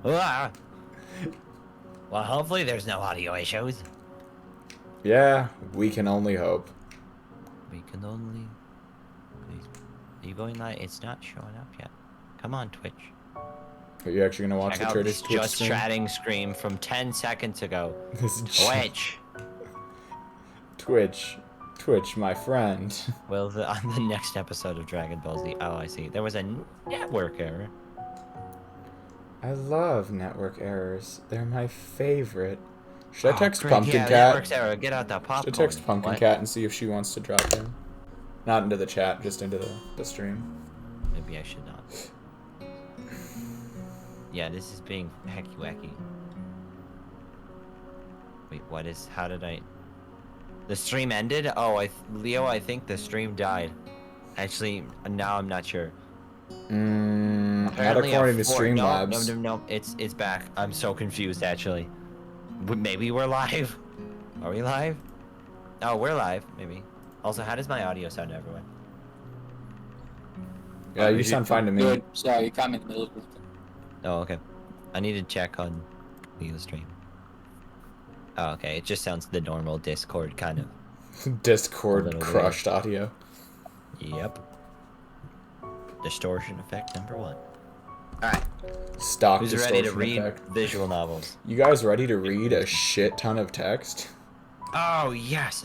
Ah! Well, hopefully there's no audio issues. Yeah, we can only hope. We can only... Please. Are you going live? It's not showing up yet. Come on, Twitch. Are you actually gonna watch Check the out Twitch this just stream? chatting screen from 10 seconds ago. Twitch! Twitch, my friend. Well, on the next episode of Dragon Ball Z... Oh, I see. There was a network error. I love network errors. They're my favorite. Should I text Frick, Pumpkin yeah, Cat? network's error. Get out that popcorn. Should I text Pumpkin What? Cat and see if she wants to drop in? Not into the chat, just into the stream. Maybe I should not. Yeah, this is being hecky wacky. Wait, what is... How did I... The stream ended? Oh, Leo, I think the stream died. Actually, now I'm not sure. Not Apparently according to Streamlabs. No, it's back. I'm so confused, actually. Maybe we're live? Are we live? Oh, we're live, maybe. Also, how does my audio sound to everyone? Yeah, you sound fine to me. Good. Sorry, you caught me in the middle of something. Oh, okay. I need to check on Leo's stream. Oh, okay. It just sounds the normal Discord kind of. Discord crushed audio. Yep. Distortion effect number 1. Alright. Stock Who's distortion ready to read effect. visual novels? You guys ready to read a shit ton of text? Oh, yes.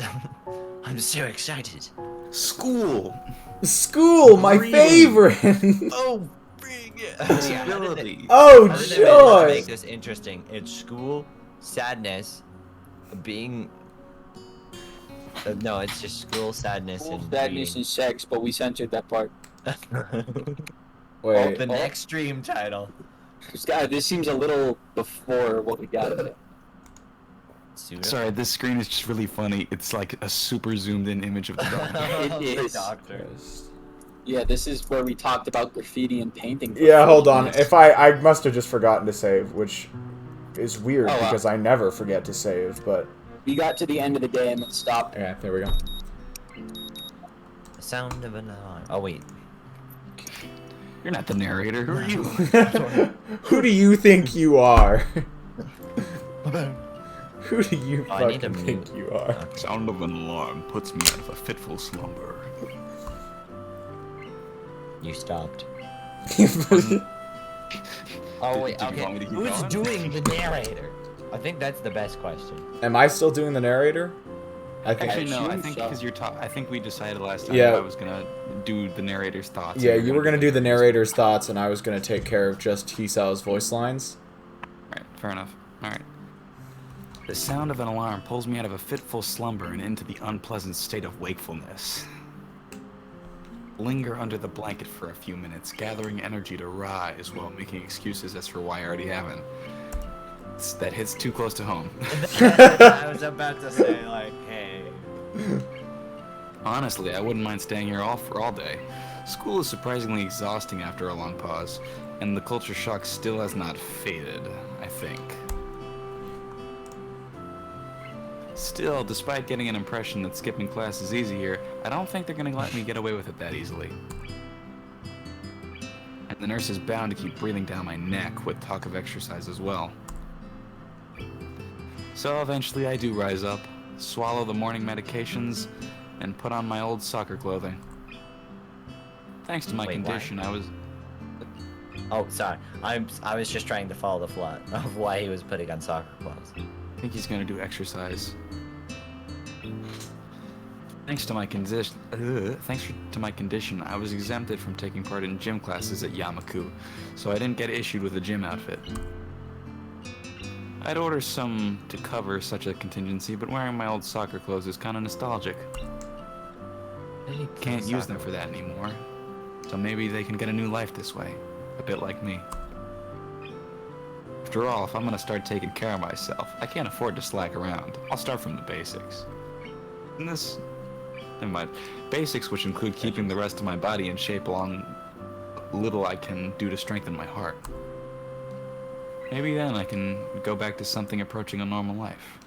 I'm so excited. School. School, my Reading. favorite. Oh, bring it. Possibility. Oh, To joy. make this interesting, it's school, sadness, being... no, it's just school, sadness, Full and sadness reading. and sex, but we censored that part. Wait, The next stream title. Scott, this seems a little before what we got. Sorry, this screen is just really funny. It's like a super zoomed in image of the doctor. It is. Doctor. Yeah, this is where we talked about graffiti and painting. for yeah, hold 40 on. minutes. If I must have just forgotten to save, which is weird Oh, wow. because I never forget to save, but We got to the end of the day and then stopped. yeah, there we go. The sound of an alarm. Oh, wait. You're not the narrator. Who are you? Who do you think you are? Who do you Oh, I need fucking to think mute. you are? Sound of an alarm puts me out of a fitful slumber. You stopped. Oh, Oh, wait, Did you okay. want me to keep Who's going? doing the narrator? I think that's the best question. Am I still doing the narrator? I think. Actually, no. I assume think so. because you're I think we decided last time Yeah. that I was gonna do the narrator's thoughts. Yeah, and you were gonna do the narrator's thoughts, and I was gonna take care of just Hisao's voice lines. Alright, fair enough. Alright. The sound of an alarm pulls me out of a fitful slumber and into the unpleasant state of wakefulness. Linger under the blanket for a few minutes, gathering energy to rise while making excuses as for why I already haven't. That hits too close to home. I was about to say, like, hey. Honestly, I wouldn't mind staying here for all day. School is surprisingly exhausting after a long pause, and the culture shock still has not faded, I think. Still, despite getting an impression that skipping class is easy here, I don't think they're gonna let me get away with it that easily. And the nurse is bound to keep breathing down my neck with talk of exercise as well. So eventually I do rise up, swallow the morning medications, and put on my old soccer clothing. Thanks to my Wait, why? condition, I was... Oh, sorry. I was just trying to follow the plot of why he was putting on soccer clothes. I think he's gonna do exercise. Thanks to my condition, I was exempted from taking part in gym classes at Yamaku, so I didn't get issued with a gym outfit. I'd order some to cover such a contingency, but wearing my old soccer clothes is kind of nostalgic. Can't use them for that anymore, so maybe they can get a new life this way, a bit like me. After all, if I'm gonna start taking care of myself, I can't afford to slack around. I'll start from the basics. And this... Never mind. Basics which include keeping the rest of my body in shape along little I can do to strengthen my heart. Maybe then I can go back to something approaching a normal life.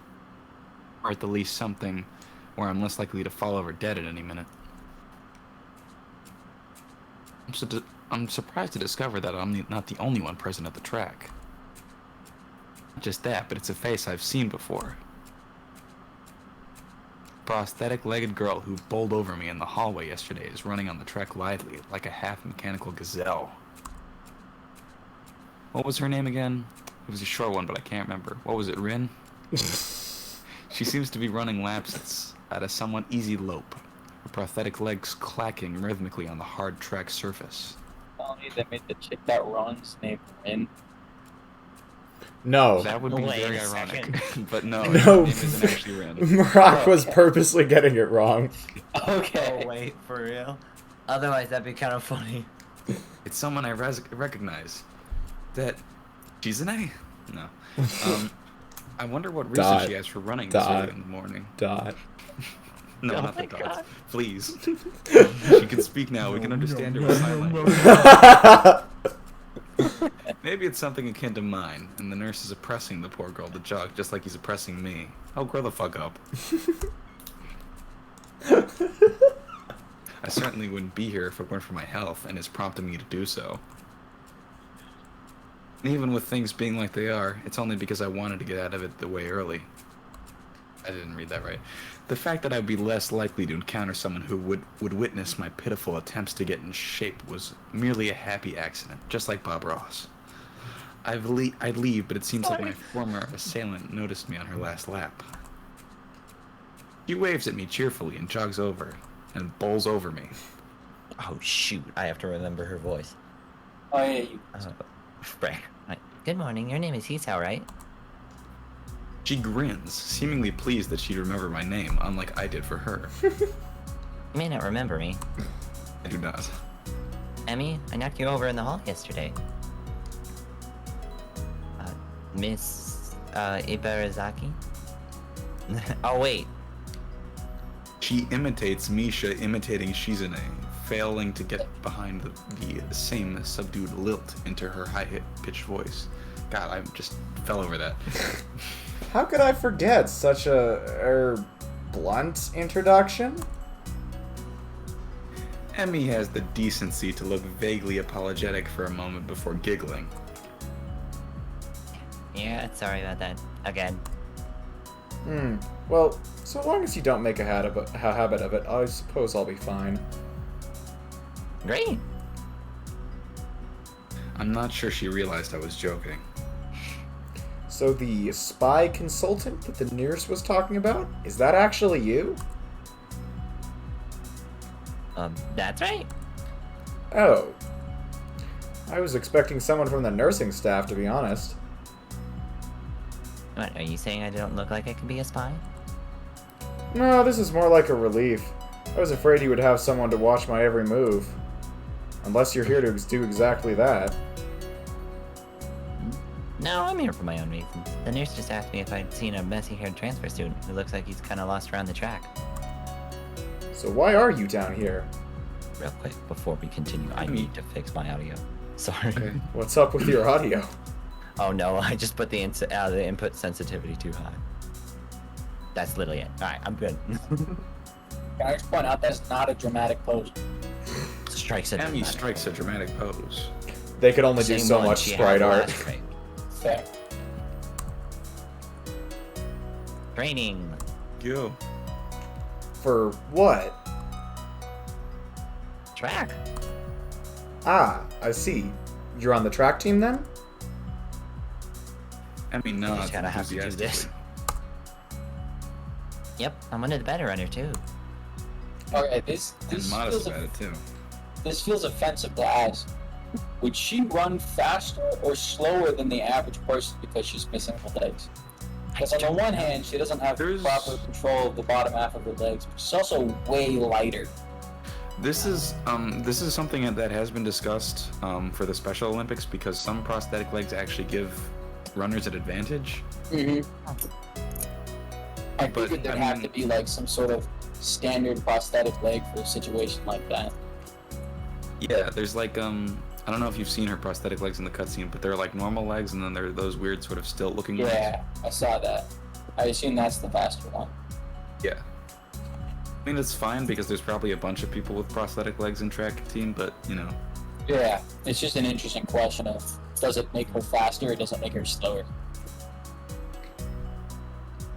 Or at the least something where I'm less likely to fall over dead at any minute. I'm surprised to discover that I'm not the only one present at the track. Not just that, but it's a face I've seen before. Prosthetic-legged girl who bowled over me in the hallway yesterday is running on the track lively, like a half-mechanical gazelle. What was her name again? It was a short one, but I can't remember. What was it, Rin? She seems to be running laps at a somewhat easy lope, her prosthetic legs clacking rhythmically on the hard track surface. Only they made the chick that runs named Rin. No. That would be Wait very a ironic, but no, No. her name isn't actually Rin. Marak was purposely getting it wrong. Okay. Oh wait, for real? Otherwise, that'd be kind of funny. It's someone I recognize. That... Shizune? No. I wonder what reason Dot. she has for running Dot. this early in the morning. Dot. No, Oh not the my dots. God. Please. She can speak now. We can understand her with sign language. Maybe it's something akin to mine, and the nurse is oppressing the poor girl to jog, just like he's oppressing me. Oh, grow the fuck up. I certainly wouldn't be here if it weren't for my health, and it's prompted me to do so. And even with things being like they are, it's only because I wanted to get out of it the way early. I didn't read that right. The fact that I'd be less likely to encounter someone who would witness my pitiful attempts to get in shape was merely a happy accident, just like Bob Ross. I'd leave, but it seems like my former assailant noticed me on her last lap. She waves at me cheerfully and jogs over, and bowls over me. Oh shoot, I have to remember her voice. Oh yeah, you. Right. Good morning, your name is Hisao, right? She grins, seemingly pleased that she'd remember my name, unlike I did for her. You may not remember me. I do not. Emmy, I knocked you over in the hall yesterday. Miss, Ibarazaki? Oh, wait. She imitates Misha imitating Shizune, failing to get behind the same subdued lilt into her high-pitched voice. God, I just fell over that. How could I forget such a blunt introduction? Emmy has the decency to look vaguely apologetic for a moment before giggling. Yeah, sorry about that. Again. Well, so long as you don't make a habit of it, I suppose I'll be fine. Great. I'm not sure she realized I was joking. So the spy consultant that the nurse was talking about, is that actually you? That's right. Oh. I was expecting someone from the nursing staff, to be honest. What, are you saying I don't look like I could be a spy? No, this is more like a relief. I was afraid you would have someone to watch my every move. Unless you're here to do exactly that. No, I'm here for my own reasons. The nurse just asked me if I'd seen a messy-haired transfer student who looks like he's kind of lost around the track. So why are you down here? Real quick, before we continue, I need to fix my audio. Sorry. Okay. What's up with your audio? Oh no, I just put the input sensitivity too high. That's literally it. Alright, I'm good. Can I just point out that's not a dramatic pose? Strikes at Emmy strikes a dramatic pose. They could only do so much sprite art. Fair. Training. Go. For what? Track. Ah, I see. You're on the track team then? Emmy nods just gotta have to do this. enthusiastically. Yep, I'm one of the better runner too. Okay, this And modest feels about it too. this feels offensive to ask. Would she run faster or slower than the average person because she's missing her legs? Because on the one hand, she doesn't have proper control of the bottom half of her legs, but she's also way lighter. This is something that has been discussed for the Special Olympics because some prosthetic legs actually give runners an advantage. Mm-hmm. I But, figured there'd I have mean- to be like some sort of standard prosthetic leg for a situation like that. Yeah, there's like I don't know if you've seen her prosthetic legs in the cutscene, but they're like normal legs, and then there are those weird sort of stilt looking legs. Yeah, I saw that. I assume that's the faster one. Yeah. I mean, it's fine because there's probably a bunch of people with prosthetic legs in track team, but you know. Yeah, it's just an interesting question of does it make her faster or does it make her slower?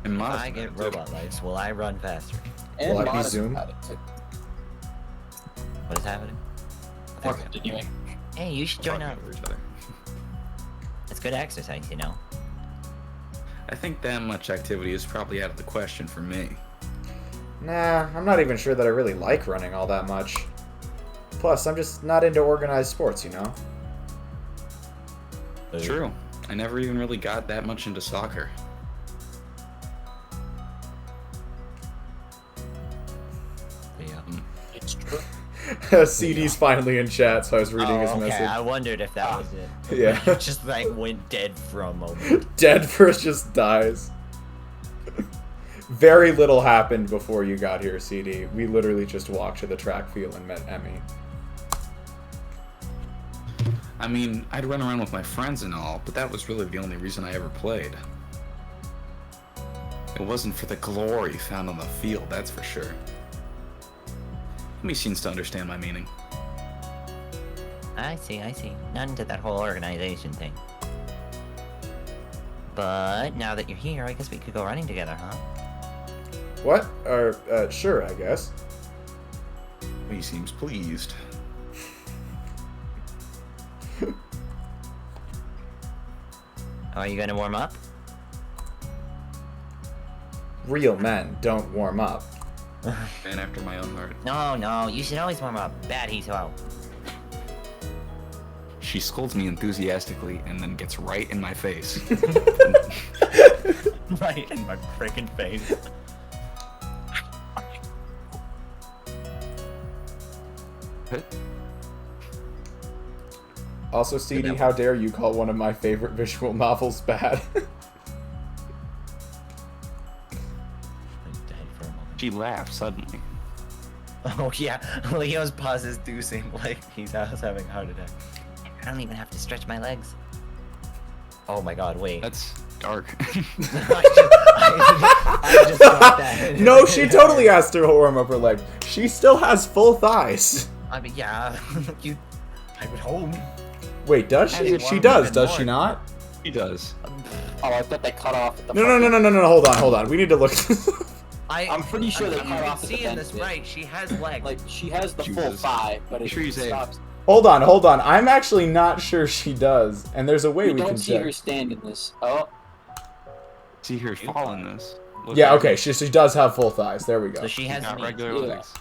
And If Mata's I get got it, too. robot legs, will I run faster? And Will that be Mona's Zoom? got it, too. What is happening? We're continuing. Hey, you should join Talking up. over each other. It's good exercise, you know. I think that much activity is probably out of the question for me. Nah, I'm not even sure that I really like running all that much. Plus, I'm just not into organized sports, you know? True. I never even really got that much into soccer. Yeah. It's true. CD's finally in chat, so I was reading his okay. message. I wondered if that was it. Yeah. Just like went dead for a moment. Dead first just dies. Very little happened before you got here, CD. We literally just walked to the track field and met Emmy. I mean, I'd run around with my friends and all, but that was really the only reason I ever played. It wasn't for the glory found on the field, that's for sure. Emmy seems to understand my meaning. I see. Not into that whole organization thing. But now that you're here, I guess we could go running together, huh? What? Sure, I guess. He seems pleased. Are you gonna warm up? Real men don't warm up. Man after my own heart. No, you should always warm up. Bad Hisao. She scolds me enthusiastically and then gets right in my face. Right in my freaking face. Also, CD, how dare you call one of my favorite visual novels bad? I'm dead for a moment. She laughed suddenly. Oh yeah, Leo's pauses do seem like he's having a heart attack. I don't even have to stretch my legs. Oh my god, wait. That's dark. I just got that. No, she totally has to warm up her leg. She still has full thighs. I mean, yeah, I would hope. Wait, does she? Has it She warmed does, even does more? she not? He does. Oh, I thought they cut off at the No, hold on. We need to look. I'm pretty sure they I'm cut off at the seeing bend this bit. right. She has legs. Like, she has the full Jesus. 5, but it Sure you say- stops. Hold on. I'm actually not sure she does, and there's a way We we don't can see check. her stand in this. Oh, See her fall in this. Look Yeah, at okay, her. she does have full thighs. There we go. So she has Got knees. regular Yeah. legs.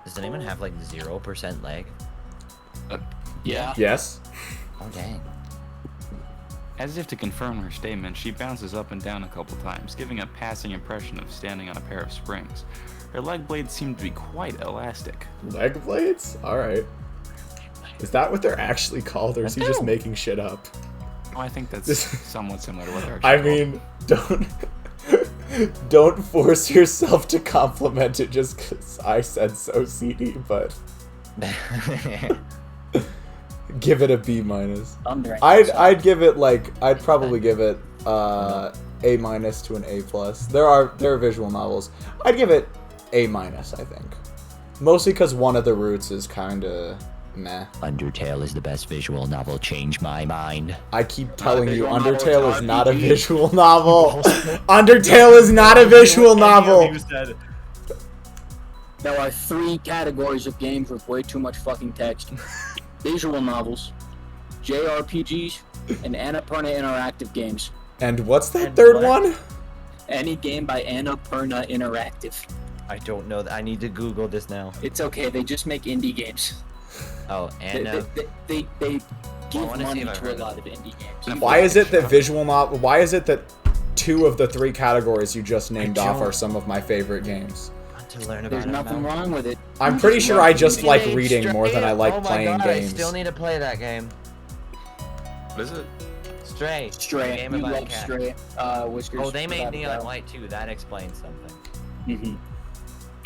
Does anyone have like 0% leg? yeah. Yes. Oh dang. As if to confirm her statement, she bounces up and down a couple times, giving a passing impression of standing on a pair of springs. Her leg blades seem to be quite elastic. Leg blades? Alright. Is that what they're actually called, or is he just making shit up? Oh, I think that's This- somewhat similar to what they're I actually mean, don't force yourself to compliment it just because I said so, CD, but give it a B minus. I'd give it I'd probably give it A minus to an A plus. There are visual novels. I'd give it A minus, I think. Mostly because one of the roots is kinda meh. Undertale is the best visual novel. Change my mind. I keep telling you, visual novel, Undertale it's is an not a RPG. visual novel. Undertale is not a visual novel. There are 3 categories of games with way too much fucking text. Visual novels, JRPGs, and Annapurna Interactive games. And what's that And third what? one? Any game by Annapurna Interactive. I don't know that. I need to Google this now. It's okay, they just make indie games. Oh, They, and they give wanna see money if I've to a heard of lot it. of indie games. Why is it that visual novel? Why is it that 2 of the 3 categories you just named off don't- are some of my favorite games? to learn about There's it. nothing wrong with it. I'm pretty sure I just like Teenage reading more than I Stray? like oh my playing God, games. I still need to play that game. What is it? Stray. Stray, Game you about a love cat. Stray. Whiskers. Oh, they made without a Neon doubt. White too. That explains something. Mhm.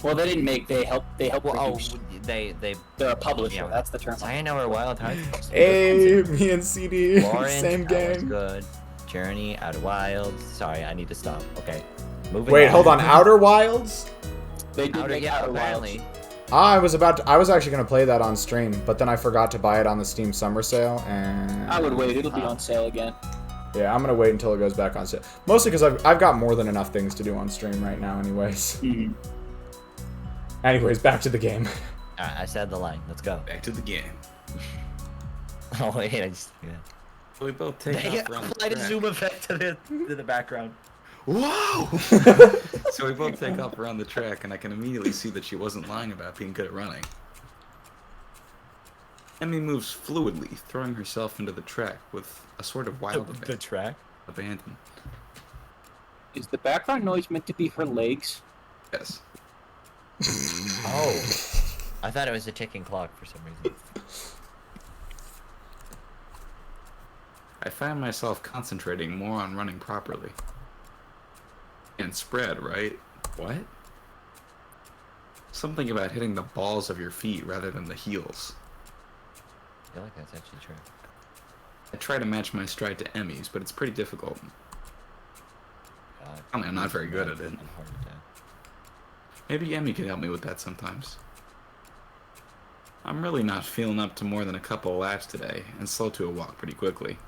Well, they didn't make. They helped. They helped Well, oh, produce. they. They're a publisher. yeah. That's the term. I know where Wild Hearts. Hey, me and CD, Orange, same that was game. good. Journey, Outer Wilds. Sorry, I need to stop. Okay. Moving Wait, hold on. Outer Wilds? They did Outer, make yeah, Outer apparently. Wilds. I was actually gonna play that on stream, but then I forgot to buy it on the Steam Summer Sale, and I would wait. It'll be on sale again. Yeah, I'm gonna wait until it goes back on stream. Mostly because I've got more than enough things to do on stream right now, anyways. Mm-hmm. Anyways, back to the game. I said the line. Let's go. Back to the game. Oh wait, I just. Yeah. So we both take off around the Applied a track. zoom effect to the background. Whoa! So we both take off around the track, and I can immediately see that she wasn't lying about being good at running. Emmy moves fluidly, throwing herself into the track with a sort of wild The track. abandon. Is the background noise meant to be her legs? Yes. Oh, I thought it was a ticking clock for some reason. I find myself concentrating more on running properly. And spread, right? What? Something about hitting the balls of your feet rather than the heels. I feel like that's actually true. I try to match my stride to Emmy's, but it's pretty difficult. God, I mean, I'm not very good at it. and heart attack. Maybe Emmy can help me with that sometimes. I'm really not feeling up to more than a couple of laps today, and slow to a walk pretty quickly.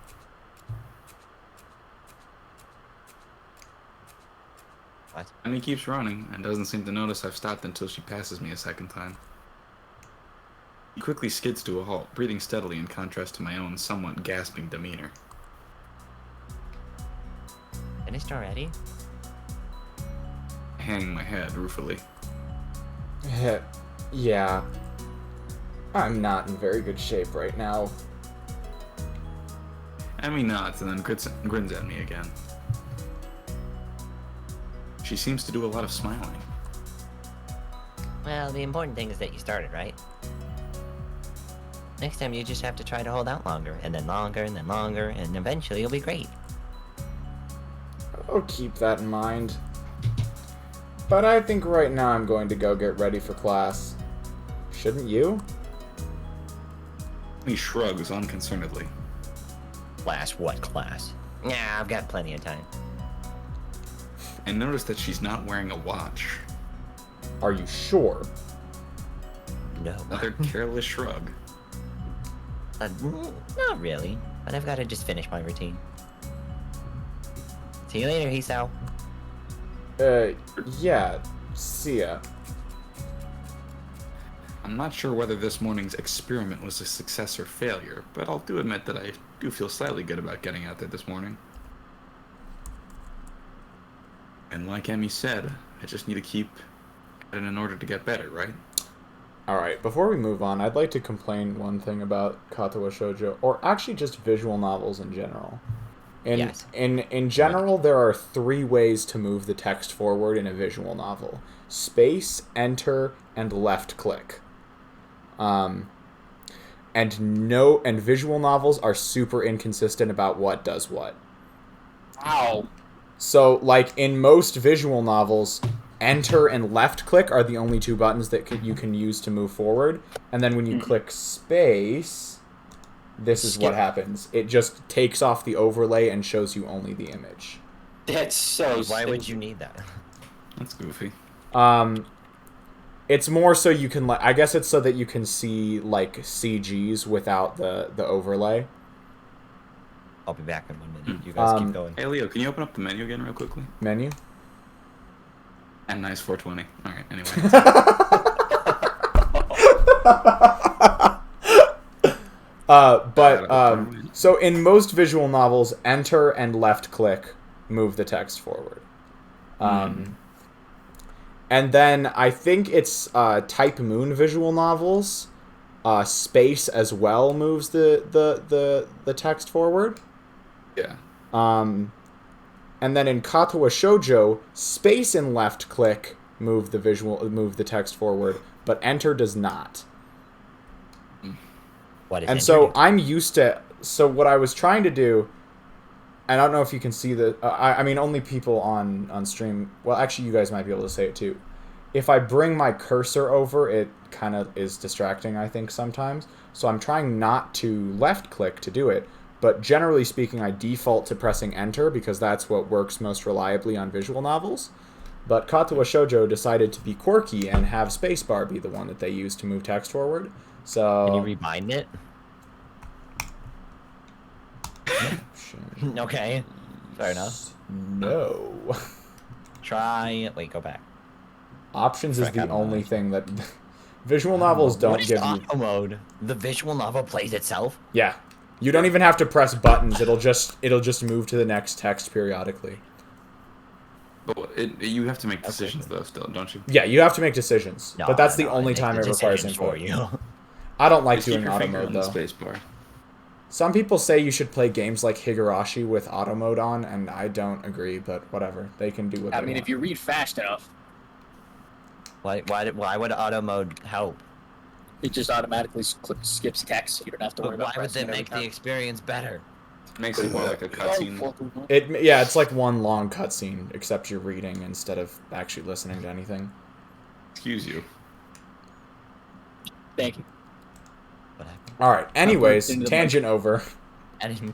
What? Emmy keeps running, and doesn't seem to notice I've stopped until she passes me a second time. He quickly skids to a halt, breathing steadily in contrast to my own somewhat gasping demeanor. Finished already? Hanging my head ruefully. Yeah. I'm not in very good shape right now. Emmy nods and then grins at me again. She seems to do a lot of smiling. Well, the important thing is that you started, right? Next time you just have to try to hold out longer, and then longer, and then longer, and eventually you'll be great. I'll keep that in mind. But I think right now I'm going to go get ready for class. Shouldn't you? Emmy shrugs unconcernedly. Class? What class? Nah, I've got plenty of time. I notice that she's not wearing a watch. Are you sure? No. Another careless shrug. Not really, but I've got to just finish my routine. See you later, Hisao. Yeah. See ya. I'm not sure whether this morning's experiment was a success or failure, but I'll do admit that I do feel slightly good about getting out there this morning. And like Emmy said, I just need to keep at it in order to get better, right? Alright, before we move on, I'd like to complain one thing about Katawa Shoujo, or actually just visual novels in general. Yes. In general, there are 3 ways to move the text forward in a visual novel. Space, enter, and left click. And visual novels are super inconsistent about what does what. Ow. So, like, in most visual novels, enter and left click are the only 2 buttons that you can use to move forward. And then when you click space, this is what happens. It just takes off the overlay and shows you only the image. That's so Why would stupid. you need that? That's goofy. It's more so you can, I guess it's so that you can see, like, CGs without the overlay. I'll be back in 1 minute. You guys keep going. Hey Leo, can you open up the menu again real quickly? Menu? And nice 420. Alright, anyway. So in most visual novels, enter and left click move the text forward. And then I think it's Type Moon visual novels. Space as well moves the text forward. Yeah. And then in Katawa Shoujo, space and left click move the text forward, but enter does not. What is And enter so do? I'm used to. So what I was trying to do, and I don't know if you can see the. I mean, only people on stream. Well, actually, you guys might be able to say it too. If I bring my cursor over, it kind of is distracting, I think, sometimes. So I'm trying not to left click to do it. But generally speaking, I default to pressing enter because that's what works most reliably on visual novels. But Katawa Shoujo decided to be quirky and have spacebar be the one that they use to move text forward. So Can you rebind it? Shit. option. Okay. Fair enough. No. Try. Wait, go back. Options is Frick, the I'm only not. thing that visual novels don't What is give you. auto mode? The visual novel plays itself. Yeah. You don't even have to press buttons. It'll just move to the next text periodically. But you have to make decisions though, still, don't you? Yeah, you have to make decisions. No, but that's the no, only make time the it requires decisions input. for you. I don't like Just keep doing your auto finger mode on the though. space bar. Some people say you should play games like Higurashi with auto mode on, and I don't agree, but whatever. They can do what they want. I mean, if you read fast enough, Why would auto mode help? it just automatically skips text. So you don't have to worry But about why would pressing that it every make the time. experience better? Makes it more like a cutscene. It's like one long cutscene, except you're reading instead of actually listening to anything. Excuse you. Thank you. What happened? Alright, anyways, Into the tangent over. And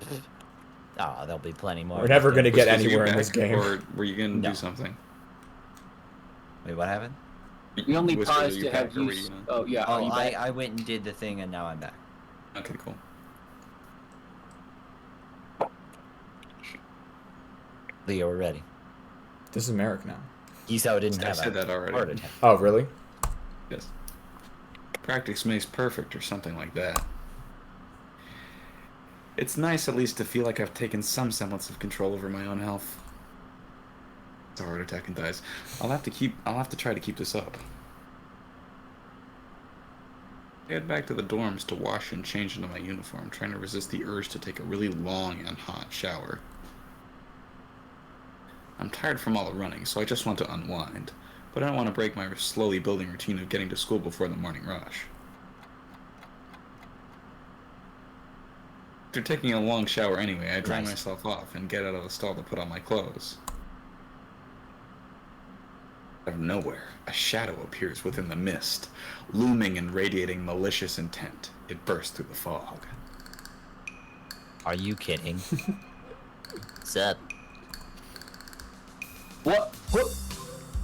oh, there'll be plenty more. We're never gonna get Was you anywhere in back, this game. Or were you gonna No. do something? Wait, what happened? We only Whisper, paused are you to have back, or were use. you gonna- Oh yeah. Oh, you back? I went and did the thing, and now I'm back. Okay, cool. Leo, we're ready. This is Merrick now. Hisao didn't I have said a that already. heart attack. Oh, really? Yes. Practice makes perfect, or something like that. It's nice at least to feel like I've taken some semblance of control over my own health. It's a heart attack and dies. I'll have to try to keep this up. I head back to the dorms to wash and change into my uniform, trying to resist the urge to take a really long and hot shower. I'm tired from all the running, so I just want to unwind, but I don't want to break my slowly building routine of getting to school before the morning rush. After taking a long shower anyway, I dry Nice. myself off and get out of the stall to put on my clothes. Out of nowhere, a shadow appears within the mist, looming and radiating malicious intent. It bursts through the fog. Are you kidding? Sup? What?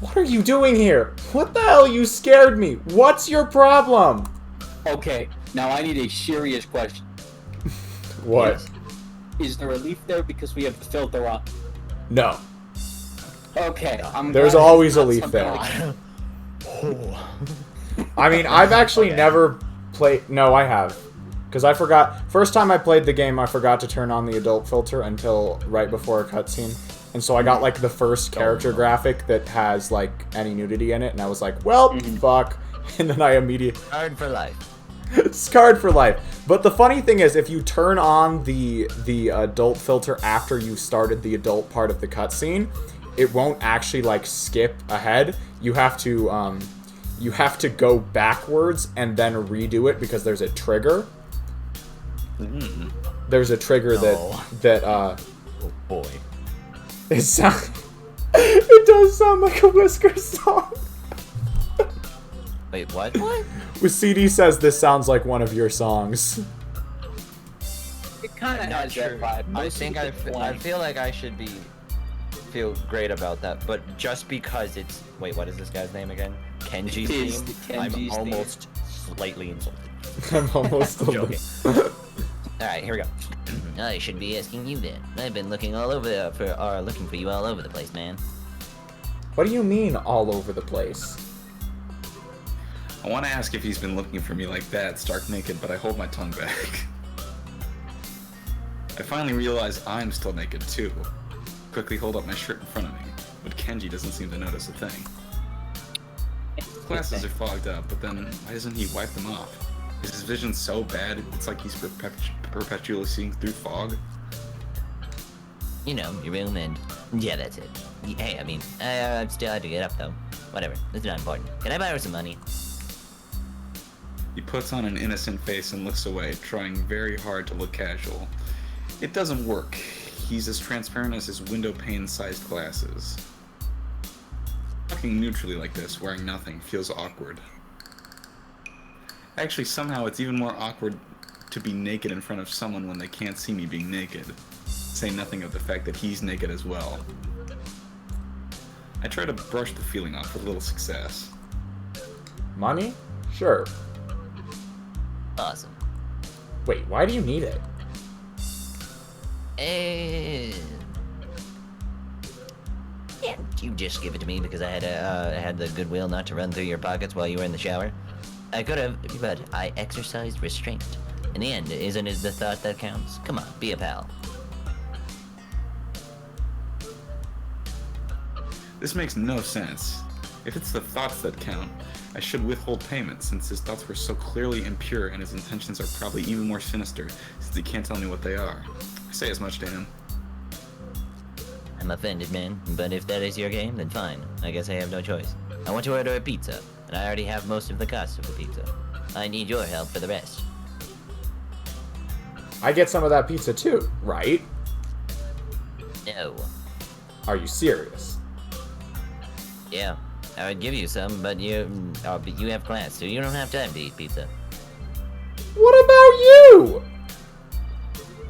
What are you doing here? What the hell? You scared me. What's your problem? Okay. Now I need a serious question. What? Yes. Is there a leaf there because we have the filter on? No. Okay. There's glad always it's a not leaf something there. like- I mean, I've actually never played... No, I have. Because I forgot... First time I played the game, I forgot to turn on the adult filter until right before a cutscene. And so I got, like, the first character graphic that has, like, any nudity in it. And I was like, well, fuck. And then I immediately... Hard for life. Scarred for life. But the funny thing is, if you turn on the adult filter after you started the adult part of the cutscene, it won't actually like skip ahead. You have to go backwards and then redo it because there's a trigger. There's a trigger No. that Oh boy. it does sound like a Whiskers song. Wait, what? What? With CD says this sounds like one of your songs. It kind of Not has true. that vibe. I Most think of I it's feel blank. like I should feel great about that, but just because it's wait, what is this guy's name again? Kenji's It is theme. the I'm Kenji's theme. almost slightly insulted. I'm almost I'm joking. All right, here we go. I should be asking you then. I've been looking looking for you all over the place, man. What do you mean all over the place? I want to ask if he's been looking for me like that, stark naked, but I hold my tongue back. I finally realize I'm still naked too. Quickly hold up my shirt in front of me, but Kenji doesn't seem to notice a thing. Glasses are fogged up, but then why doesn't he wipe them off? Is his vision so bad it's like he's perpetually seeing through fog? You know, your room and yeah, that's it. Hey, I mean, I still have to get up though. Whatever, it's not important. Can I borrow some money? He puts on an innocent face and looks away, trying very hard to look casual. It doesn't work. He's as transparent as his window pane-sized glasses. Talking neutrally like this, wearing nothing, feels awkward. Actually, somehow it's even more awkward to be naked in front of someone when they can't see me being naked. Say nothing of the fact that he's naked as well. I try to brush the feeling off with little success. Money? Sure. Awesome. Wait, why do you need it? Can't you just give it to me because I had the goodwill not to run through your pockets while you were in the shower? I could have, but I exercised restraint. In the end, isn't it the thought that counts? Come on, be a pal. This makes no sense. If it's the thoughts that count, I should withhold payment since his thoughts were so clearly impure and his intentions are probably even more sinister since he can't tell me what they are. I say as much to him. I'm offended, man, but if that is your game, then fine. I guess I have no choice. I want to order a pizza, and I already have most of the cost of the pizza. I need your help for the rest. I get some of that pizza too, right? No. Are you serious? Yeah, I would give you some, but you have class, so you don't have time to eat pizza. What about you?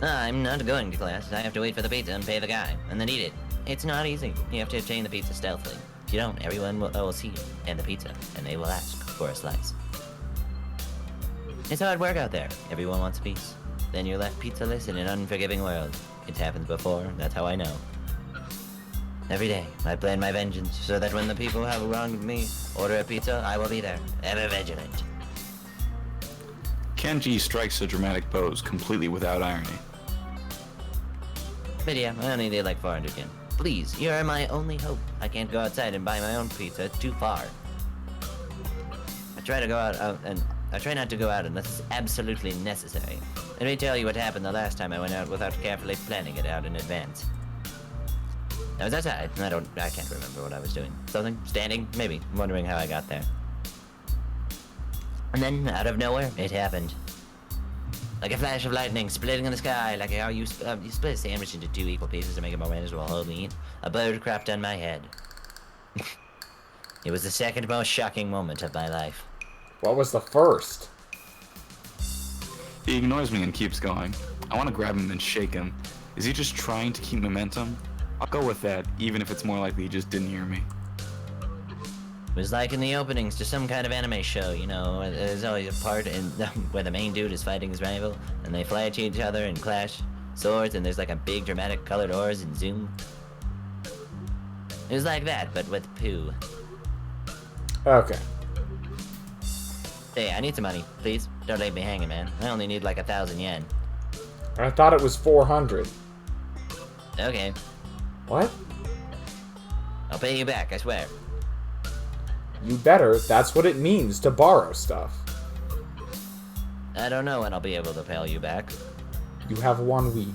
I'm not going to class. I have to wait for the pizza and pay the guy, and then eat it. It's not easy. You have to obtain the pizza stealthily. If you don't, everyone will see you and the pizza, and they will ask for a slice. It's hard work out there. Everyone wants a piece. Then you're left pizzaless in an unforgiving world. It's happened before, that's how I know. Every day, I plan my vengeance so that when the people who have wronged me order a pizza, I will be there, ever vigilant. Kenji strikes a dramatic pose, completely without irony. But yeah, I only need like 400 yen. Please, you are my only hope. I can't go outside and buy my own pizza, it's too far. I try not to go out unless it's absolutely necessary. Let me tell you what happened the last time I went out without carefully planning it out in advance. I was outside, and I can't remember what I was doing. Something? Standing? Maybe. Wondering how I got there. And then, out of nowhere, it happened. Like a flash of lightning splitting in the sky, like how you split a sandwich into 2 equal pieces to make it more manageable whole meat. A bird crapped on my head. It was the second most shocking moment of my life. What was the first? He ignores me and keeps going. I want to grab him and shake him. Is he just trying to keep momentum? I'll go with that, even if it's more likely he just didn't hear me. It was like in the openings to some kind of anime show, you know, there's always a part where the main dude is fighting his rival, and they fly at each other and clash swords, and there's like a big dramatic colored oars and zoom. It was like that, but with poo. Okay. Hey, I need some money, please. Don't leave me hanging, man. I only need like 1,000 yen. I thought it was 400. Okay, What? I'll pay you back, I swear. You better. That's what it means to borrow stuff. I don't know when I'll be able to pay you back. You have 1 week.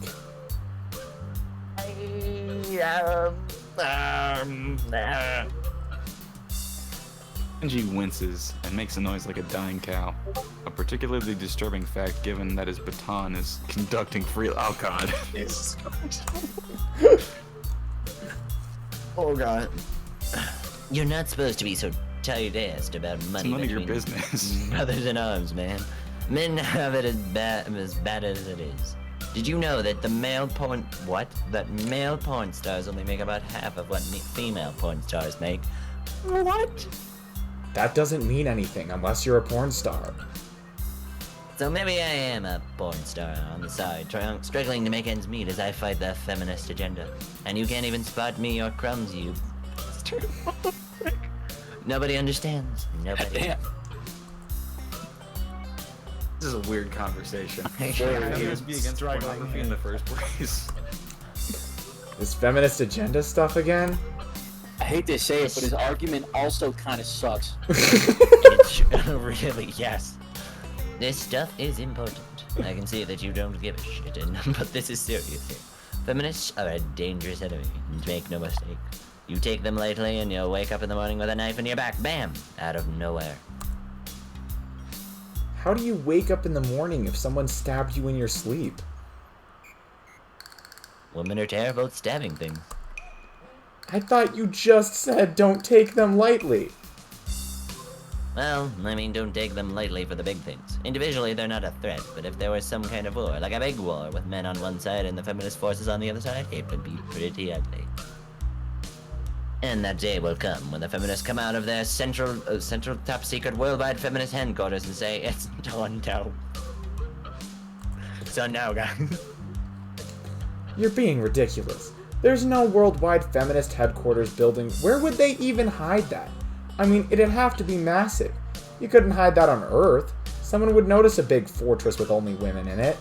Kenji winces and makes a noise like a dying cow. A particularly disturbing fact given that his baton is conducting free... Oh god. Oh god. You're not supposed to be so tired-assed about money. It's none of your between business. brothers in arms, man. Men have it as bad as it is. Did you know that male porn stars only make about half of what female porn stars make? What? That doesn't mean anything unless you're a porn star. So maybe I am a porn star on the side, struggling to make ends meet as I fight the feminist agenda. And you can't even spot me or crumbs, you bastard. Nobody understands. Nobody. Damn. This is a weird conversation. Sure. How can this be against pornography in the first place? This feminist agenda stuff again? I hate to say it, but his argument also kind of sucks. Really, yes. This stuff is important. I can see that you don't give a shit, but this is serious here. Feminists are a dangerous enemy, make no mistake. You take them lightly and you'll wake up in the morning with a knife in your back, bam, out of nowhere. How do you wake up in the morning if someone stabbed you in your sleep? Women are terrible at stabbing things. I thought you just said don't take them lightly. Well, I mean, don't take them lightly for the big things. Individually, they're not a threat, but if there was some kind of war, like a big war with men on one side and the feminist forces on the other side, it would be pretty ugly. And that day will come when the feminists come out of their central top secret worldwide feminist headquarters and say, it's on now. So now, guys. You're being ridiculous. There's no worldwide feminist headquarters building. Where would they even hide that? I mean, it'd have to be massive. You couldn't hide that on Earth. Someone would notice a big fortress with only women in it.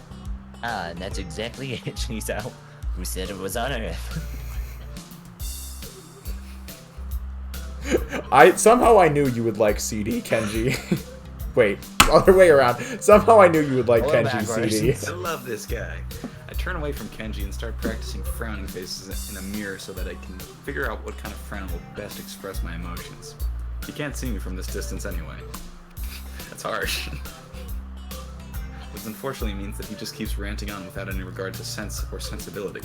And that's exactly it, Hisao. Who said it was on Earth? Somehow I knew you would like CD, Kenji. Wait, other way around. Somehow I knew you would like Kenji, CD. I love this guy. I turn away from Kenji and start practicing frowning faces in a mirror so that I can figure out what kind of frown will best express my emotions. You can't see me from this distance anyway. That's harsh. Which unfortunately means that he just keeps ranting on without any regard to sense or sensibility.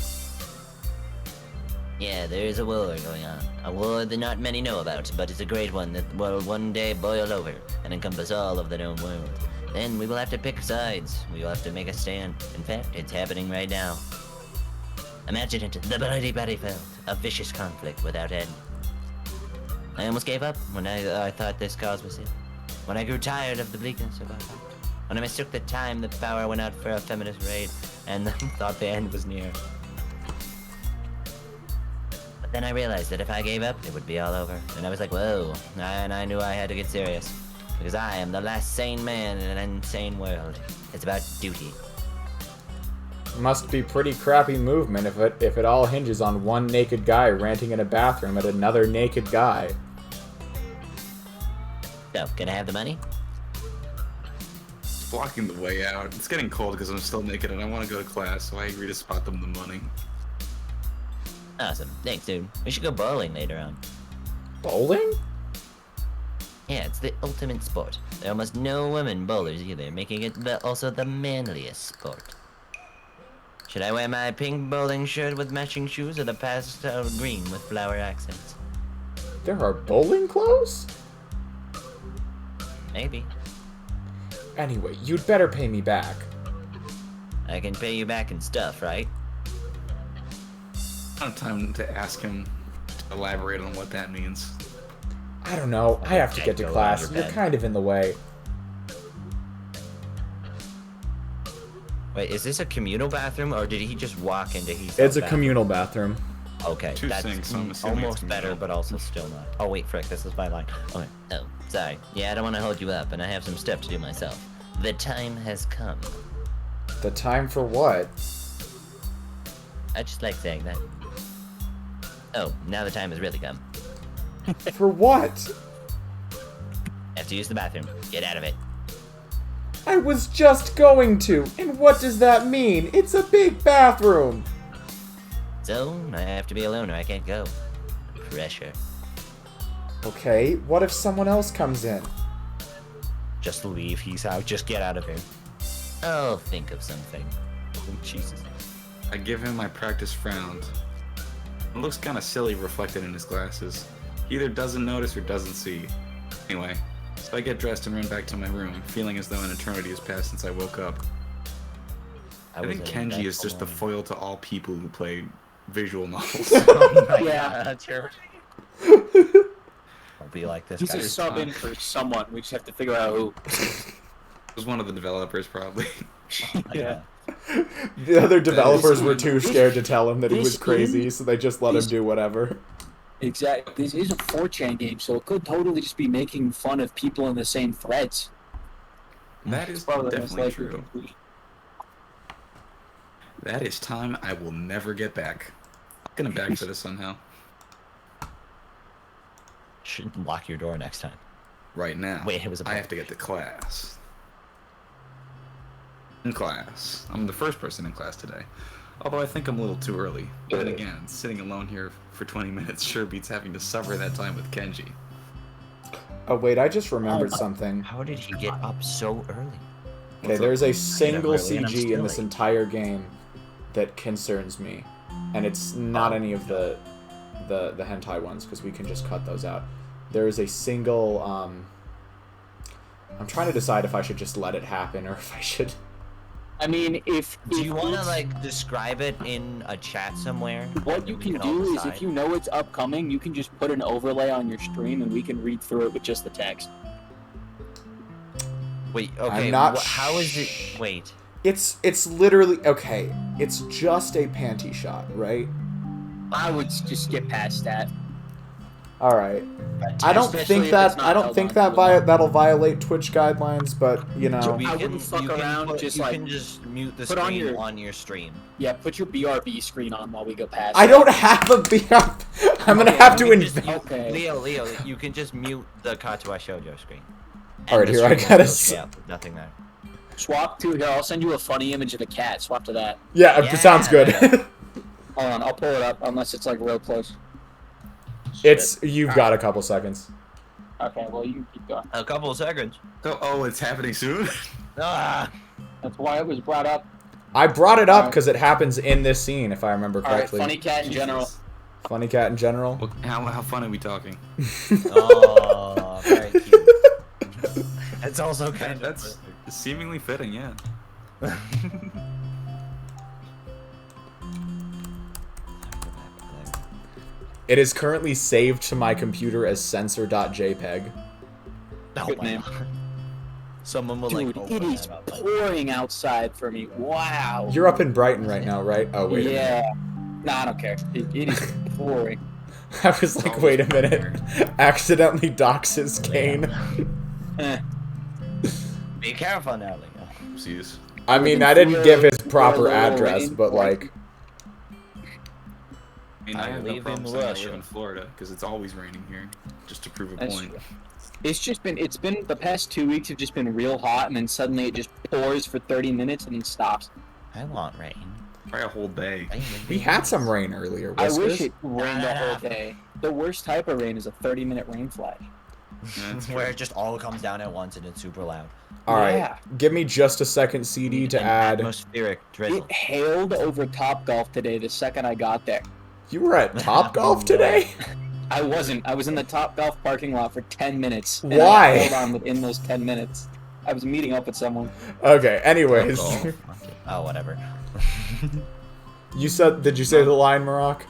Yeah, there is a war going on. A war that not many know about, but it's a great one that will one day boil over and encompass all of the known world. Then we will have to pick sides. We will have to make a stand. In fact, it's happening right now. Imagine it, the bloody battlefield, a vicious conflict without end. I almost gave up when I thought this cause was it. When I grew tired of the bleakness of our life. When I mistook the time the power went out for a feminist raid and thought the end was near. But then I realized that if I gave up, it would be all over. And I was like, whoa, and I knew I had to get serious. Because I am the last sane man in an insane world. It's about duty. Must be pretty crappy movement if it all hinges on one naked guy ranting in a bathroom at another naked guy. So, can I have the money? Blocking the way out. It's getting cold because I'm still naked and I want to go to class, so I agree to spot them the money. Awesome. Thanks, dude. We should go bowling later on. Bowling? Yeah, it's the ultimate sport. There are almost no women bowlers either, making it also the manliest sport. Should I wear my pink bowling shirt with matching shoes or the pastel green with flower accents? There are bowling clothes? Maybe. Anyway, you'd better pay me back. I can pay you back in stuff, right? I don't have time to ask him to elaborate on what that means. I don't know. I have to get to class. You're kind of in the way. Wait, is this a communal bathroom or did he just walk into Hisao's It's a bathroom? communal bathroom. Okay, Two that's sinks, so I'm assuming almost it's better, communal. but also still not. Oh wait, frick, this is my line. Okay, oh, sorry. Yeah, I don't want to hold you up, and I have some stuff to do myself. The time has come. The time for what? I just like saying that. Oh, now the time has really come. For what? I have to use the bathroom. Get out of it. I was just going to. And what does that mean? It's a big bathroom. So, I have to be alone or I can't go. Pressure. Okay, what if someone else comes in? Just leave, Hisao. Just get out of here. I'll think of something. Oh, Jesus. I give him my practice frown. It looks kind of silly reflected in his glasses. He either doesn't notice or doesn't see. Anyway, so I get dressed and run back to my room, feeling as though an eternity has passed since I woke up. I think Kenji is just the foil to all people who play visual novels. Yeah, that's your... I'll be like this He's guy. a sub in for someone. We just have to figure out who. It was one of the developers, probably. Yeah. The other developers were too scared to tell him that he was crazy, so they just let him do whatever. Exactly. This is a 4chan game, so it could totally just be making fun of people in the same threads. That is Probably the most definitely likely true. conclusion. That is time I will never get back. I'm gonna beg for this somehow. Should lock your door next time. Right now. Wait, it was a I have to get to class. In class. I'm the first person in class today. Although I think I'm a little too early. But then again, sitting alone here for 20 minutes sure beats having to suffer that time with Kenji. Oh wait, I just remembered something. How did he get up so early? Okay, What's there's up? a single early and I'm CG in this still late. entire game that concerns me. And it's not any of the hentai ones, because we can just cut those out. There is a single, I'm trying to decide if I should just let it happen or if I should... I mean, if Do you want to it's- like describe it in a chat somewhere? What you can do is, if you know it's upcoming, you can just put an overlay on your stream, and we can read through it with just the text. Wait, okay. I'm not how is it? Wait. It's literally okay. It's just a panty shot, right? I would just skip past that. All right. I don't think that'll violate Twitch guidelines, but you know. I wouldn't fuck around. You can just mute the screen on your stream. Yeah, put your BRB screen on while we go past. I don't have a BRB. I'm gonna have to invent. Okay. Leo, you can just mute the Katawa Shoujo screen. All right, here I gotta. Nothing there. Swap to here. I'll send you a funny image of a cat. Swap to that. Yeah, it sounds good. Hold on, I'll pull it up unless it's like real close. You've got a couple seconds. Okay, well you can keep going. A couple of seconds. Oh, it's happening soon? Ah. That's why it was brought up. I brought it up because it happens in this scene, if I remember correctly. Alright, funny cat in general. Funny cat in general. Well, how fun are we talking? Oh, very cute. It's also kind That's seemingly fitting, yeah. It is currently saved to my computer as censor.jpg. Oh, Good name. Someone will Dude, like. it is pouring outside for me. Wow. You're up in Brighton right now, right? Oh, wait a minute. Yeah. Nah, I don't care. It is pouring. I was like, wait a minute. Accidentally dox his cane. Be careful now, Leo. Oopsies. I mean, I didn't give his proper address, but like... I mean, I have no leave problem in saying I Russia. live in Florida, because it's always raining here, just to prove a That's point. true. It's been the past 2 weeks have just been real hot, and then suddenly it just pours for 30 minutes and then stops. I want rain. Probably a whole day. We had some rain earlier, I Whiskers. wish it rained the whole day. The worst type of rain is a 30-minute rain flash. Where it just all comes down at once and it's super loud. Alright, Yeah. give me just a second CD to An add... atmospheric drizzle. It hailed over Topgolf today the second I got there. You were at Topgolf today? I wasn't. I was in the Topgolf parking lot for 10 minutes. And Why? I held on within those 10 minutes. I was meeting up with someone. Okay, anyways. Oh, whatever. Did you say the line, Maroc?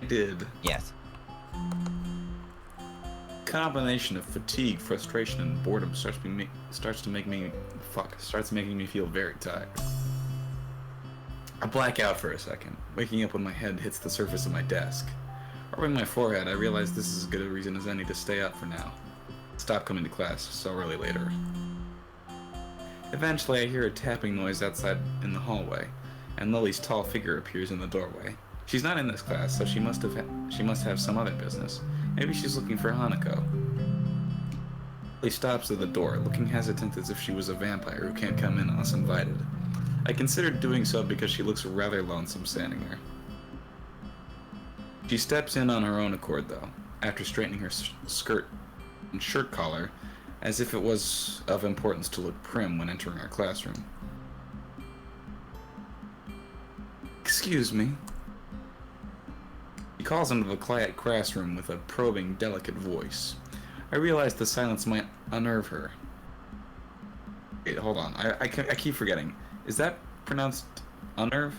I did. Yes. Combination of fatigue, frustration, and boredom starts making me feel very tired. I black out for a second, waking up when my head hits the surface of my desk. Rubbing my forehead, I realize this is as good a reason as any to stay up for now. Stop coming to class so early later. Eventually, I hear a tapping noise outside in the hallway, and Lily's tall figure appears in the doorway. She's not in this class, so she must have some other business. Maybe she's looking for Hanako. Lily stops at the door, looking hesitant as if she was a vampire who can't come in unless invited. I considered doing so because she looks rather lonesome standing there. She steps in on her own accord, though, after straightening her skirt and shirt collar, as if it was of importance to look prim when entering our classroom. Excuse me. She calls into the quiet classroom with a probing, delicate voice. I realize the silence might unnerve her. Wait, hold on. I keep forgetting. Is that pronounced unnerve?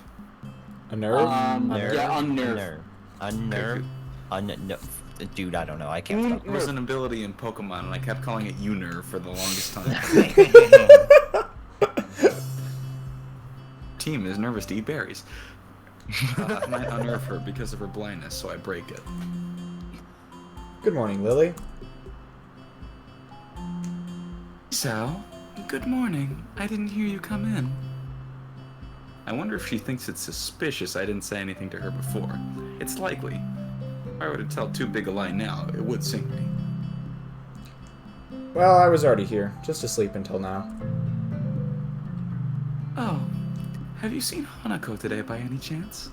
A nerve? Yeah, unnerve. Unnerve? Dude, I don't know. I can't spell. There was an ability in Pokemon, and I kept calling it Unerve for the longest time. Team is nervous to eat berries. I might unnerve her because of her blindness, so I break it. Good morning, Lily. Hisao, good morning. I didn't hear you come in. I wonder if she thinks it's suspicious I didn't say anything to her before. It's likely. If I were to tell too big a lie now, it would sink me. Well, I was already here, just asleep until now. Oh, have you seen Hanako today by any chance?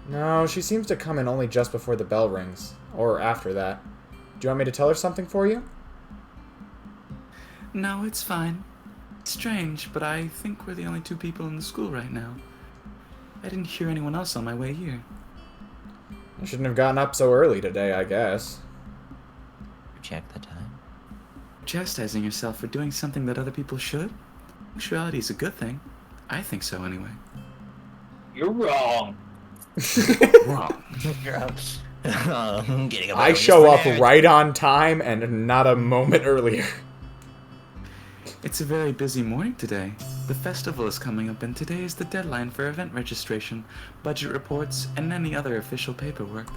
No, she seems to come in only just before the bell rings. Or after that. Do you want me to tell her something for you? No, it's fine. Strange, but I think we're the only two people in the school right now. I didn't hear anyone else on my way here. I shouldn't have gotten up so early today, I guess. Check the time. Chastising yourself for doing something that other people should? Punctuality is a good thing. I think so, anyway. You're wrong. Wrong. I show up right on time and not a moment earlier. It's a very busy morning today. The festival is coming up and today is the deadline for event registration, budget reports, and any other official paperwork.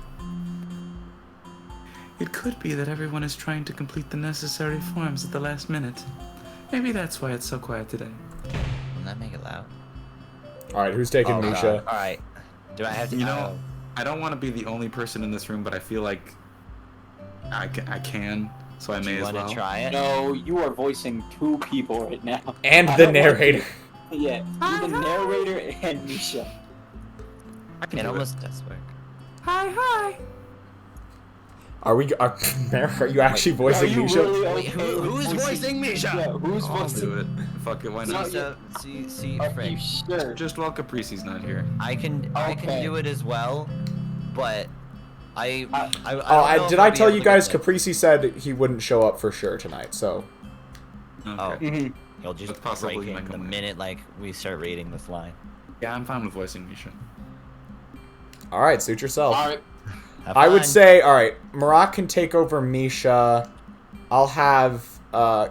It could be that everyone is trying to complete the necessary forms at the last minute. Maybe that's why it's so quiet today. Will that make it loud? Alright, who's taking Misha? Alright. Do I have to... You know, I don't want to be the only person in this room, but I feel like I can, so I may as well. Do you want to try it? No, you are voicing 2 people right now. And the narrator. Yeah, you're the narrator and Misha. It almost does work. Hi. Are you actually voicing Misha? Really Wait, who's voicing Misha? Yeah, who's I'll voicing? do it. Fuck it, why not? See, Are Frick. you sure? Just while Caprici's not here. I can do it as well, but I Did I tell you guys Caprisi said he wouldn't show up for sure tonight, so... Okay. He'll just That's possibly break in my the complaint. minute like we start reading this line. Yeah, I'm fine with voicing Misha. Alright, suit yourself. Alright. I would say, alright, Marak can take over Misha. I'll have,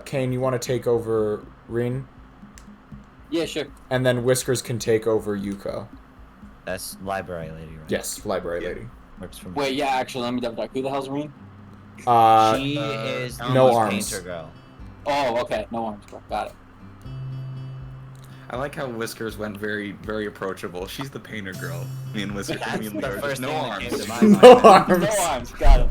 Kane, you want to take over Rin? Yeah, sure. And then Whiskers can take over Yuko. That's library lady, right? Yes, library lady. Works for me. Wait, yeah, actually, let me double check. Who the hell's Reen? She is the no arms. painter girl. Oh, okay. No arms, bro. Got it. I like how Whiskers went very, very approachable. She's the painter girl. Me and Whiskers That's immediately the are first just no thing that arms. came to my mind. No arms. No arms. Got it.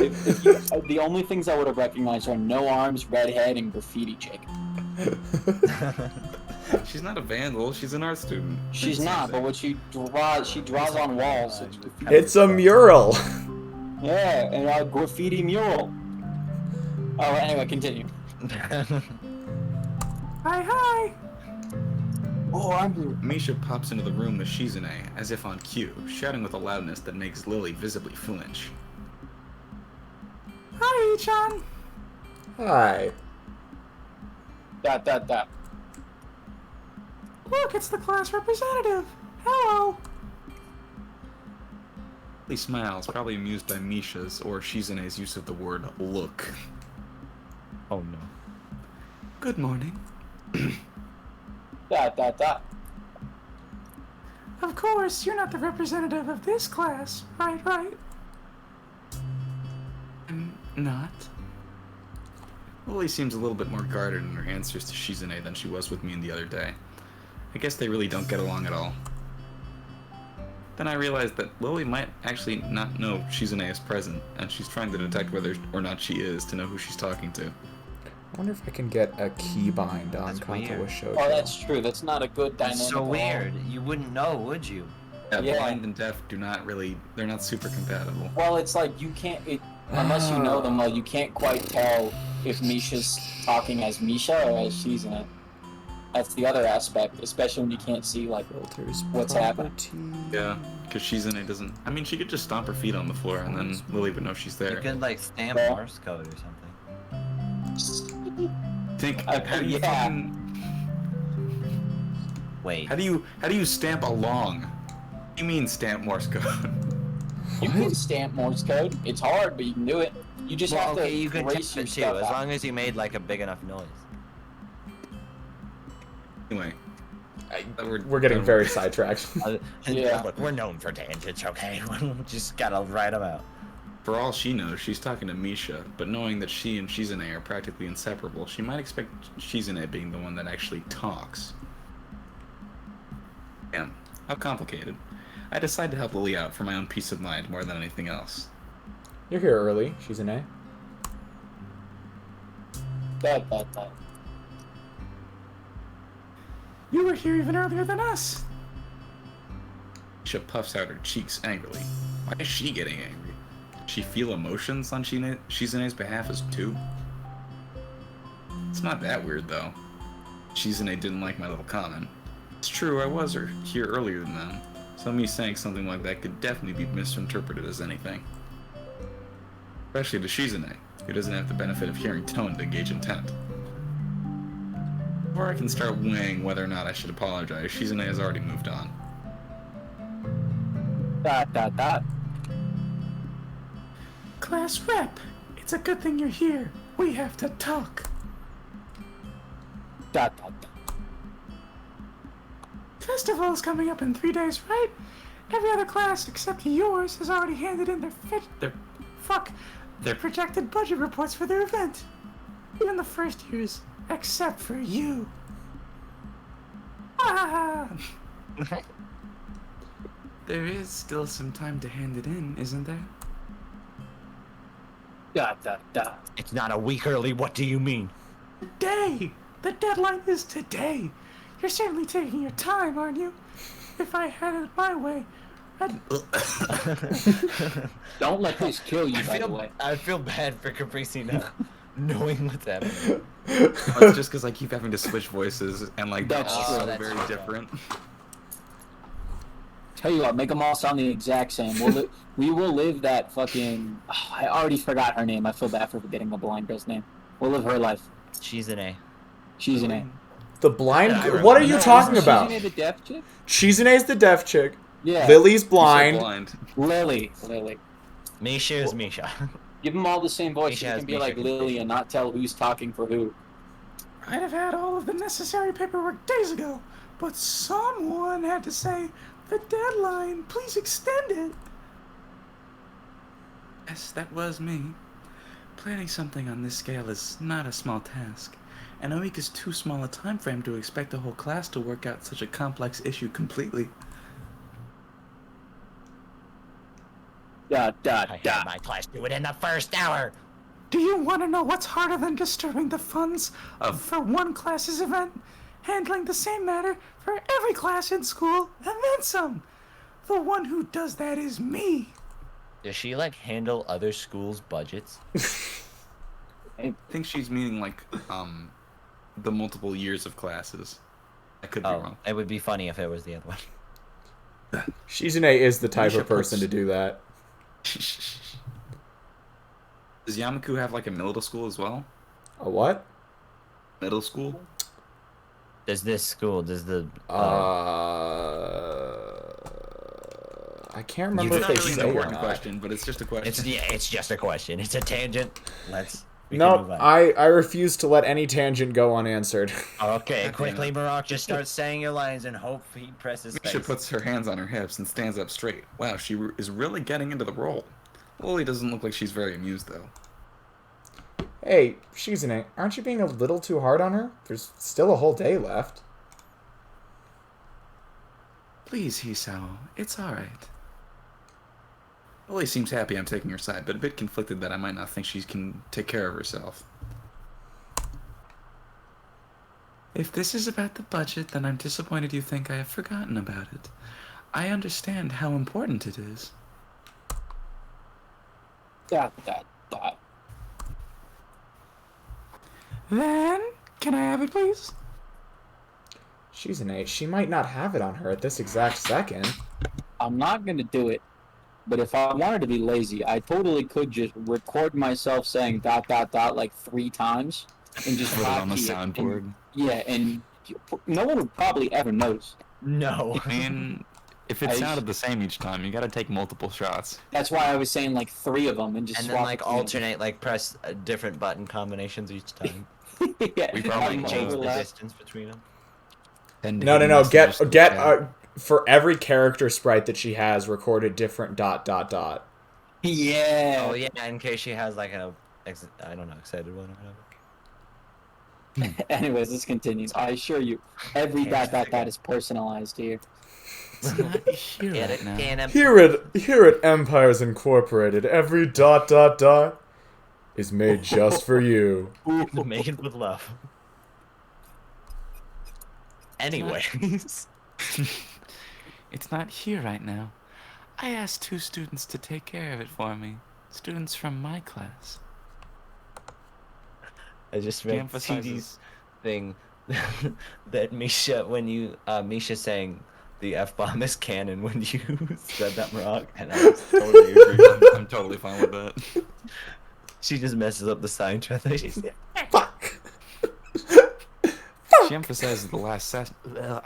if you, the only things I would have recognized are no arms, redhead, and graffiti chick. She's not a vandal. She's an art student. She's not, but what she draws on walls. It's graffiti. It's a mural. Yeah, and a graffiti mural. Oh, anyway, continue. Hi. Oh, I'm here. Misha pops into the room with Shizune, as if on cue, shouting with a loudness that makes Lily visibly flinch. Hi, Ichan. Hi. Dot. Look, it's the class representative. Hello. He smiles, probably amused by Misha's or Shizune's use of the word look. Oh no. Good morning. Dot. Of course, you're not the representative of this class, right? I'm not. Lily seems a little bit more guarded in her answers to Shizune than she was with me the other day. I guess they really don't get along at all. Then I realized that Lily might actually not know Shizune is present, and she's trying to detect whether or not she is to know who she's talking to. I wonder if I can get a keybind on That's Katawa weird. Shoujo. Oh, that's true. That's not a good dynamic. That's so at all. weird. You wouldn't know, would you? Yeah, Yeah. blind and deaf do not really, they're not super compatible. Well, it's like you can't, unless you know them well, you can't quite tell if Misha's talking as Misha or as Shizune. That's the other aspect, especially when you can't see like Filters what's happening. Yeah, because Shizune doesn't, I mean, she could just stomp her feet on the floor and then Lily would know she's You there. could like stamp Well- Morse code or something. Think, Yeah. how do you fucking, Wait. how do you stamp along? What do you mean stamp Morse code? You can stamp Morse code. It's hard, but you can do it. You just Well, have to okay, you could erase tap your it too, stuff as out. long as you made like a big enough noise. Anyway. We're getting very sidetracked. Yeah. Look, we're known for tangents, okay? Just gotta write them out. For all she knows, she's talking to Misha, but knowing that she and Shizune are practically inseparable, she might expect Shizune being the one that actually talks. Damn, how complicated. I decided to help Lily out for my own peace of mind more than anything else. You're here early. She's an A. Dot. You were here even earlier than us! Misha puffs out her cheeks angrily. Why is she getting angry? Does she feel emotions on Shizune's behalf as too? It's not that weird though. Shizune didn't like my little comment. It's true, I was here earlier than them, so me saying something like that could definitely be misinterpreted as anything. Especially to Shizune, who doesn't have the benefit of hearing tone to gauge intent. Before I can start weighing whether or not I should apologize, Shizune has already moved on. Dot. Class rep, it's a good thing you're here. We have to talk. Dot, dot, dot. Festival's coming up in 3 days, right? Every other class except yours has already handed in their projected budget reports for their event. Even the first years, except for you. Ah! There is still some time to hand it in, isn't there? Dot, dot, dot. It's not a week early. What do you mean? Today! The deadline is today! You're certainly taking your time, aren't you? If I had it my way, I'd... Don't let this kill you, by the way. I feel bad for Capricci now, knowing what's happening. It's just because I keep having to switch voices, and like they're That's all true. That's very true. different. Tell you what, make them all sound the exact same. We will live that fucking... Oh, I already forgot her name. I feel bad for forgetting the blind girl's name. We'll live her life. She's an A. She's an A. The blind. Yeah, I What are remember. you No, talking isn't about? Shizune the deaf chick? Shizune's the deaf chick. Yeah. Lily's You blind. said Lily. Misha is Misha. Give them all the same voice. Misha You has can be Misha like Lily confusion. and not tell who's talking for who. I'd have had all of the necessary paperwork days ago, but someone had to say, the deadline, please extend it. Yes, that was me. Planning something on this scale is not a small task, and a week is too small a time frame to expect a whole class to work out such a complex issue completely. Dot, dot, I had dot. my class do it in the first hour. Do you want to know what's harder than disturbing the funds for one class's event? Handling the same matter for every class in school, and then some. The one who does that is me. Does she like handle other schools' budgets? I think she's meaning like the multiple years of classes. I could be Oh, wrong. it would be funny if it was the other one. Shizune is the type Misha of person puts- to do that. Does Yamaku have like a middle school as well? A what? Middle school? Does this school, does the... I can't remember It's if not they really say an or important not. question, but it's just a question. it's just a question. It's a tangent. We can No, move on. I refuse to let any tangent go unanswered. Okay, God quickly, damn Barack, just start saying your lines and hope he presses Misha space. puts her hands on her hips and stands up straight. Wow, she is really getting into the role. Lily doesn't look like she's very amused, though. Hey, Shizune, aren't you being a little too hard on her? There's still a whole day left. Please, Hisao, it's alright. Lily seems happy I'm taking her side, but a bit conflicted that I might not think she can take care of herself. If this is about the budget, then I'm disappointed you think I have forgotten about it. I understand how important it is. Dot, dot, dot. Then, can I have it, please? Shizune, she might not have it on her at this exact second. I'm not gonna do it, but if I wanted to be lazy, I totally could just record myself saying dot, dot, dot like 3 times and just Put it on the hotkey it, soundboard. and- Yeah, and no one would probably ever notice. No. I mean, if it I- sounded the same each time, you gotta take multiple shots. That's why I was saying like 3 of them and just And swap then like between them. alternate, like press different button combinations each time. Yeah, We probably have them Like change the overlap. distance between them. No. Get for every character sprite that she has, record a different dot, dot, dot. Yeah. Oh yeah, in case she has like a, I don't know, excited one or whatever. Anyways, let's continue. I assure you, every dot, dot, dot is personalized here. It's not here Get right it? now. Can Here at Empires Incorporated, every dot, dot, dot is made just for you. Make it with love. Anyways. It's not here right now. I asked 2 students to take care of it for me. Students from my class. I just He read emphasizes- TD's thing that Misha, when you, Misha saying the F-bomb is canon when you said that, Marok, and I was totally agree. I'm totally fine with that. She just messes up the sign translation. Fuck. She emphasizes the last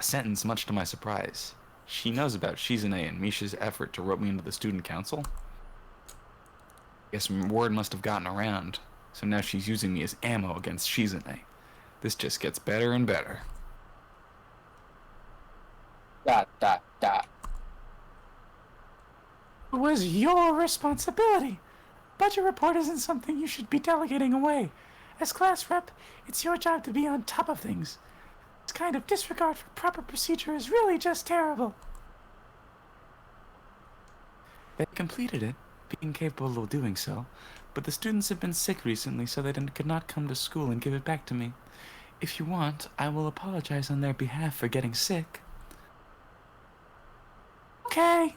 sentence, much to my surprise. She knows about Shizune and Misha's effort to rope me into the student council. Guess word must have gotten around, so now she's using me as ammo against Shizune. This just gets better and better. Dot, dot, dot. It was your responsibility. Budget report isn't something you should be delegating away. As class rep, it's your job to be on top of things. This kind of disregard for proper procedure is really just terrible. They completed it, being capable of doing so, but the students have been sick recently, so they could not come to school and give it back to me. If you want, I will apologize on their behalf for getting sick. Okay.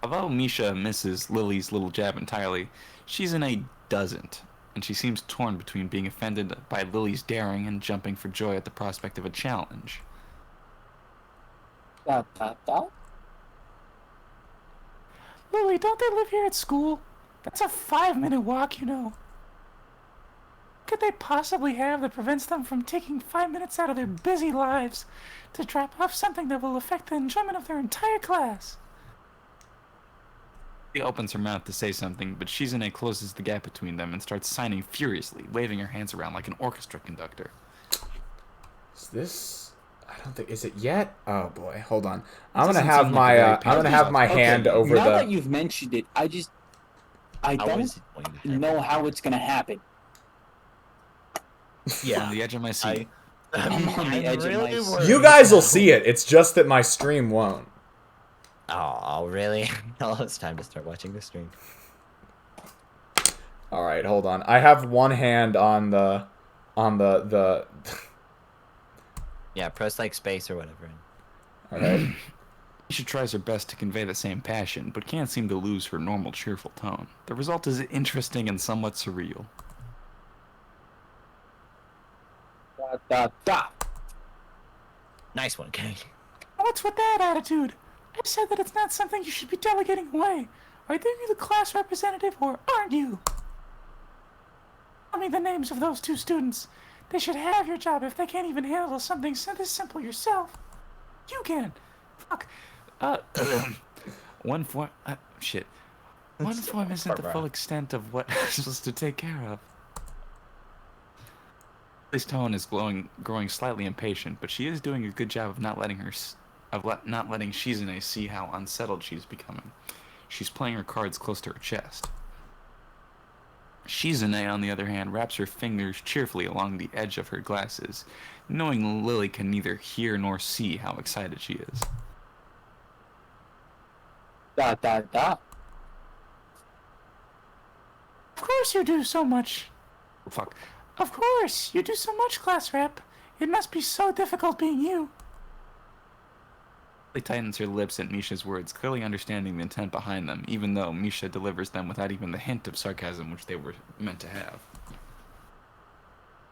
Although Misha misses Lily's little jab entirely, Shizune doesn't, and she seems torn between being offended by Lily's daring and jumping for joy at the prospect of a challenge. Dot, dot, dot. Lily, don't they live here at school? That's a 5-minute walk, you know. What could they possibly have that prevents them from taking 5 minutes out of their busy lives to drop off something that will affect the enjoyment of their entire class? She opens her mouth to say something, but Shizune closes the gap between them and starts signing furiously, waving her hands around like an orchestra conductor. Is this? I don't think. Is it yet? Oh boy, hold on. I'm gonna have my hand over now the. that you've mentioned it, I don't know how it's gonna happen. Yeah. On the edge of my seat. I'm on the edge of my seat. You guys will see it. It's just that my stream won't. Oh, really? Oh, it's time to start watching the stream. All right, hold on. I have one hand on the. Yeah, press like space or whatever. All right. She tries her best to convey the same passion, but can't seem to lose her normal cheerful tone. The result is interesting and somewhat surreal. Dot, dot, dot. Nice one, Kenji. What's with that attitude? I said that it's not something you should be delegating away. Either you the class representative or aren't you? Tell me the names of those 2 students. They should have your job if they can't even handle something this simple yourself. You can. Fuck. One form isn't the full extent of what I'm supposed to take care of. Lily's tone is growing slightly impatient, but she is doing a good job of not letting Shizune see how unsettled she's becoming. She's playing her cards close to her chest. Shizune, on the other hand, wraps her fingers cheerfully along the edge of her glasses, knowing Lily can neither hear nor see how excited she is. Dot, dot, dot. Of course you do so much. Oh, fuck. Of course, you do so much, class rep. It must be so difficult being you. Lily tightens her lips at Misha's words, clearly understanding the intent behind them, even though Misha delivers them without even the hint of sarcasm which they were meant to have.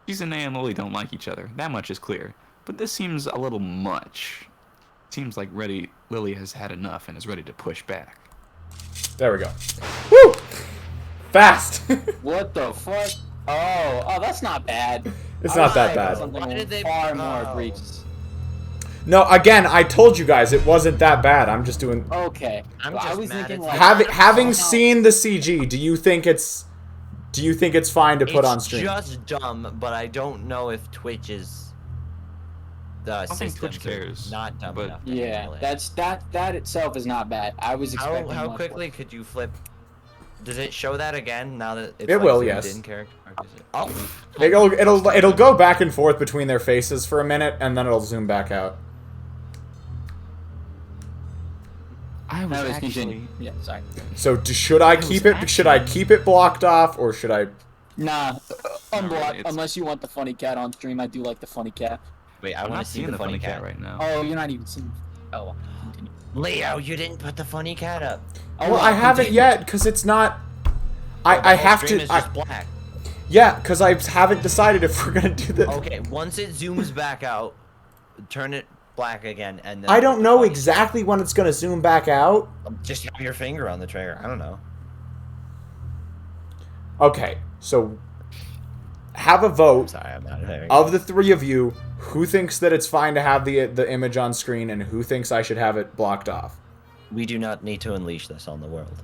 Shizune and Lily don't like each other, that much is clear, but this seems a little much. It seems like Lily has had enough and is ready to push back. There we go. Woo! Fast. What the fuck? Oh, that's not bad. It's not that bad. Something far more egregious. No, again, I told you guys it wasn't that bad. I'm just doing. Okay. I'm I just was mad thinking at like Having seen the CG, do you think it's fine to put on stream? It's just dumb, but I don't know if Twitch is the think systems Twitch cares, are not dumb but- enough. To Yeah, handle it. that itself is not bad. I was expecting How much quickly worse. could you flip? Does it show that again now that it's It like will, zoomed yes. in character? Or does it? Oh, It'll go back and forth between their faces for a minute, and then it'll zoom back out. I was actually... continue. Yeah, sorry. So should I keep it? Should I keep it blocked off, or should I? Nah, unblock. it's- Unless you want the funny cat on stream, I do like the funny cat. wait, I I'm want not to see seeing the funny cat. right now. Oh, you're not even seeing. Oh, Leo, you didn't put the funny cat up. Oh, Well, I haven't yet because it's not. I The whole have stream to. is just black. Yeah, because I haven't decided if we're gonna do this. Okay, once it zooms back out, turn it black again, and then. I don't know funny- exactly when it's gonna zoom back out. Just have your finger on the trigger. I don't know. Okay, so have a vote Sorry, I'm not having. of the 3 of you. Who thinks that it's fine to have the image on screen, and who thinks I should have it blocked off? We do not need to unleash this on the world.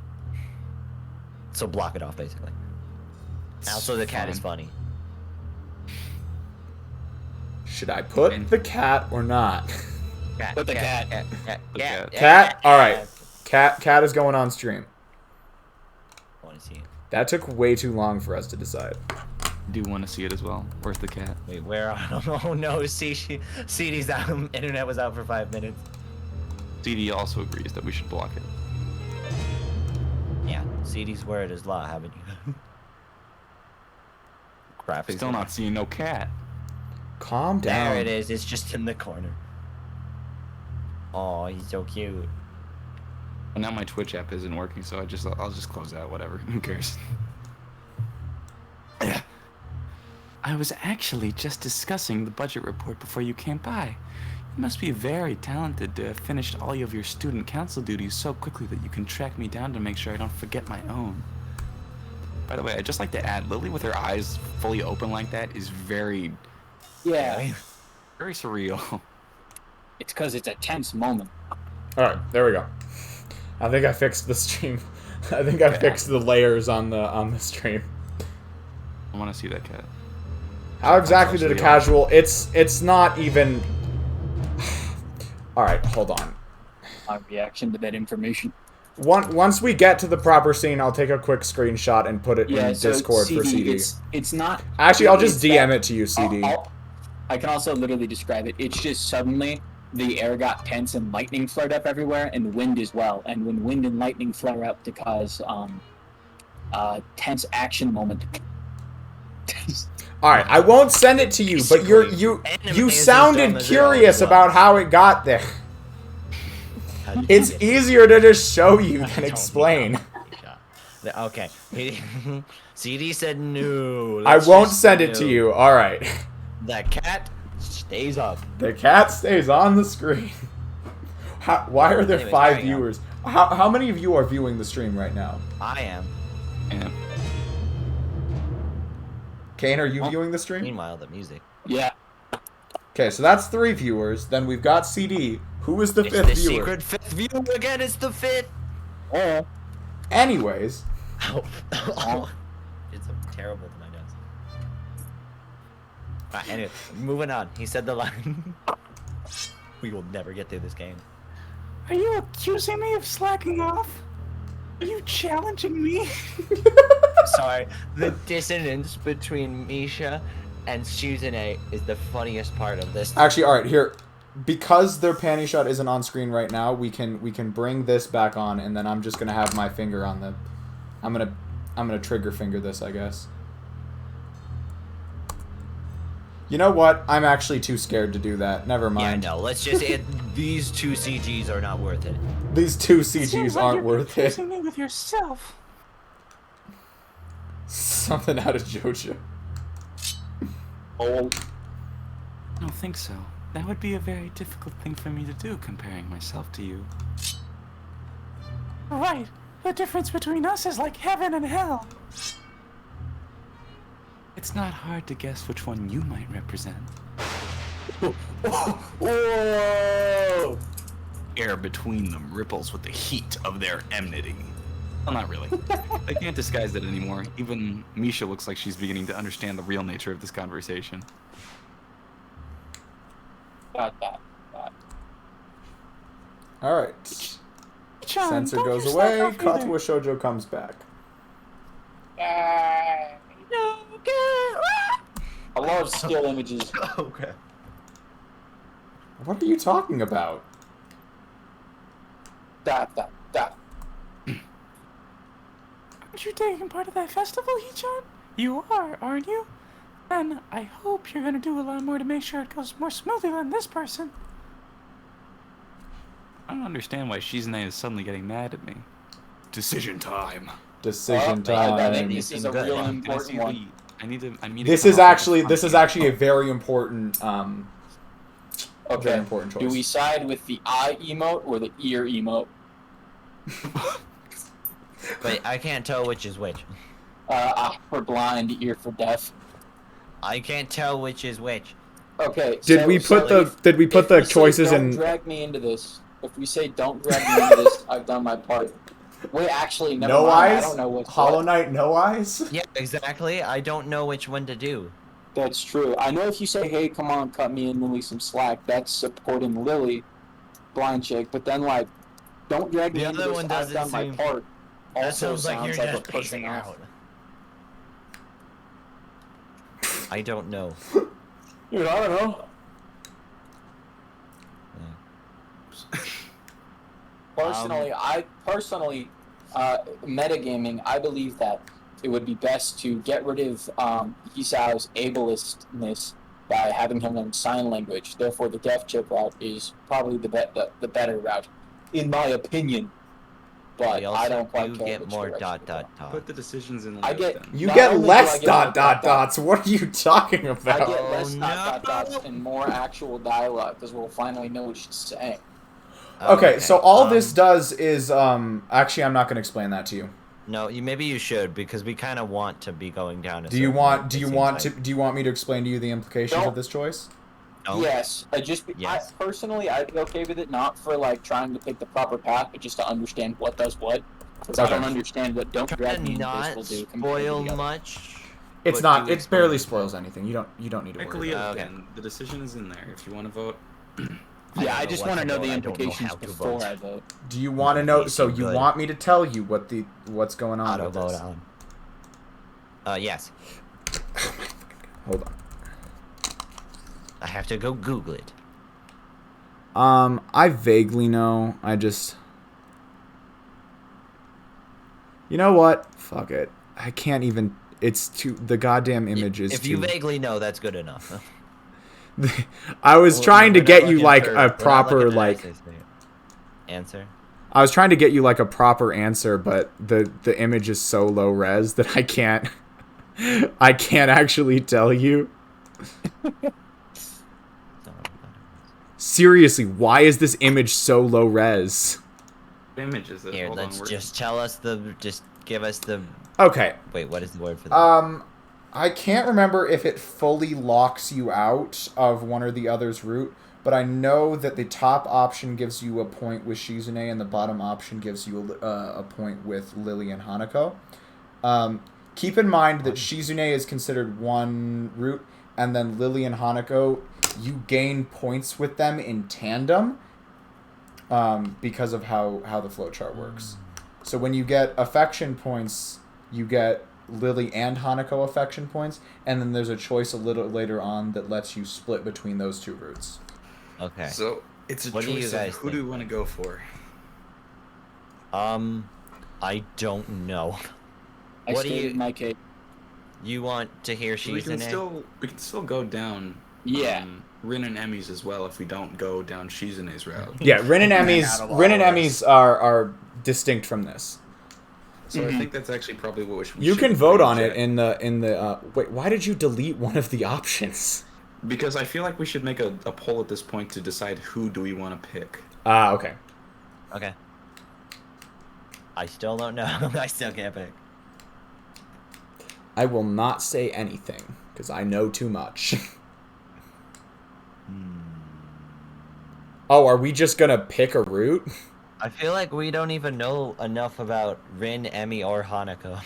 So block it off, basically. Also, the cat is funny. Should I put the cat or not? Put the cat. Cat? Alright. Cat is going on stream. I want to see it. That took way too long for us to decide. Do you want to see it as well? Where's the cat? Wait, where? Oh no, CD's out. Internet was out for 5 minutes. CD also agrees that we should block it. Yeah, CD's word is law, haven't you? Crap. Still not seeing no cat. Calm down. There it is. It's just in the corner. Oh, he's so cute. Well, now my Twitch app isn't working, so I'll just close out. Whatever. Who cares? I was actually just discussing the budget report before you came by. You must be very talented to have finished all of your student council duties so quickly that you can track me down to make sure I don't forget my own. By the way, I'd just like to add, Lily with her eyes fully open like that is very... Yeah. Very surreal. It's because it's a tense moment. Alright, there we go. I think I fixed the stream. I think I fixed the layers on the stream. I want to see that cat. How exactly did a casual... It's not even... Alright, hold on. My reaction to that information. Once we get to the proper scene, I'll take a quick screenshot and put it in Discord for CD. It's not... Actually, I'll just DM it to you, CD. I can also literally describe it. It's just suddenly the air got tense and lightning flared up everywhere, and wind as well. And when wind and lightning flare up to cause tense action moment. Alright, I won't send it to you, but you sounded curious about how it got there. It's easier to just show you than explain. Okay. CD said no. I won't send it to you. Alright. The cat stays up. The cat stays on the screen. Why are there Anyway, 5 viewers? How many of you are viewing the stream right now? I am. Yeah. Kane, are you viewing the stream? Meanwhile, the music. Yeah. Okay, so that's 3 viewers. Then we've got CD. Who is the It's 5th the viewer? secret 5th viewer again. It's the 5th. Oh. Anyways. Oh. It's terrible to my nose. Right, anyway, moving on. He said the line. We will never get through this game. Are you accusing me of slacking off? Are you challenging me? Sorry, the dissonance between Misha and Suzune is the funniest part of this. Actually, alright, here. Because their panty shot isn't on screen right now, we can bring this back on, and then I'm just gonna have my finger on the... I'm gonna trigger finger this, I guess. You know what? I'm actually too scared to do that. Never mind. Yeah, no, let's just... these 2 CGs are not worth it. These 2 CGs aren't worth it. You're me with yourself. Something out of Jojo. Oh. I don't think so. That would be a very difficult thing for me to do, comparing myself to you. Right. The difference between us is like heaven and hell. It's not hard to guess which one you might represent. Whoa! Air between them ripples with the heat of their enmity. Well, not really. They can't disguise it anymore. Even Misha looks like she's beginning to understand the real nature of this conversation. Alright. John, Sensor don't goes you slack away, off either. Katawa Shoujo comes back. I love still images. Okay. What are you talking about? Dot. Aren't you taking part of that festival, Hee-chan? You are, aren't you? Then I hope you're gonna do a lot more to make sure it goes more smoothly than this person. I don't understand why Shizune is suddenly getting mad at me. Decision time. Decision I time. think this is a Good. real Can I important one. I'm This is actually a very important very Okay. important choice. Do we side with the eye emote or the ear emote? Wait, I can't tell which is which. Eye for blind, ear for deaf. I can't tell which is which. Okay. Did we put the choices don't in? drag me into this. If we say don't drag me into this, I've done my part. Wait, actually, never No mind. eyes. I don't know what's Hollow what. Knight, no eyes. Yeah, exactly. I don't know which one to do. That's true. I know if you say, "Hey, come on, cut me and Lily some slack," that's supporting Lily, blind chick. But then like, don't drag me The into other this. one I've doesn't done my seem- part. That Also sounds like you're like just a pushing pacing off. out. I don't know. Dude, I don't know. Personally, metagaming, I believe that it would be best to get rid of Hisao's ableistness by having him learn sign language. Therefore, the deaf chip route is probably the better route, in my opinion. But We also I don't quite do care get which more direction to go. Put the decisions in the I note get- then. You Not get only do less I get more dots. What are you talking I about? get less Oh, dots no. and more actual dialogue because we'll finally know what she's saying. Okay, so all this does is actually I'm not going to explain that to you. No, maybe you should because we kind of want to be going down. Do you want me to explain to you the implications of this choice? No? Yes, Yes. Personally, I'd be okay with it, not for like trying to pick the proper path, but just to understand what does what. Because I Okay. don't understand what "don't Try drag to me into this" not will do compared to spoil the other. much. It's but not. do It barely explain. spoils anything. You don't need to worry. Quickly, About it. Okay. again, the decision is in there. If you want to vote, Yeah, I don't just know what want to to know vote. the I don't know implications how to before vote. I vote. Do you want to know? Please So do you good. want me to tell you what's going on? Auto with vote this? on. Yes. Hold on. I have to go Google it. I vaguely know. I just. You know what? Fuck it. I can't even. It's too. The goddamn image is If too. you vaguely know, that's good enough. I was trying to We're not get you looking like for- a we're not proper looking at like. answer. I was trying to get you like a proper answer, but the image is so low res that I can't. I can't actually tell you. Seriously, why is this image so low res? what image is it? Here, Hold on, let's we're- just just give us the. Okay. Wait, what is the word for that? I can't remember if it fully locks you out of one or the other's route, but I know that the top option gives you a point with Shizune and the bottom option gives you a point with Lily and Hanako. Keep in mind that Shizune is considered one route, and then Lily and Hanako, you gain points with them in tandem because of how the flowchart works. So when you get affection points, you get Lily and Hanako affection points, and then there's a choice a little later on that lets you split between those two routes. Okay. So it's a What do you choice of guys who do think? we want to go for? I don't know. I What do stated you- my case. You want to hear We can Shizune? still go down. Yeah. Rin and Emmys as well if we don't go down Shizune's route. Yeah, Rin and Emmys are distinct from this. So I think that's actually probably what we should. You can vote on it in the wait, why did you delete one of the options? Because I feel like we should make a poll at this point to decide who do we want to pick. Okay. Okay. I still don't know. I still can't pick. I will not say anything because I know too much. Oh, are we just gonna pick a route? I feel like we don't even know enough about Rin, Emmy, or Hanako.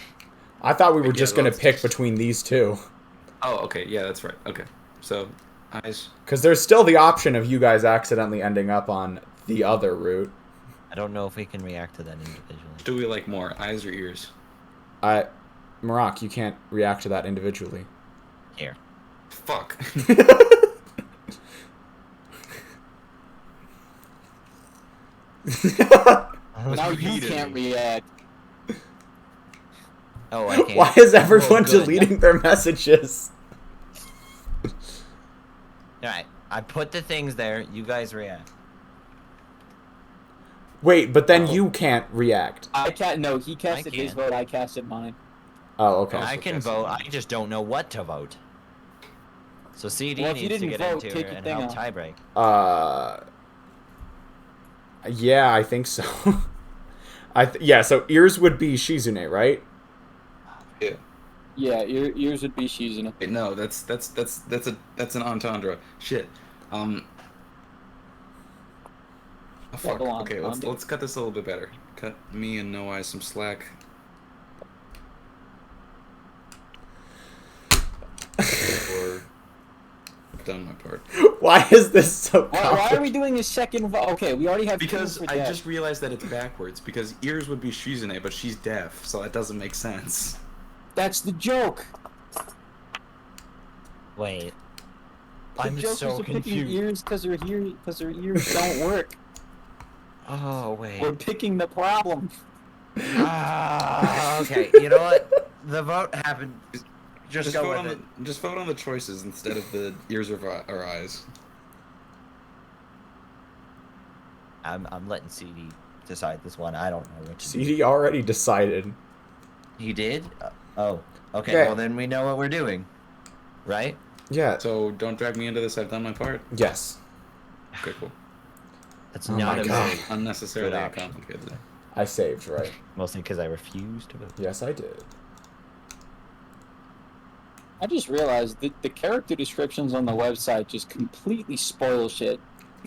I thought we were Yeah, just gonna let's pick just- between these two. Oh, okay, yeah, that's right. Okay, so eyes. Because there's still the option of you guys accidentally ending up on the other route. I don't know if we can react to that individually. Do we like more eyes or ears? Marak, you can't react to that individually. Here. Fuck. Now you can't react. Oh, I can't. Why is everyone Oh, good. deleting their messages? Alright, I put the things there. You guys react. Wait, but then you can't react. I can't. No, he casted I his can. vote. I casted mine. Oh, okay. I can that's vote. fine. I just don't know what to vote. So CD Well, if you needs to didn't get vote, into take it your and thing help off. tiebreak. Yeah, I think so. Yeah, so ears would be Shizune, right? Yeah. Yeah, yours would be Shizune. Wait, no, that's an entendre. Shit. Oh, fuck. Hold on, Okay, let's cut this a little bit better. Cut me and No Eyes some slack. Or I've done my part. Why is this so Why complicated? are we doing a second vote? Okay, we already have Because two for I death. just realized that it's backwards. Because ears would be Shizune, but she's deaf, so that doesn't make sense. That's the joke. Wait. The I'm joke so is picking confused. ears because her ears don't work. Oh, We're wait. picking the problem. Okay, you know what? The vote happened. Just go vote with on it. just vote on the choices instead of the ears or eyes. I'm letting CD decide this one. I don't know which. CD already decided. He did? Oh. Okay, Okay. well then we know what we're doing. Right? Yeah. So don't drag me into this. I've done my part. Yes. Okay, cool. That's Oh not my a God. vote. Unnecessarily Good option. complicated. I saved, right? Mostly because I refused to vote. Yes, I did. I just realized that the character descriptions on the website just completely spoil shit.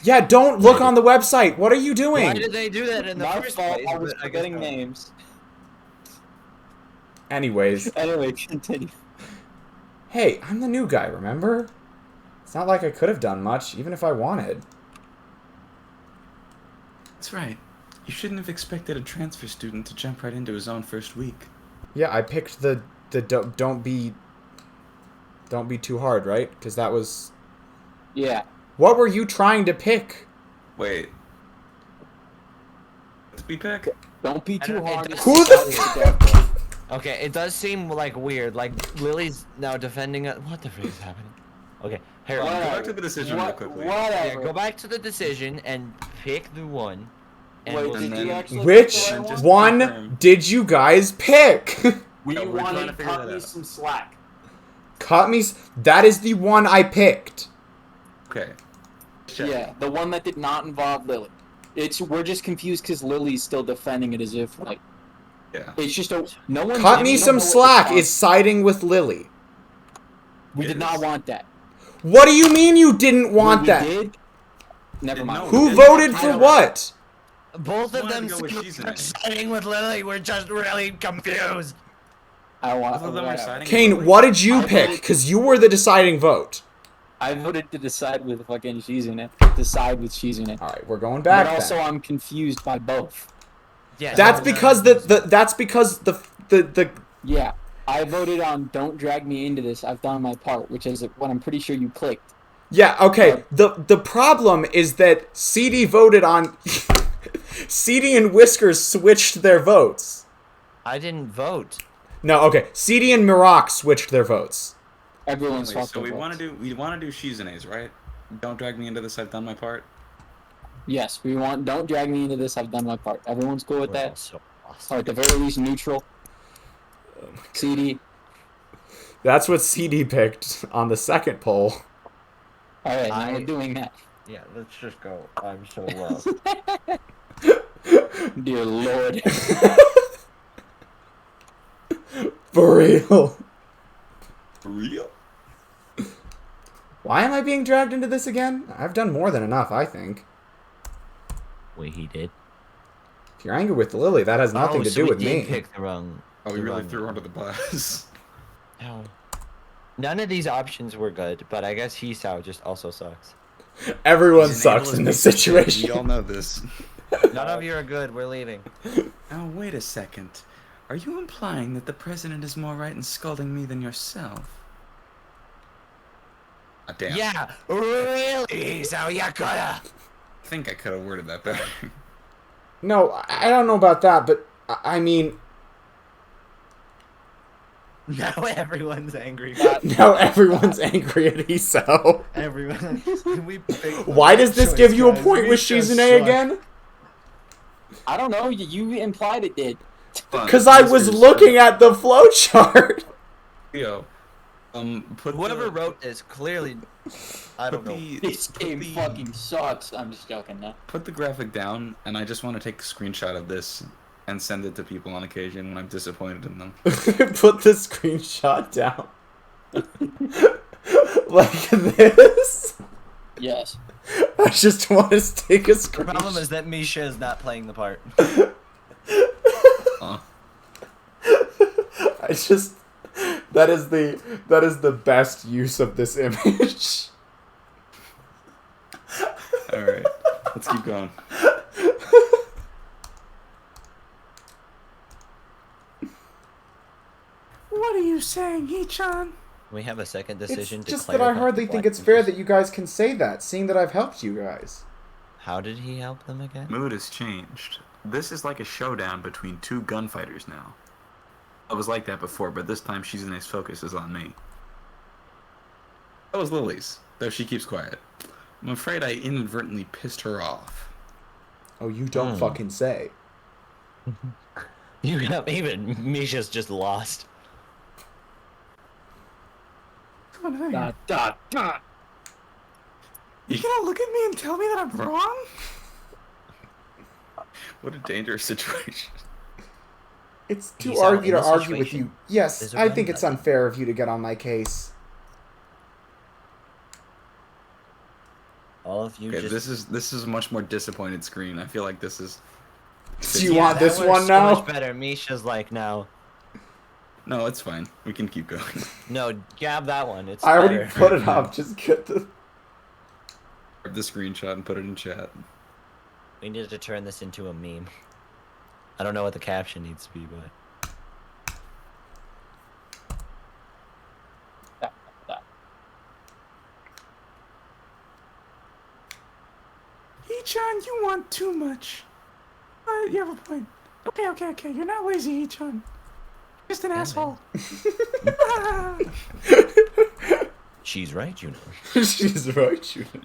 Yeah, don't look on the website. What are you doing? Why did they do that in the My first fault, place? I was But guess forgetting not. names. Anyways. Anyway, continue. Hey, I'm the new guy, remember? It's not like I could have done much, even if I wanted. That's right. You shouldn't have expected a transfer student to jump right into his own first week. Yeah, I picked the don't be too hard, right? Because that was... Yeah. What were you trying to pick? Wait. Did we pick? Don't be too don't- it hard. does- Who the Okay, it does seem like weird. Like Lily's now defending it. What the frick is happening? Okay, here. Go Whatever. back to the decision real quickly. Yeah, Whatever. go back to the decision and pick the one. And Wait, we'll did see. you actually Which pick the right Just one confirm. did you guys pick? We No, we're trying to wanted figure cut that me out. some slack. Cut me... That is the one I picked. Okay. Yeah, the one that did not involve Lily. We're just confused because Lily's still defending it as if like Yeah. it's just no one. Cut we me don't some know what slack response- is siding with Lily. We did not want that. What do you mean you didn't want We that? did. Never mind. No, Who we voted didn't. for what? Both of wanted them to go with seem Shizune. like siding with Lily. We're just really confused. I want. Both of them are whatever. siding. Kane, what did you I pick? voted- Because you were the deciding vote. I voted to decide with fucking Shizune. Decide with Shizune. Alright, we're going back But also, then. I'm confused by both. Yeah, That's no, because the Yeah, I voted on "Don't drag me into this. I've done my part," which is what I'm pretty sure you clicked. Yeah, okay. The problem is that CD voted on CD and Whiskers switched their votes. I didn't vote. No, okay. CD and Mirak switched their votes. Everyone's Anyway, fucked so their we votes. want to do Shizune's, right? Don't drag me into this. I've done my part. Yes, we want. Don't drag me into this. I've done my part. Everyone's cool with We're all that. so lost. Or at the very least, neutral. CD. That's what CD picked on the second poll. All right, now I- we're doing that. Yeah, let's just go. I'm so lost. Dear Lord. For real. For real? Why am I being dragged into this again? I've done more than enough, I think. Wait, he did. If you're angry with Lily, that has nothing to so do we with did me. Pick the wrong. Oh, we the really wrong- threw her under the bus. No. None of these options were good, but I guess Hisao just also sucks. Everyone He's an sucks ableist in this piece of shit. situation. We all know this. None of you are good. We're leaving. Now, wait a second. Are you implying that the president is more right in scolding me than yourself? Ah, damn. Yeah, really, Hisao, you coulda. I think I could have worded that better. No, I don't know about that, but I mean, Now everyone's angry. now everyone's angry at Hisao. Everyone. We picked the Why does this choice, give you a guys. point We with just Shizune suck. again? I don't know. You implied it did. Because I was looking at the flowchart. Yo, put Whoever the, wrote this clearly, I don't put know. the, This put game the- fucking sucks. I'm just joking now. Put the graphic down, and I just want to take a screenshot of this and send it to people on occasion when I'm disappointed in them. Put the screenshot down. Like this. Yes. I just want to take a The problem screenshot. is that Misha is not playing the part. I just that is the best use of this image. Alright, let's keep going. What are you saying, Hee-chan? We have a second decision It's to just that I clarify hardly the think black it's fair interest. that you guys can say that, seeing that I've helped you guys. How did he help them again? Mood has changed. This is like a showdown between two gunfighters now. I was like that before, but this time Shizune's focus is on me. That was Lily's, though she keeps quiet. I'm afraid I inadvertently pissed her off. Oh, you don't fucking say. You have even Misha's just lost. What's going on here? Dot, dot. You gonna look at me and tell me that I'm wrong? What a dangerous situation. It's too He's out argue in to this argue with situation. you. Yes, There's a I gun think it's button. unfair of you to get on my case. All of you Okay, just... this is a much more disappointed screen. I feel like this is... Do you Yeah, want that this works one so now? much better. Misha's like, no. No, it's fine. We can keep going. No, grab that one. It's I already better. put it up. Just get the... Grab the screenshot and put it in chat. We needed to turn this into a meme. I don't know what the caption needs to be, but... Hee-chan, you want too much. You have a point. Okay. You're not lazy, Hee-chan. Just an asshole. She's right, you know. She's right, you know.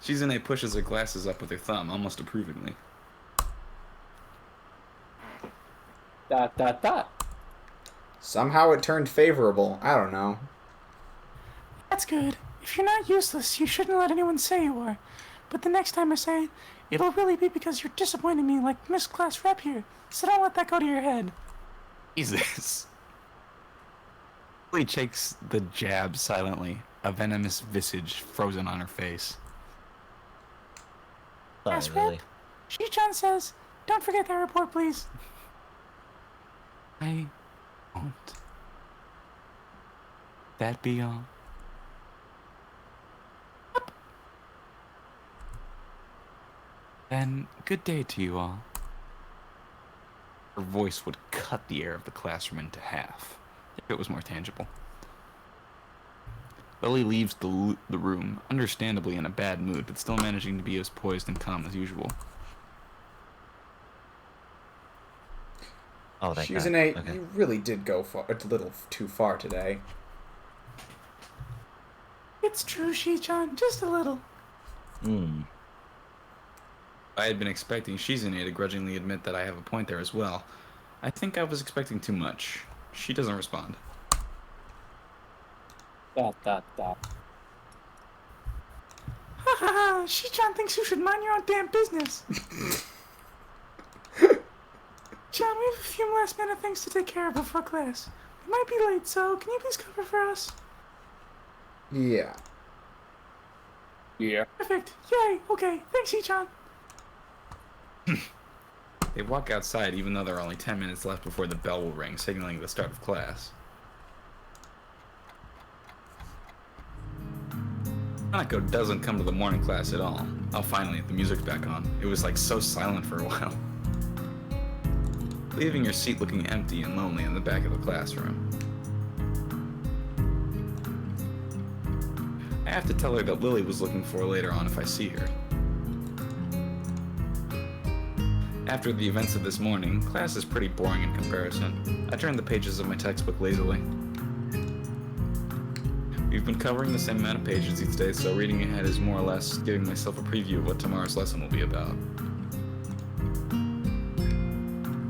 Shizune pushes her glasses up with her thumb, almost approvingly. Dot. Somehow it turned favorable. I don't know. That's good. If you're not useless, you shouldn't let anyone say you are. But the next time I say it, it'll really be because you're disappointing me like Miss Class Rep here. So don't let that go to your head. Jesus. Lily takes the jab silently, a venomous visage frozen on her face. Sorry, Yes, Lily. Rep. Hee-chan says, don't forget that report, please. I won't. That be all? Then, good day to you all. Her voice would cut the air of the classroom into half, if it was more tangible. Lily leaves the room, understandably in a bad mood, but still managing to be as poised and calm as usual. Oh, thank God. Shizune, Okay. you really did go a little too far today. It's true, Hee-chan, just a little. I had been expecting Shizune to grudgingly admit that I have a point there as well. I think I was expecting too much. She doesn't respond. Dot. Ha, Hee-chan thinks you should mind your own damn business. John, we have a few last minute things to take care of before class. We might be late, so can you please cover for us? Yeah. Yeah. Perfect. Yay. Okay. Thanks, Hee-chan. They walk outside even though there are only 10 minutes left before the bell will ring, signaling the start of class. Hanako doesn't come to the morning class at all. Oh, finally, the music's back on. It was like so silent for a while. Leaving your seat looking empty and lonely in the back of the classroom. I have to tell her that Lily was looking for her later on if I see her. After the events of this morning, class is pretty boring in comparison. I turn the pages of my textbook lazily. We've been covering the same amount of pages each day, so reading ahead is more or less giving myself a preview of what tomorrow's lesson will be about.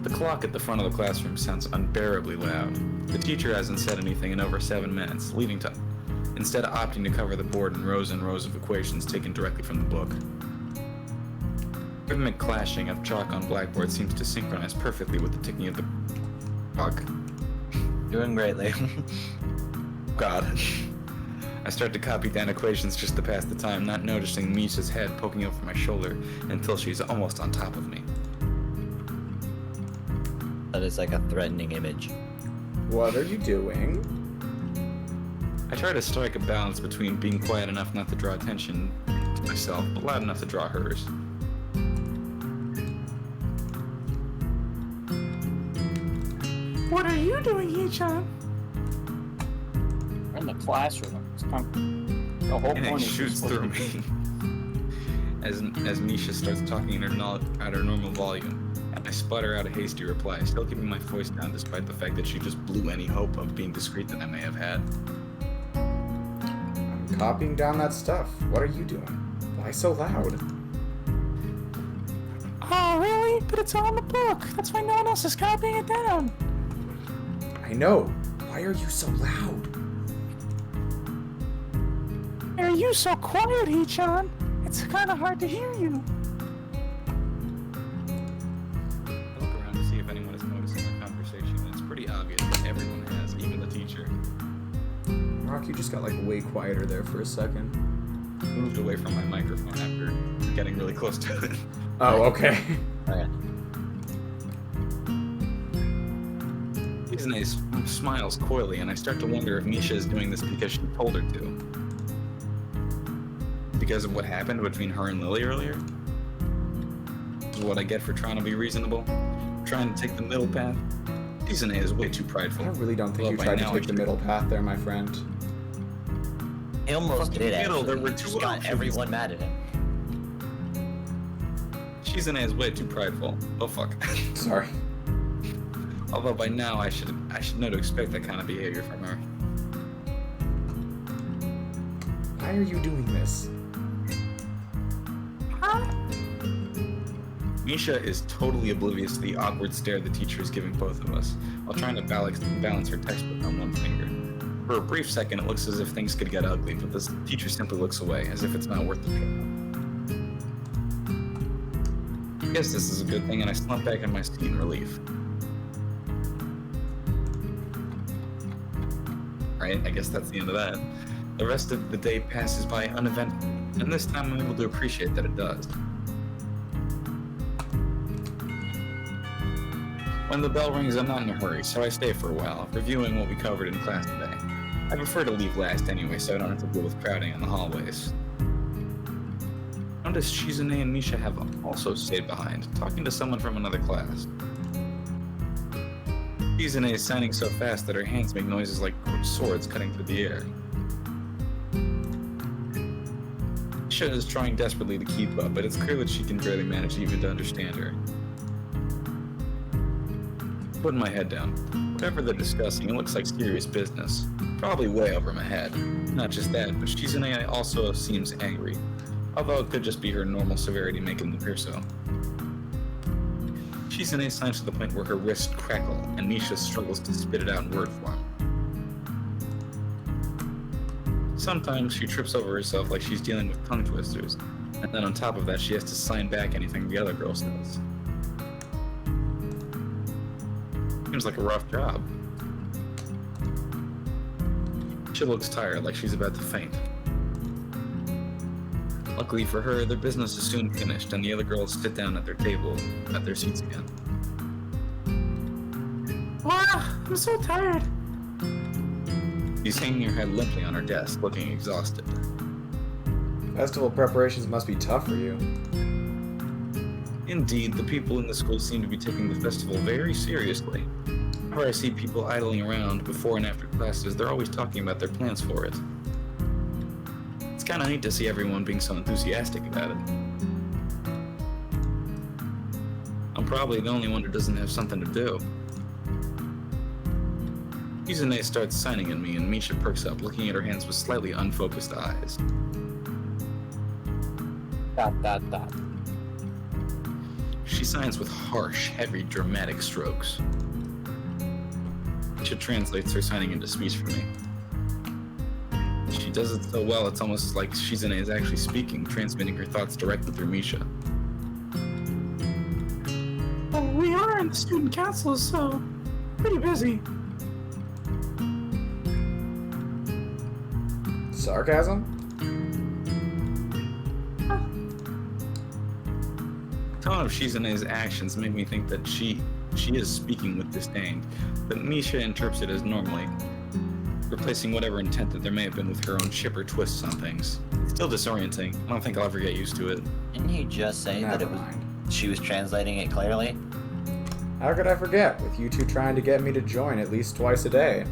The clock at the front of the classroom sounds unbearably loud. The teacher hasn't said anything in over 7 minutes, leading to instead opting to cover the board in rows and rows of equations taken directly from the book. Rhythmic clashing of chalk on blackboard seems to synchronize perfectly with the ticking of the clock. Doing great, Liam. God. I start to copy down equations just to pass the time, not noticing Misa's head poking over my shoulder until she's almost on top of me. That is like a threatening image. What are you doing? I try to strike a balance between being quiet enough not to draw attention to myself, but loud enough to draw hers. What are you doing, Hee-chan? We're in the classroom. It's kind of, the whole And it point is shoots through me as Misha starts talking at her normal volume. And I sputter out a hasty reply, still keeping my voice down despite the fact that she just blew any hope of being discreet that I may have had. I'm copying down that stuff. What are you doing? Why so loud? Oh, really? But it's all in the book. That's why no one else is copying it down. I know. Why are you so loud? Why are you so quiet, Hee-chan? It's kind of hard to hear you. I look around to see if anyone is noticing our conversation, and it's pretty obvious that everyone has, even the teacher. Rock, you just got like way quieter there for a second. Moved away from my microphone after getting really close to it. Oh, okay. Okay. Izune smiles coyly, and I start to wonder if Misha is doing this because she told her to. Because of what happened between her and Lily earlier? Is what I get for trying to be reasonable? Trying to take the middle path? Izune is way too prideful. I really don't think Well, you by tried to now take I the should- middle path there, my friend. He almost Fucking did middle, actually. there were He two just got options. everyone mad at him. Izune is way too prideful. Oh fuck. Sorry. Although by now I should know to expect that kind of behavior from her. Why are you doing this? Huh? Misha is totally oblivious to the awkward stare the teacher is giving both of us, while trying to balance her textbook on one finger. For a brief second, it looks as if things could get ugly, but the teacher simply looks away, as if it's not worth the trouble. I guess this is a good thing, and I slump back in my seat in relief. Right, I guess that's the end of that. The rest of the day passes by uneventfully, and this time I'm able to appreciate that it does. When the bell rings, I'm not in a hurry, so I stay for a while, reviewing what we covered in class today. I prefer to leave last anyway, so I don't have to deal with crowding in the hallways. Notice Shizune and Misha have also stayed behind, talking to someone from another class. Shizune is signing so fast that her hands make noises like swords cutting through the air. Misha is trying desperately to keep up, but it's clear that she can barely manage even to understand her. Putting my head down. Whatever they're discussing, it looks like serious business. Probably way over my head. Not just that, but Shizune also seems angry. Although it could just be her normal severity making them appear so. Shizune signs to the point where her wrists crackle, and Misha struggles to spit it out in word form. Sometimes she trips over herself like she's dealing with tongue twisters, and then on top of that she has to sign back anything the other girl says. Seems like a rough job. She looks tired, like she's about to faint. Luckily for her, their business is soon finished, and the other girls sit down at their table, at their seats again. I'm so tired. She's hanging her head limply on her desk, looking exhausted. Festival preparations must be tough for you. Indeed, the people in the school seem to be taking the festival very seriously. Whenever I see people idling around before and after classes, they're always talking about their plans for it. It's kind of neat to see everyone being so enthusiastic about it. I'm probably the only one who doesn't have something to do. Izune starts signing at me, and Misha perks up, looking at her hands with slightly unfocused eyes. ... She signs with harsh, heavy, dramatic strokes. Misha translates her signing into speech for me. She does it so well, it's almost like Shizune is actually speaking, transmitting her thoughts directly through Misha. Well, we are in the student council, so pretty busy. Sarcasm? The tone of Shizune's actions make me think that she is speaking with disdain, but Misha interprets it as normally. replacing whatever intent that there may have been with her own chipper twists on things. It's still disorienting. I don't think I'll ever get used to it. Didn't he just say that Never mind. she was translating it clearly? How could I forget, with you two trying to get me to join at least twice a day?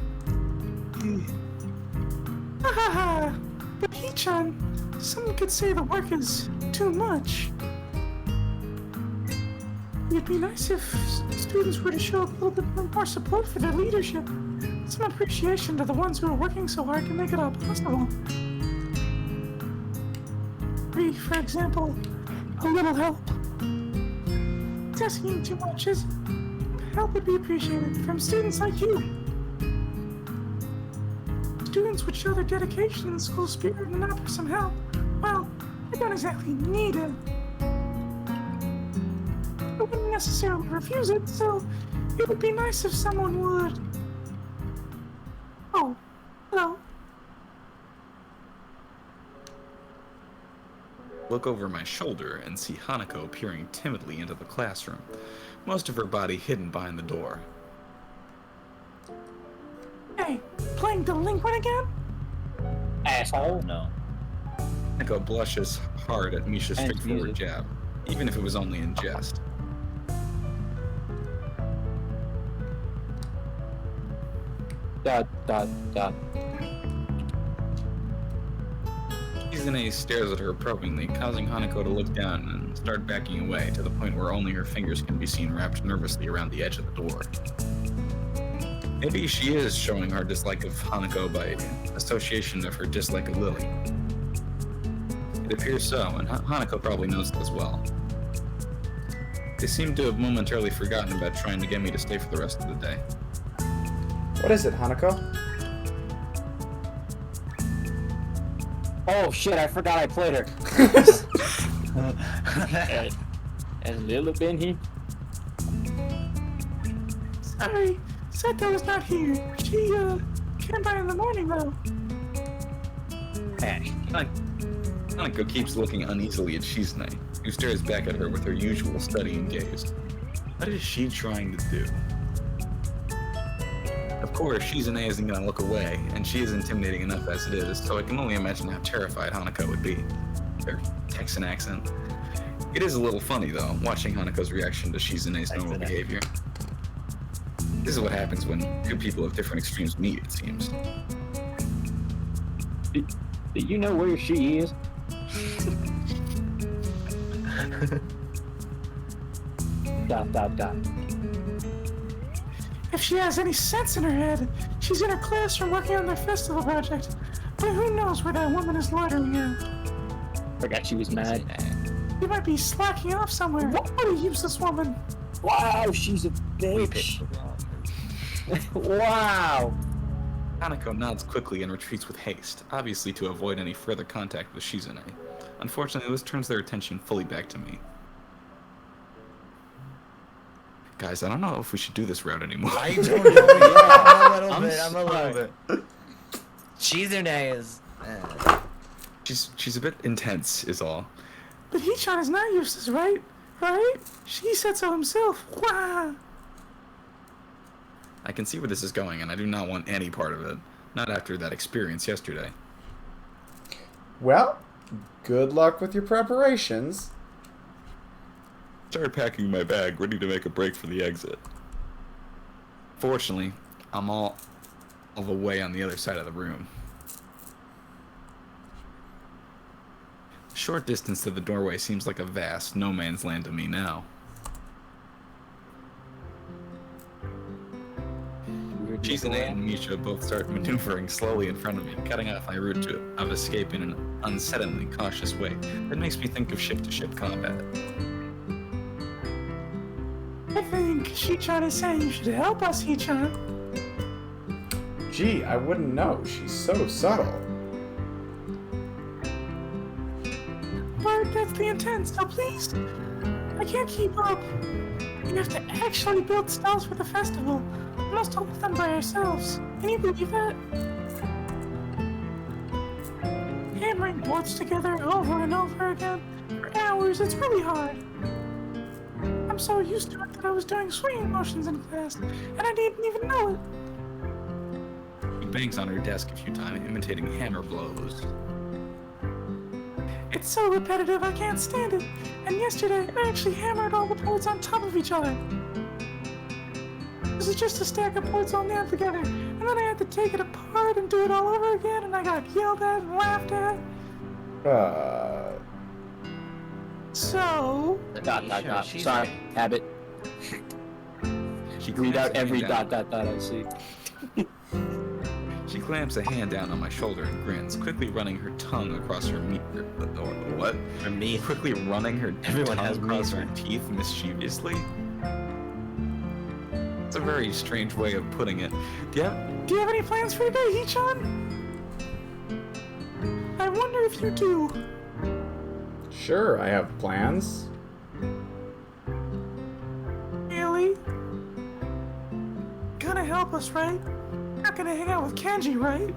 Haha! But Hee-chan, some could say the work is too much. It'd be nice if students were to show a little bit more support for their leadership. Some appreciation to the ones who are working so hard to make it all possible. Maybe, for example, a little help. It's asking too much, is help would be appreciated from students like you. Students would show their dedication and school spirit and offer some help. Well, I don't exactly need it. I wouldn't necessarily refuse it, so it would be nice if someone would. Oh, hello. Look over my shoulder and see Hanako peering timidly into the classroom, most of her body hidden behind the door. Hey, playing delinquent again? Asshole. No. Hanako blushes hard at Misha's And straightforward music. jab, even if it was only in jest. Dot, dot, dot. Izune stares at her probingly, causing Hanako to look down and start backing away to the point where only her fingers can be seen wrapped nervously around the edge of the door. Maybe she is showing her dislike of Hanako by association of her dislike of Lily. It appears so, and Hanako probably knows it as well. They seem to have momentarily forgotten about trying to get me to stay for the rest of the day. What is it, Hanako? Oh shit, I forgot I played her. Has Lily been here? Sorry, Seto's not here. She, came by in the morning, though. Hanako keeps looking uneasily at Shizune, who stares back at her with her usual studying gaze. What is she trying to do? Of course, Shizune isn't gonna look away, and she is intimidating enough as it is, so I can only imagine how terrified Hanako would be. Their Texan accent. It is a little funny, though, watching Hanako's reaction to Shizune's normal behavior. This is what happens when two people of different extremes meet, it seems. Do you know where she is? Dot, dot, dot. If she has any sense in her head, she's in her classroom working on their festival project. But who knows where that woman is loitering at? Forgot she was mad. She might be slacking off somewhere. What a useless woman. Wow, she's a bitch. Wow. Hanako nods quickly and retreats with haste, obviously to avoid any further contact with Shizune. Unfortunately, this turns their attention fully back to me. Guys, I don't know if we should do this route anymore. I don't know. Yeah, I'm a little bit. Shizune is. She's a bit intense, is all. But Hee-chan is not useless, right? Right? He said so himself. Wow. I can see where this is going, and I do not want any part of it. Not after that experience yesterday. Well, good luck with your preparations. Started packing my bag, ready to make a break for the exit. Fortunately, I'm all the way on the other side of the room. The short distance to the doorway seems like a vast no man's land to me now. Shizune and Misha both start maneuvering slowly in front of me, cutting off my route of escape in an unsettlingly cautious way that makes me think of ship-to-ship combat. I think Hee-chan is saying you should help us, Hee-chan. Gee, I wouldn't know. She's so subtle. But that's the intent, so please. I can't keep up. We have to actually build stalls for the festival. Almost all of them by ourselves. Can you believe that? Hammering boards together over and over again for hours, it's really hard. I'm so used to it that I was doing swinging motions in class, and I didn't even know it. bangs on her desk a few times, imitating hammer blows. It's so repetitive, I can't stand it. And yesterday, I actually hammered all the boards on top of each other. This is just a stack of boards all nailed together, and then I had to take it apart and do it all over again, and I got yelled at and laughed at. So... Sorry, habit. She Read out clamps a every hand ... I see. She clamps a hand down on my shoulder and grins, quickly running her tongue across her meat. What? For me, Quickly running her Everyone tongue has across meat, her right? teeth mischievously. It's a very strange way of putting it. Do you have any plans for today, Hee-chan? I wonder if you do. Sure, I have plans. Really? Gonna help us, right? Not gonna hang out with Kenji, right?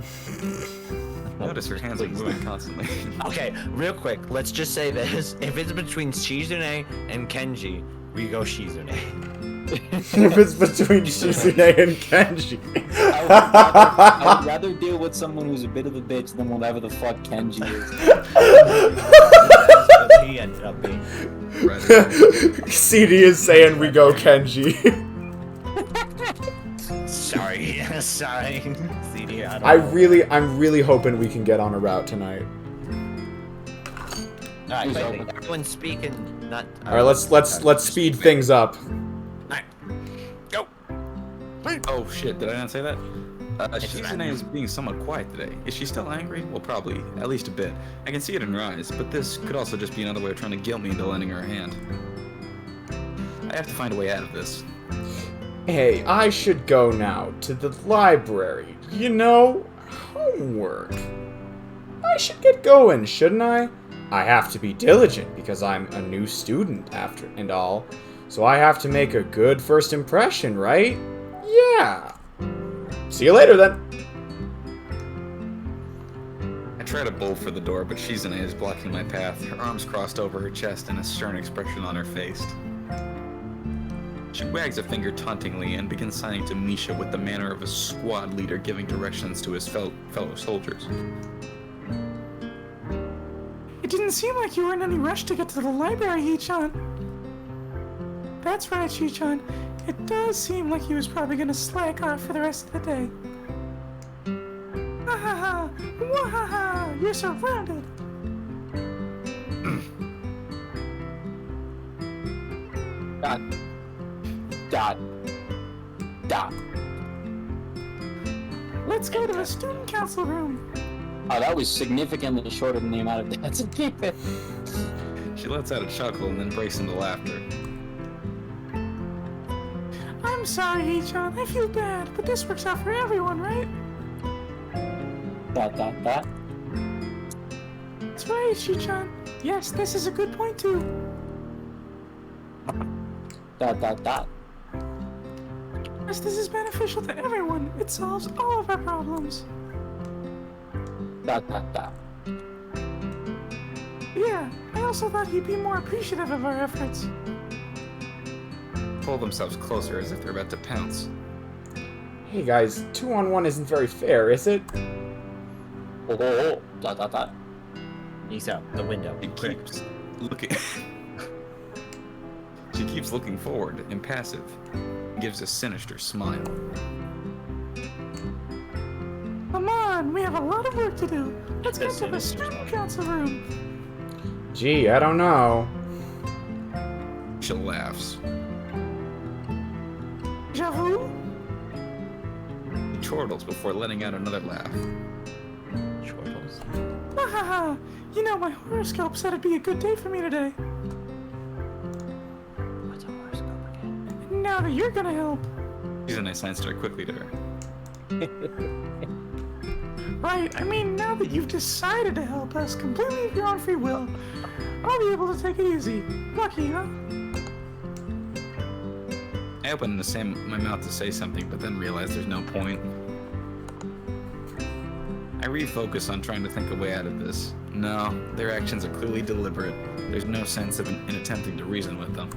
Notice her hands are moving constantly. okay, real quick, let's just say this. If it's between Shizune and Kenji, we go Shizune. If it's between Shizune and Kenji. I would rather deal with someone who's a bit of a bitch than whatever the fuck Kenji is. He ended up being. CD is saying we go Kenji. Sorry, sorry. CD, I don't I'm know. really hoping we can get on a route tonight. Alright, Who's quickly, open? everyone speak and not. Alright, let's speed things up. Alright, go. Oh shit, did I not say that? It's Shizune fine. is being somewhat quiet today. Is she still angry? Well, probably. At least a bit. I can see it in her eyes, but this could also just be another way of trying to guilt me into lending her a hand. I have to find a way out of this. Hey, I should go now to the library. You know, homework. I should get going, shouldn't I? I have to be diligent because I'm a new student after and all. So I have to make a good first impression, right? Yeah. See you later then. I try to bolt for the door, but Shizune is blocking my path, her arms crossed over her chest and a stern expression on her face. She wags a finger tauntingly and begins signing to Misha with the manner of a squad leader giving directions to his fellow soldiers. It didn't seem like you were in any rush to get to the library, Hee-chan. That's right, Hee-chan. It does seem like he was probably gonna slack off for the rest of the day. Ha ha ha! Wahaha! You're surrounded! Dot. Let's go to the student council room. Oh, that was significantly shorter than the amount of dots it gave it. She lets out a chuckle and then breaks into laughter. I'm sorry, Hee-chan. I feel bad, but this works out for everyone, right? Dot. That's right, Hee-chan. Yes, this is a good point too. Dot. Yes, this is beneficial to everyone. It solves all of our problems. Dot. Yeah, I also thought he'd be more appreciative of our efforts. Pull themselves closer as if they're about to pounce. Hey guys, 2-on-1 isn't very fair, is it? Oh. Dot. Hisao, the window. She keeps looking. She keeps looking forward, impassive, and gives a sinister smile. Come on, we have a lot of work to do. Let's get to the student council room. Gee, I don't know. She laughs. J'avoue? He chortles before letting out another laugh. Chortles. Wahaha! You know, my horoscope said it'd be a good day for me today. What's a horoscope again? Now that you're gonna help. Shizune signs to her quickly to her. Right, I mean, now that you've decided to help us completely of your own free will, I'll be able to take it easy. Lucky, huh? I open my mouth to say something, but then realize there's no point. I refocus on trying to think a way out of this. No, their actions are clearly deliberate. There's no sense in attempting to reason with them.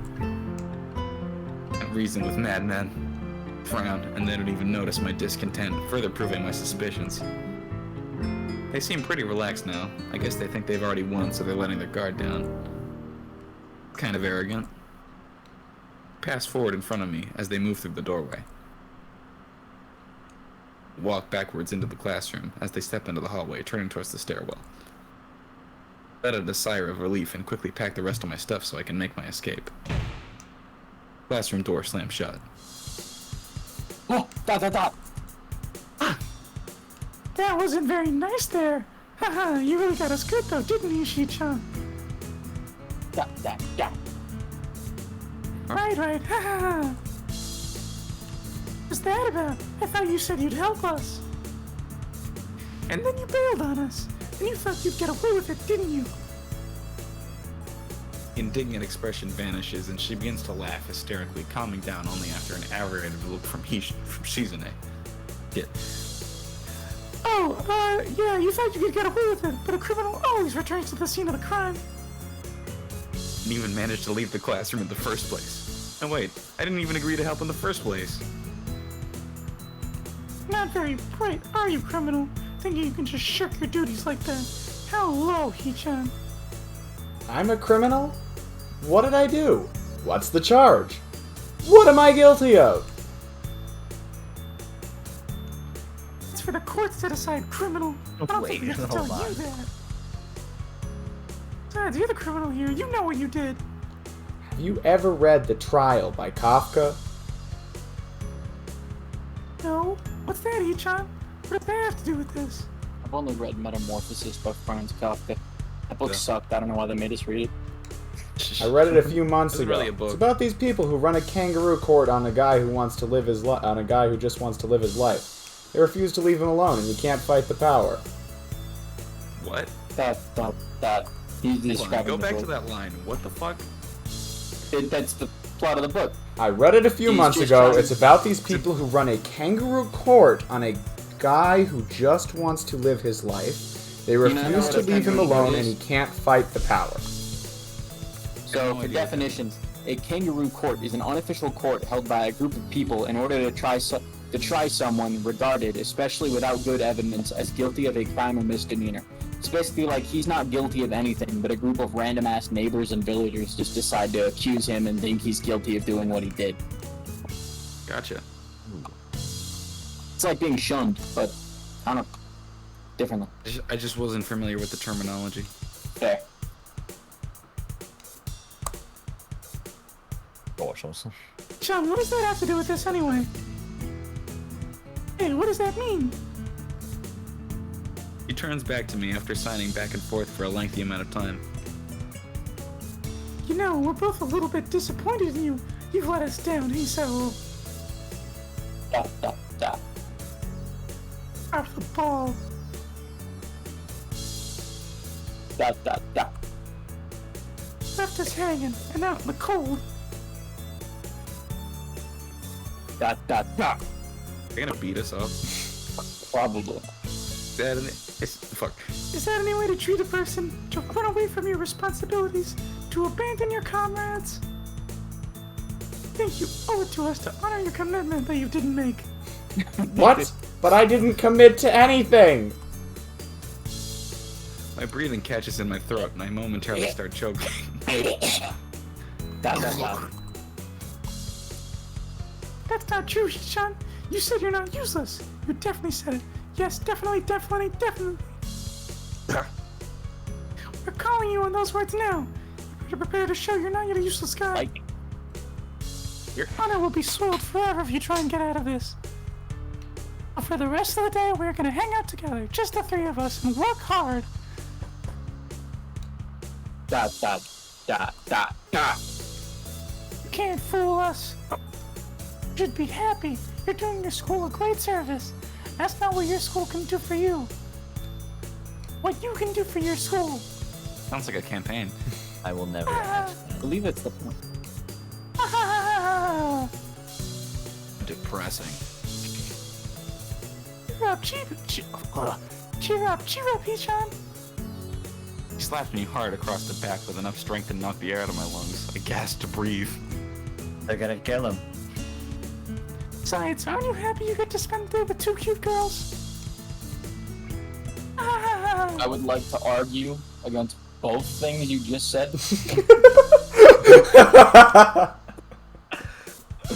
And reason with madmen. frown, and they don't even notice my discontent, further proving my suspicions. They seem pretty relaxed now. I guess they think they've already won, so they're letting their guard down. Kind of arrogant. Pass forward in front of me as they move through the doorway. Walk backwards into the classroom as they step into the hallway, turning towards the stairwell. Let out a sigh of relief and quickly pack the rest of my stuff so I can make my escape. Classroom door slams shut. Oh, dot. That wasn't very nice there. Haha, you really got us good though, didn't you, Shi-chan? Dot. Right, haha. What's that about? I thought you said you'd help us. And then you bailed on us. And you thought you'd get away with it, didn't you? The indignant expression vanishes and she begins to laugh hysterically, calming down only after an aggravated look from Shizune. Yeah. Oh, yeah, you thought you could get away with it, but a criminal always returns to the scene of the crime. And even managed to leave the classroom in the first place. And wait, I didn't even agree to help in the first place. Not very bright, are you, criminal? Thinking you can just shirk your duties like that. How low, He-chan. I'm a criminal? What did I do? What's the charge? What am I guilty of? It's for the courts to decide, criminal. I don't think we have to tell you that. Besides, you're the criminal here. You know what you did. Have you ever read The Trial by Kafka? No. What's that, He-chan? What does that have to do with this? I've only read Metamorphosis by Franz Kafka. That book sucked. I don't know why they made us read it. I read it a few months ago. Really a book. It's about these people who run a kangaroo court on a guy who wants to live his on a guy who just wants to live his life. They refuse to leave him alone, and you can't fight the power. What? That. He's describing Go the back book. to that line. What the fuck? That's the plot of the book. I read it a few He's months just ago. trying- It's about these people who run a kangaroo court on a guy who just wants to live his life. They know refuse what to a leave him kangaroo alone, court and is? he can't fight the power. So, No for idea. definitions, a kangaroo court is an unofficial court held by a group of people in order to try someone regarded, especially without good evidence, as guilty of a crime or misdemeanor. It's basically like he's not guilty of anything, but a group of random-ass neighbors and villagers just decide to accuse him and think he's guilty of doing what he did. Gotcha. It's like being shunned, but, I don't know, differently. I just wasn't familiar with the terminology. Fair. Sean, what does that have to do with this anyway? Hey, what does that mean? He turns back to me after signing back and forth for a lengthy amount of time. You know, we're both a little bit disappointed in you. You've let us down, Hisao. Dot. Off the ball. Dot. Left us hanging and out in the cold. Dot. They're gonna beat us up. Probably. Fuck. Is that any way to treat a person? To run away from your responsibilities? To abandon your comrades? I think you owe it to us to honor your commitment that you didn't make. What? But I didn't commit to anything! My breathing catches in my throat and I momentarily start choking. Dot. That's not true, Sean. You said you're not useless. You definitely said it. Yes, definitely. We're calling you on those words now. You better prepare to show you're not yet a useless guy. Like, Your honor will be soiled forever if you try and get out of this. But for the rest of the day, we're gonna hang out together, just the three of us, and work hard. dot. You can't fool us. You should be happy. You're doing your school a great service. That's not what your school can do for you. What you can do for your school. Sounds like a campaign. I will never I ask. believe that's the point. Depressing. Cheer up, He-chan. He slapped me hard across the back with enough strength to knock the air out of my lungs. I gasped to breathe. They're gonna kill him. Besides, aren't you happy you get to spend the day with 2 cute girls? I would like to argue against both things you just said.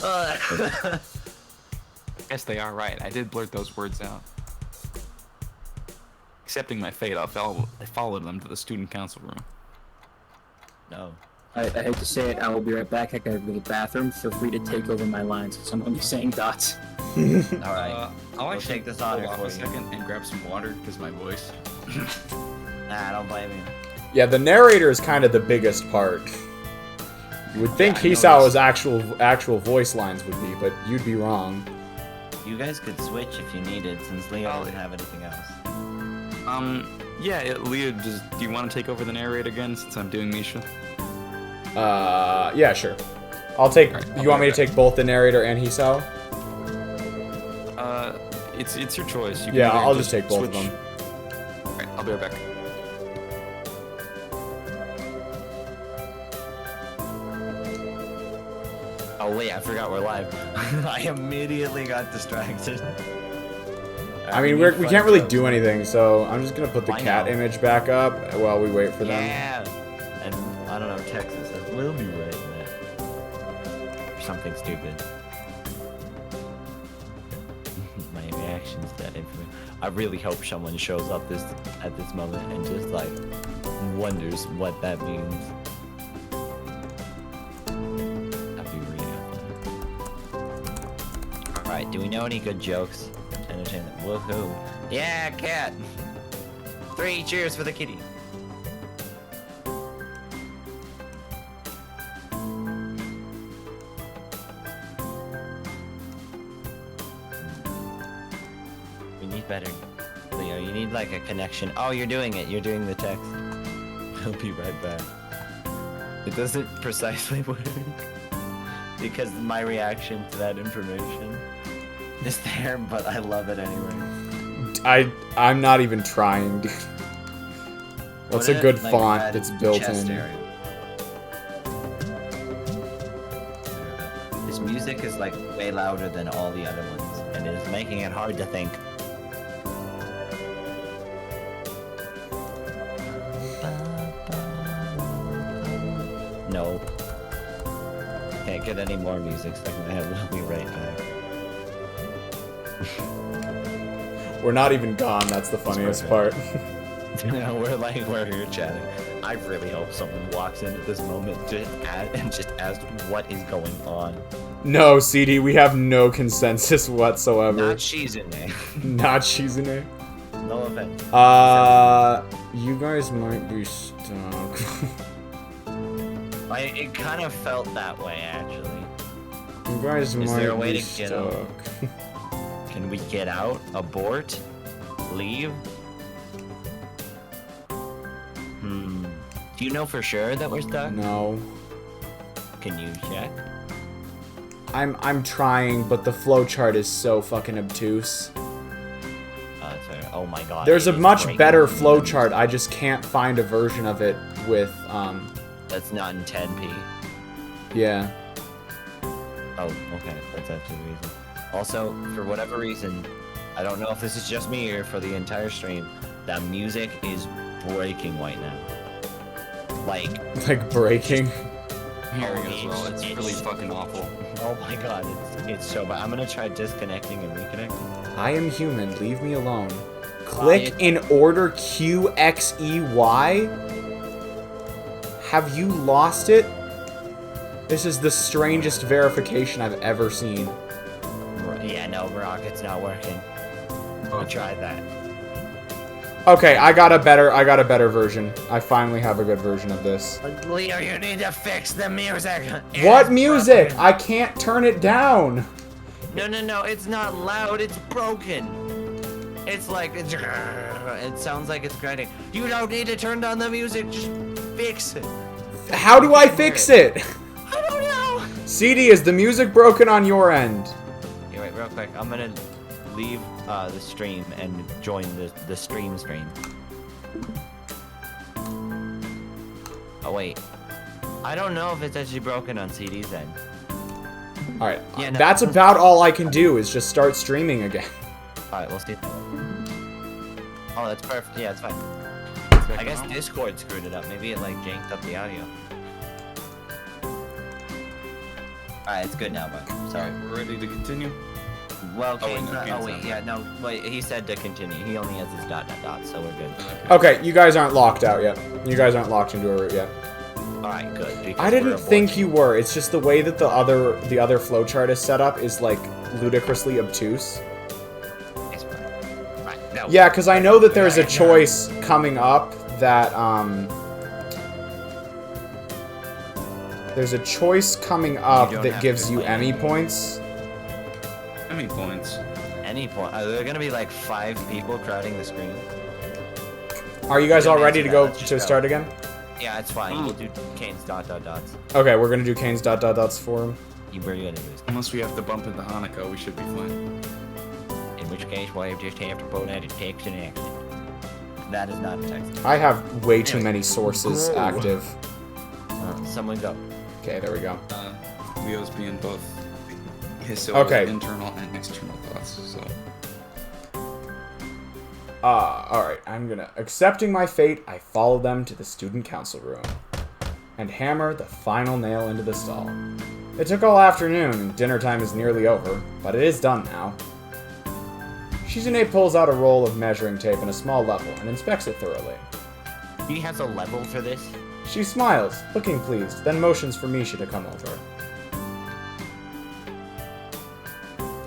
I guess they are right. I did blurt those words out. Accepting my fate, I followed them to the student council room. No. I hate to say it, I will be right back. I gotta go to the bathroom. Feel free to take over my lines, because I'm gonna be saying dots. Alright. I'll We'll actually take this hold honor off for a you. second and grab some water, because my voice. Nah, don't blame me. Yeah, the narrator is kind of the biggest part. You would think Yeah, I Hisao's noticed. actual voice lines would be, but you'd be wrong. You guys could switch if you needed, since Leo Oh. doesn't have anything else. Yeah, Leah, do you want to take over the narrator again, since I'm doing Misha? Yeah, sure. I'll take. Alright, You want me to take both the narrator and Hisao? It's your choice. You can Yeah, either I'll just take both of switch- them. Alright, I'll be right back. Oh wait, I forgot we're live. I immediately got distracted. I mean, we can't really do anything, so I'm just gonna put the Why cat not? image back up while we wait for them. Yeah. And I don't know, Texas says we'll be right back. Or something stupid. My reactions to that information. I really hope someone shows up at this moment and just like wonders what that means. That'd be really funny. Alright, do we know any good jokes? Entertainment. Woohoo. Yeah, cat! 3 cheers for the kitty. We need better. Leo, you need like a connection. Oh, you're doing it. You're doing the text. I'll be right back. It doesn't precisely work. Because my reaction to that information is there, but I love it anyway. I'm not even trying, dude. What's Put a it, good like, font at that's built chest in? area. This music is like way louder than all the other ones, and it is making it hard to think. No. Can't get any more music stuck in my head. We'll be right back. We're not even gone. That's the funniest part. No, we're here chatting. I really hope someone walks in at this moment and just asks what is going on. No, CD, we have no consensus whatsoever. Not Shizune. Not Shizune. No offense. You guys might be stuck. It kind of felt that way, actually. You guys Is there a might way be to get out? stuck. Can we get out? Abort? Leave? Do you know for sure that we're stuck? No. Can you check? I'm trying, but the flowchart is so fucking obtuse. That's fair. Oh my god. There's it a is much breaking better the flowchart. I just can't find a version of it with That's not in 10p. yeah. Oh, okay. That's actually the reason. Also, for whatever reason, I don't know if this is just me or for the entire stream, that music is breaking right now. Like breaking. Hearing as well. It's it's- really fucking awful. Oh my god, it's so bad. I'm gonna try disconnecting and reconnecting. I am human. Leave me alone. Click in order QXEY. Have you lost it? This is the strangest verification I've ever seen. Yeah, no, Rocket's not working. I tried that. Okay, I got a better version. I finally have a good version of this. Leo, you need to fix the music. What music? I can't turn it down. No, it's not loud. It's broken. It's like it sounds like it's grinding. You don't need to turn down the music. Just fix it. How do I fix it? I don't know. CD, is the music broken on your end? Here, wait, real quick. I'm gonna leave the stream and join the stream. Oh wait, I don't know if it's actually broken on CD's end. Alright, Yeah, no. that's about all I can do is just start streaming again. Alright, we'll see. Oh, that's perfect. Yeah, it's fine. I guess Discord screwed it up. Maybe it like janked up the audio. Alright, it's good now, but sorry. Alright, we're ready to continue. Well, Oh, wait, Kane's no, not. Kane's Oh wait, not. yeah, no. Wait, he said to continue. He only has his dot, so we're good. Okay, you guys aren't locked out yet. You guys aren't locked into a route yet. Alright, good. because I didn't we're think you were. It's just the way that the other flowchart is set up is like ludicrously obtuse. Right, no. Yeah, because I know that there's a choice coming up that there's a choice coming up don't that have gives to you play Emmy anymore. points. Emmy points. Any point. Are there gonna be like 5 people crowding the screen? Are you guys Don't all ready answer to that, go let's just to go. start again? Yeah, it's fine. We'll do Kane's dots. Okay, we're gonna do Kane's dots for him. You were gonna do this. Unless we have to bump into Hanako, we should be fine. In which case, we'll just have to put out a text and action. That is not a text. I have way too Anyway. many sources Go. active. Someone go. Okay, there we go. Leo's being both his Okay. internal and external thoughts, so... Alright, I'm gonna... Accepting my fate, I follow them to the student council room and hammer the final nail into the stall. It took all afternoon, and dinner time is nearly over, but it is done now. Shizune pulls out a roll of measuring tape and a small level and inspects it thoroughly. He has a level for this? She smiles, looking pleased, then motions for Misha to come over.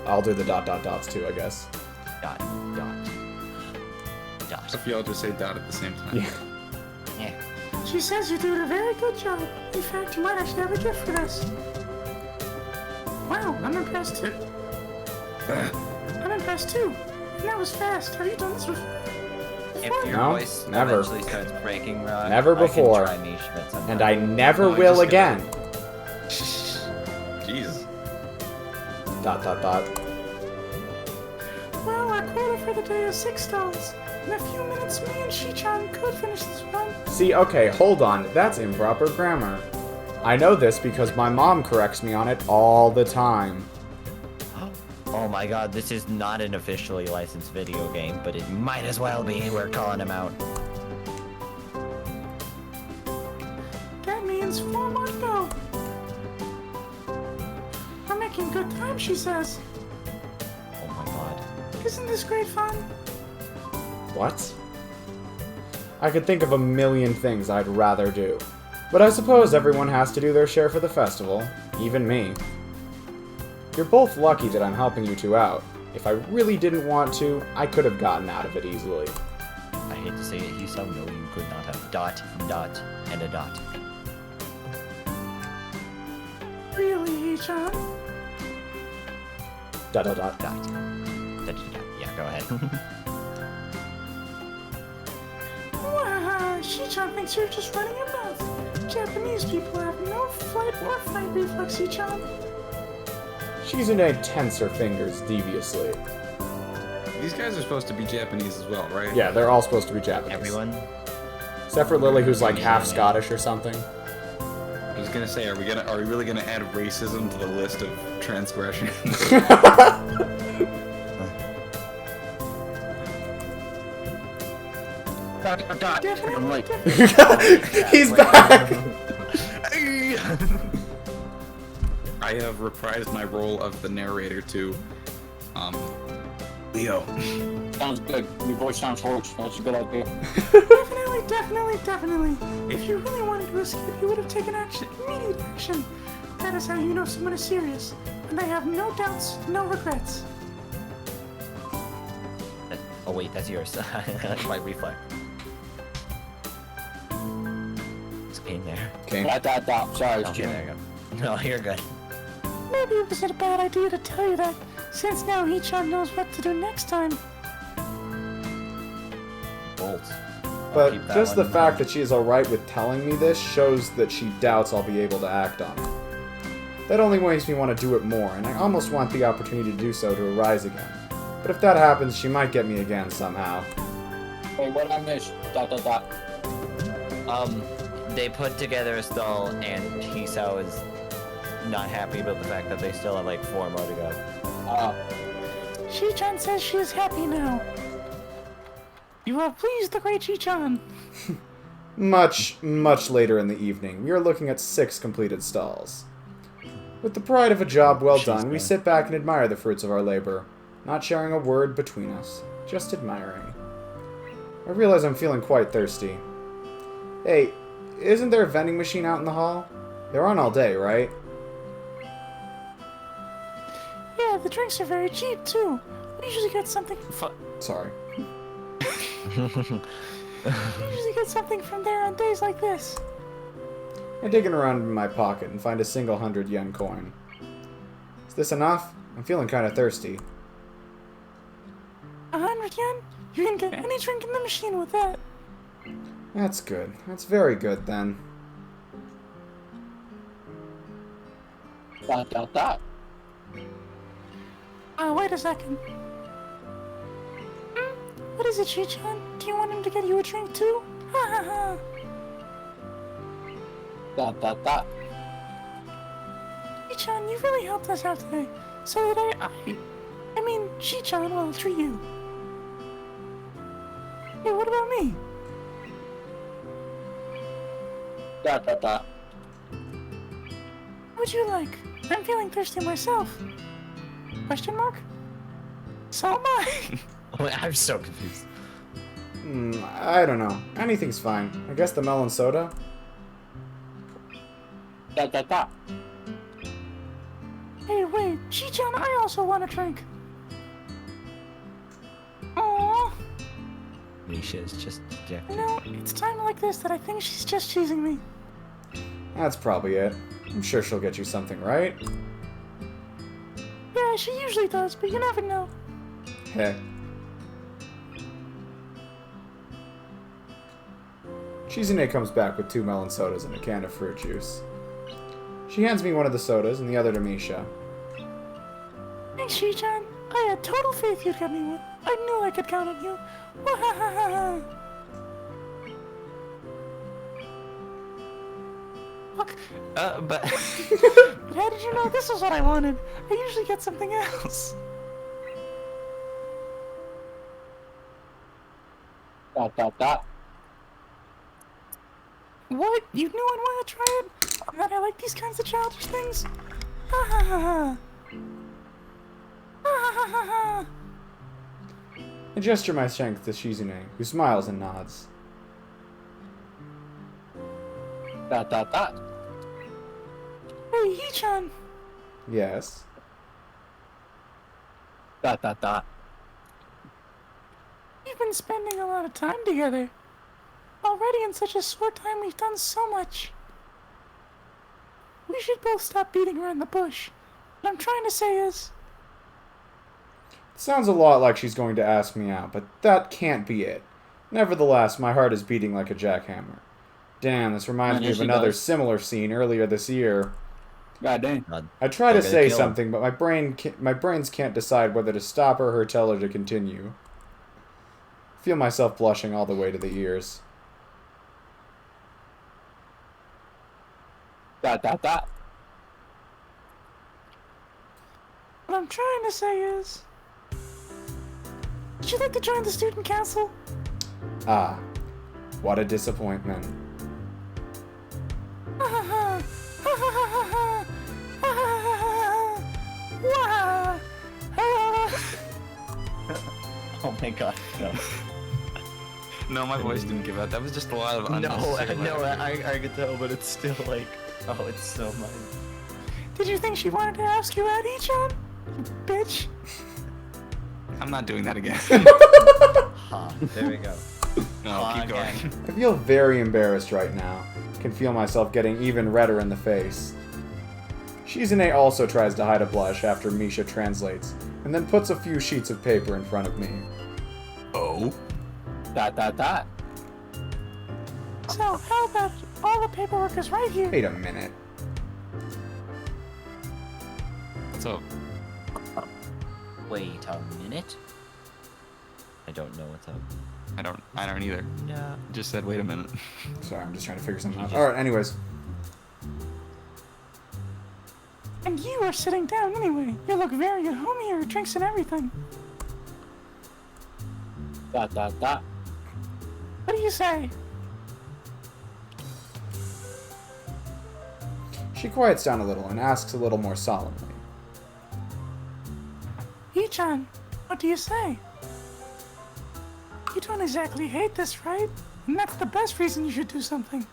I'll do the dots too, I guess. Dot. If y'all just say dot at the same time. Yeah. She says you're doing a very good job. In fact, you might actually have a gift for this. Wow, I'm impressed too. I'm impressed too. And that was fast. Have you done this before? If your No, voice never. eventually starts breaking, Rock, Never before. I can try Misha at some And time. I never No, I will just again. Jeez. Dot. Well, our quota for the day is $6. In a few minutes, me and Shi-chan could finish this run. See, okay, hold on. That's improper grammar. I know this because my mom corrects me on it all the time. Oh my god, this is not an officially licensed video game, but it might as well be. We're calling him out. That means 4 more to go. We're making good time, she says. Oh my god. Isn't this great fun? What? I could think of a million things I'd rather do. But I suppose everyone has to do their share for the festival, even me. You're both lucky that I'm helping you two out. If I really didn't want to, I could have gotten out of it easily. I hate to say it, Hisao, no, you could not have dot, and a dot. Really, Shi-chan? Dot. Yeah, go ahead. Wow, Shi-chan thinks you're just running your mouth. Japanese people have no flight or fight reflex, Shi-chan. Shizune tense her fingers deviously. These guys are supposed to be Japanese as well, right? Yeah, they're all supposed to be Japanese. Everyone? Except for Lily, who's like half Scottish or something. I was gonna say, are we really gonna add racism to the list of transgressions? Definitely. He's back! I have reprised my role of the narrator to, Leo. Sounds good. Your voice sounds hoarse. That's a good idea. Definitely. If you really wanted to escape, you would have taken action, immediate action. That is how you know someone is serious. And I have no doubts, no regrets. Oh wait, that's yours. My reflex. It's in there. Okay. Dot. Sorry, it's Okay, Jim. there you go. No, you're good. Maybe it wasn't a bad idea to tell you that, since now Hichan knows what to do next time. Bolts. But Keep that just the one. fact that she is alright with telling me this shows that she doubts I'll be able to act on it. That only makes me want to do it more, and I almost want the opportunity to do so to arise again. But if that happens, she might get me again somehow. Wait, what did I miss? Dot. They put together a stall, and Hisao is not happy about the fact that they still have like 4 more to go. Chi-chan says she is happy now. You have pleased the great Chi-chan. Much later in the evening, we are looking at 6 completed stalls. With the pride of a job well done, we sit back and admire the fruits of our labor, not sharing a word between us, just admiring. I realize I'm feeling quite thirsty. Hey, isn't there a vending machine out in the hall? They're on all day, right? Yeah, the drinks are very cheap, too. We usually get something... Sorry. We usually get something from there on days like this. I dig around in my pocket and find a single 100-yen coin. Is this enough? I'm feeling kind of thirsty. 100 yen? You can get any drink in the machine with that. That's good. That's very good, then. Wait a second. What is it, Chi-chan? Do you want him to get you a drink, too? Ha ha ha. Chi-chan, you really helped us out today. So that I mean, Chi-chan will treat you. Hey, what about me? What would you like? I'm feeling thirsty myself. Question mark? So am I. I'm so confused. I don't know. Anything's fine. I guess the melon soda? Hey, wait. Chi-chan, I also want a drink. Aww. Misha is just dejected. No, it's time like this that I think she's just teasing me. That's probably it. I'm sure she'll get you something, right? Yeah, she usually does, but you never know. Heh. Shizune comes back with 2 melon sodas and a can of fruit juice. She hands me one of the sodas and the other to Misha. Thanks, Chi-chan. I had total faith you'd get me one. I knew I could count on you. Wahahaha. Look. But... But how did you know this was what I wanted? I usually get something else. What? You knew I'd want to try it? That I like these kinds of childish things? Ha ha ha ha. Ha ha ha ha. I gesture my strength to Shizune, who smiles and nods. Hey, Hee-chan. Yes? We've been spending a lot of time together. Already in such a short time, we've done so much. We should both stop beating around the bush. What I'm trying to say is... It sounds a lot like she's going to ask me out, but that can't be it. Nevertheless, my heart is beating like a jackhammer. Damn, this reminds me of another similar scene earlier this year. God dang. I try to say something, but my brains can't decide whether to stop her or tell her to continue. I feel myself blushing all the way to the ears. What I'm trying to say is... Would you like to join the student council? Ah, what a disappointment. Ha ha ha! Ha ha ha ha ha! Ha ha ha ha ha! Oh my god, no. No, my voice didn't give out. That was just a lot of No, unnecessary I could tell, but it's still like, oh, it's so mine. Did you think she wanted to ask you out, Ichan? You bitch. I'm not doing that again. Ha, there we go. No, keep going. I feel very embarrassed right now. Can feel myself getting even redder in the face. Shizune also tries to hide a blush after Misha translates, and then puts a few sheets of paper in front of me. Oh? So, how about all the paperwork is right here? Wait a minute. What's up? Wait a minute. I don't know what's up. I don't either. No. Just said, wait a minute. Sorry, I'm just trying to figure something out. Alright, anyways. And you are sitting down anyway. You look very at home here, drinks and everything. ... What What do you say? She quiets down a little and asks a little more solemnly. Ichan, what do you say? You don't exactly hate this, right? And that's the best reason you should do something.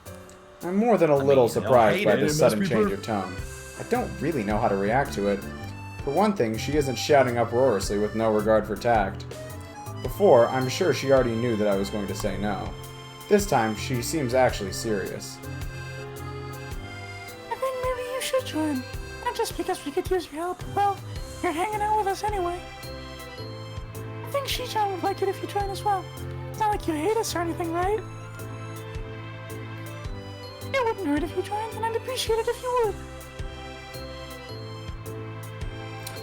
I'm more than a little surprised by hate it, this it sudden must be change of tone. I don't really know how to react to it. For one thing, she isn't shouting uproariously with no regard for tact. Before, I'm sure she already knew that I was going to say no. This time, she seems actually serious. I think maybe you should join. Not just because we could use your help, well, you're hanging out with us anyway. I think Shichan would like it if you join as well. It's not like you hate us or anything, right? It wouldn't hurt if you joined, and I'd appreciate it if you would.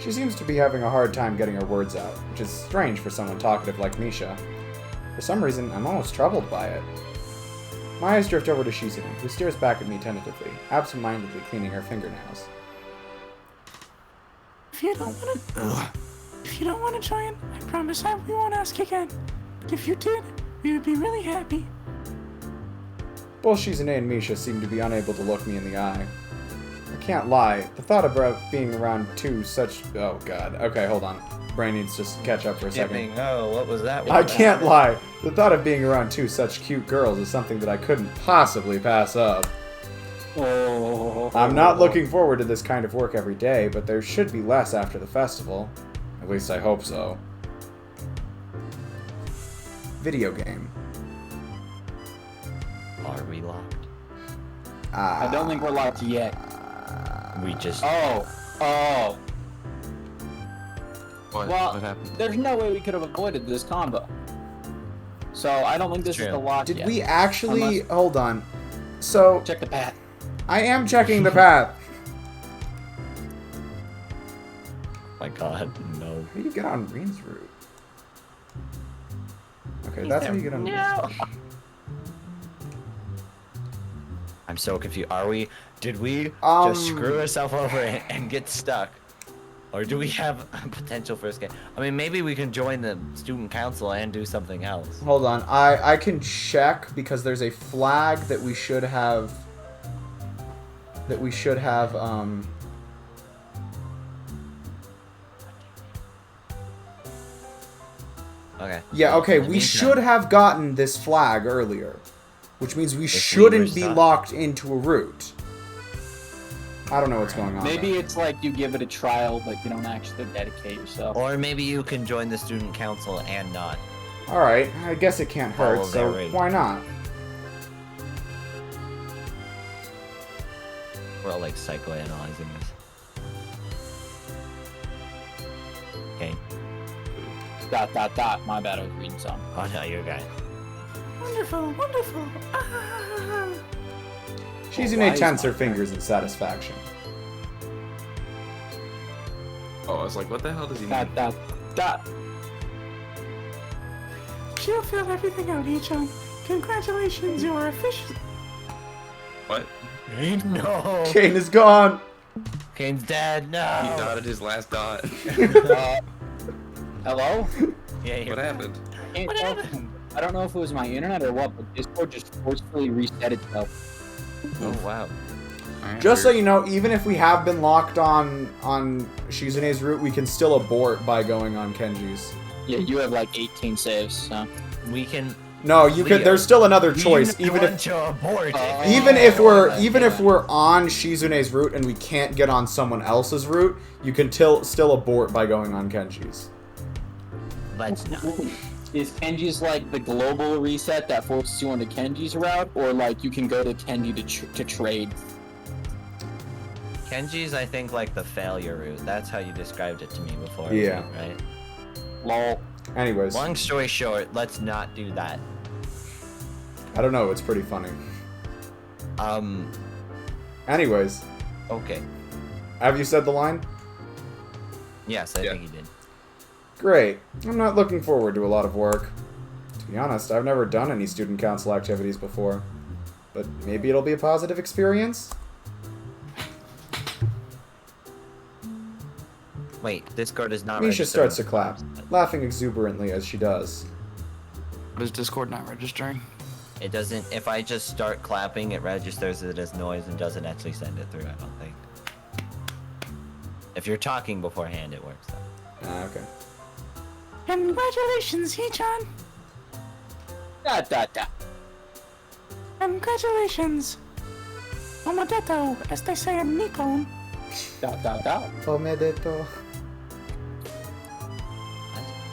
She seems to be having a hard time getting her words out, which is strange for someone talkative like Misha. For some reason, I'm almost troubled by it. My eyes drift over to Shizune, who stares back at me tentatively, absent-mindedly cleaning her fingernails. If you don't want to join, I promise we won't ask again. But if you did, we would be really happy. Both Shizune and Misha seem to be unable to look me in the eye. I can't lie, the thought about being around two such... Oh god, okay, hold on. Brain needs to catch up for a second. Oh, what was that? I can't lie, the thought of being around two such cute girls is something that I couldn't possibly pass up. I'm not looking forward to this kind of work every day, but there should be less after the festival. At least I hope so. Video game. Are we locked? I don't think we're locked yet. We just... Oh. What? Well, What happened? there's no way we could have avoided this combo. So I don't think this is True. the lock Did yet. we actually... Unless- Hold on. So, Check the path. I am checking the path. My god, no. How do you get on Reen's route? Okay, that's how you get on No! I'm so confused. Did we just screw ourselves over and get stuck? Or do we have a potential for escape? I mean, maybe we can join the student council and do something else. Hold on, I can check because there's a flag that we should have... Okay. Yeah, okay, In the we meantime- should have gotten this flag earlier. Which means we we shouldn't were be stuck. locked into a route. I don't know what's going on. Maybe there. it's like you give it a trial, but you don't actually dedicate yourself. Or maybe you can join the student council and not. Alright, I guess it can't hurt, Follow so their rate. why not? We're all like psychoanalyzing this. Okay. ... My bad, I was reading something. Oh no, you're a guy. Wonderful, wonderful. Ah. Shizune tensed her fingers in satisfaction. Oh, I was like, what the hell does he mean? She'll fill everything out, Ichan. Congratulations, you are official. What? No! Kane is gone! Kane's dead, He no! dotted his last dot. Hello? Yeah, you're What happened? What happened? I don't know if it was my internet or what, but Discord just forcefully reset itself. Oh wow. Alright, Just so weird. you know, even if we have been locked on Shizune's route, we can still abort by going on Kenji's. Yeah, you have like 18 saves, so. We can... No, you could. Leo, There's still another choice, you even want if to abort. even if we're on Shizune's route and we can't get on someone else's route, you can still abort by going on Kenji's. Let's not. Is Kenji's like the global reset that forces you onto Kenji's route, or like you can go to Kenji to trade? Kenji's, I think, like the failure route. That's how you described it to me before. Yeah. Right? Lol. Anyways, Long story short, let's not do that. I don't know. It's pretty funny. Anyways, Okay. have you said the line? Yes, I think he did. Great. I'm not looking forward to a lot of work. To be honest, I've never done any student council activities before. But maybe it'll be a positive experience? Wait, Discord is not Misha registering. starts to clap, laughing exuberantly as she does. What is Discord not registering? It doesn't. If I just start clapping, it registers it as noise and doesn't actually send it through. I don't think. If you're talking beforehand, it works. Though. Ah, okay. Congratulations, Hee-chan. Da. Congratulations. Omodeto, as they say in Nippon. Da. Omedeto.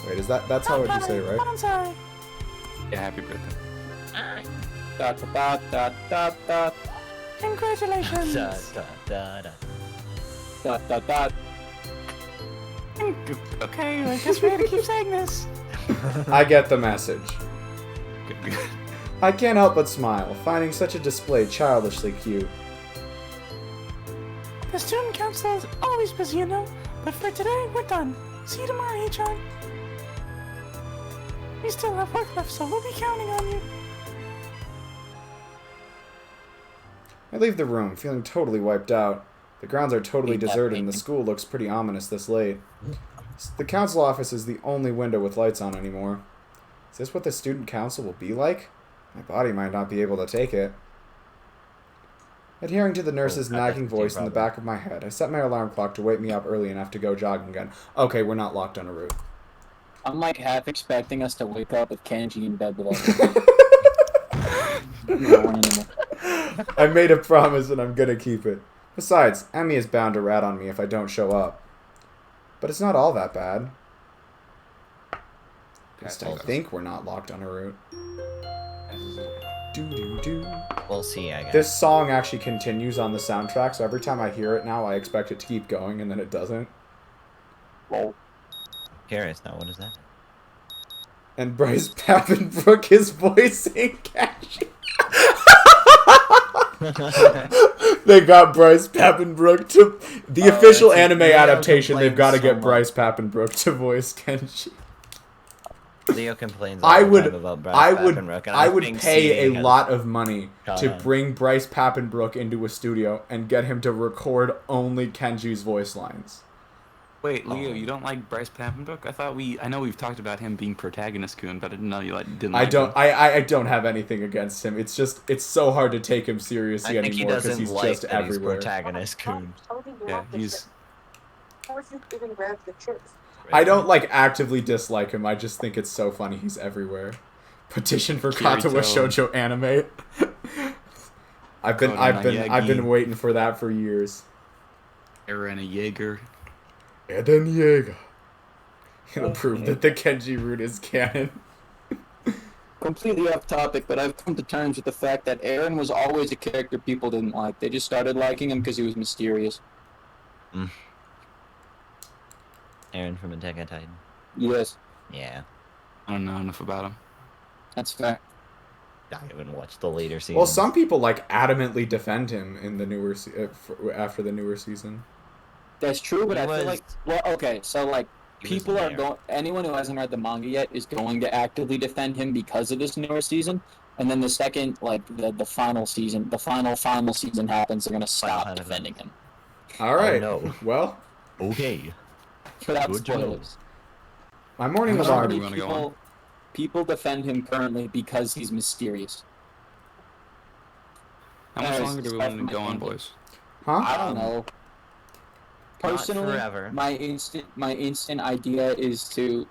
Wait, is that's how would you say it, right? Bonsai. Yeah, happy birthday. Da. Congratulations. Da. Okay, I guess we have to keep saying this. I get the message. Good. I can't help but smile, finding such a display childishly cute. The student council is always busy, you know. But for today, we're done. See you tomorrow, Hee-chan. We still have work left, so we'll be counting on you. I leave the room, feeling totally wiped out. The grounds are totally deserted and the school looks pretty ominous this late. The council office is the only window with lights on anymore. Is this what the student council will be like? My body might not be able to take it. Adhering to the nurse's nagging voice in the back of my head, I set my alarm clock to wake me up early enough to go jogging again. Okay, we're not locked on a route. I'm like half expecting us to wake up with Kenji in bed with us. I made a promise and I'm gonna keep it. Besides, Emmy is bound to rat on me if I don't show up. But it's not all that bad. At least I think we're not locked on a route. We'll see, I guess. This song actually continues on the soundtrack, so every time I hear it now, I expect it to keep going, and then it doesn't. Well, Curious now, what is that? And Bryce Papenbrook is voicing Kenji. They got Bryce Papenbrook to... The official anime adaptation, they've got to get Bryce Papenbrook to voice Kenji. Leo complains all the time about Bryce Papenbrook, and I would think pay a CA lot of money to on. bring Bryce Papenbrook into a studio and get him to record only Kenji's voice lines. Wait, Leo, you don't like Bryce Papenbrook? I know we've talked about him being protagonist Kun, but I didn't know you didn't like him. I don't have anything against him. It's just, it's so hard to take him seriously I think he anymore because doesn't he's like just that everywhere. he's protagonist Kun. Yeah, he's... I don't like actively dislike him. I just think it's so funny he's everywhere. Petition for Katawa Shoujo anime. I've been waiting for that for years. Eren a Jaeger. Eren Jaeger. It'll prove that the Kenji route is canon. completely off topic, but I've come to terms with the fact that Eren was always a character people didn't like. They just started liking him because he was mysterious. Eren from Attack on Titan. Yes, Yeah. I don't know enough about him. that's fair. I haven't watched the later seasons. Well, some people like adamantly defend him in the newer after the newer season. That's true, but He I feel was- like, well, okay, so like, He was people are there. going, anyone who hasn't read the manga yet is going to actively defend him because of this newer season, and then the second, like, the final season, the final season happens, they're gonna stop Final defending him. All right. no. Well, Okay. Without Good job. spoilers. my morning was How already. many wanna go on? People defend him currently because he's mysterious. How much Anyways, longer do we aside want from to go my on, tangent. boys? Huh? I don't know. Not Personally, forever. my instant idea is to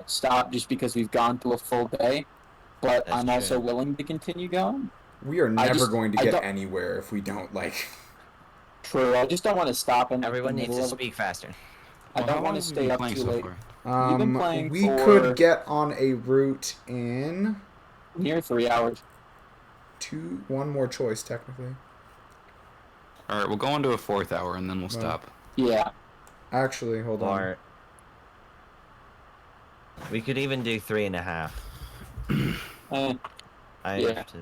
stop just because we've gone through a full day, but That's I'm also true. willing to continue going. We are never just- going to I get don't- anywhere if we don't like. True, I just don't want to stop in Everyone the needs to middle of speak faster. I Well, don't how want long to have we stay been up playing too so late. far? You've been playing We for- could get on a route in Near 3 hours. one more choice technically. Alright, we'll go on to a 4th hour and then we'll stop. Yeah. Actually, hold on. Or we could even do 3.5. I Yeah. have to.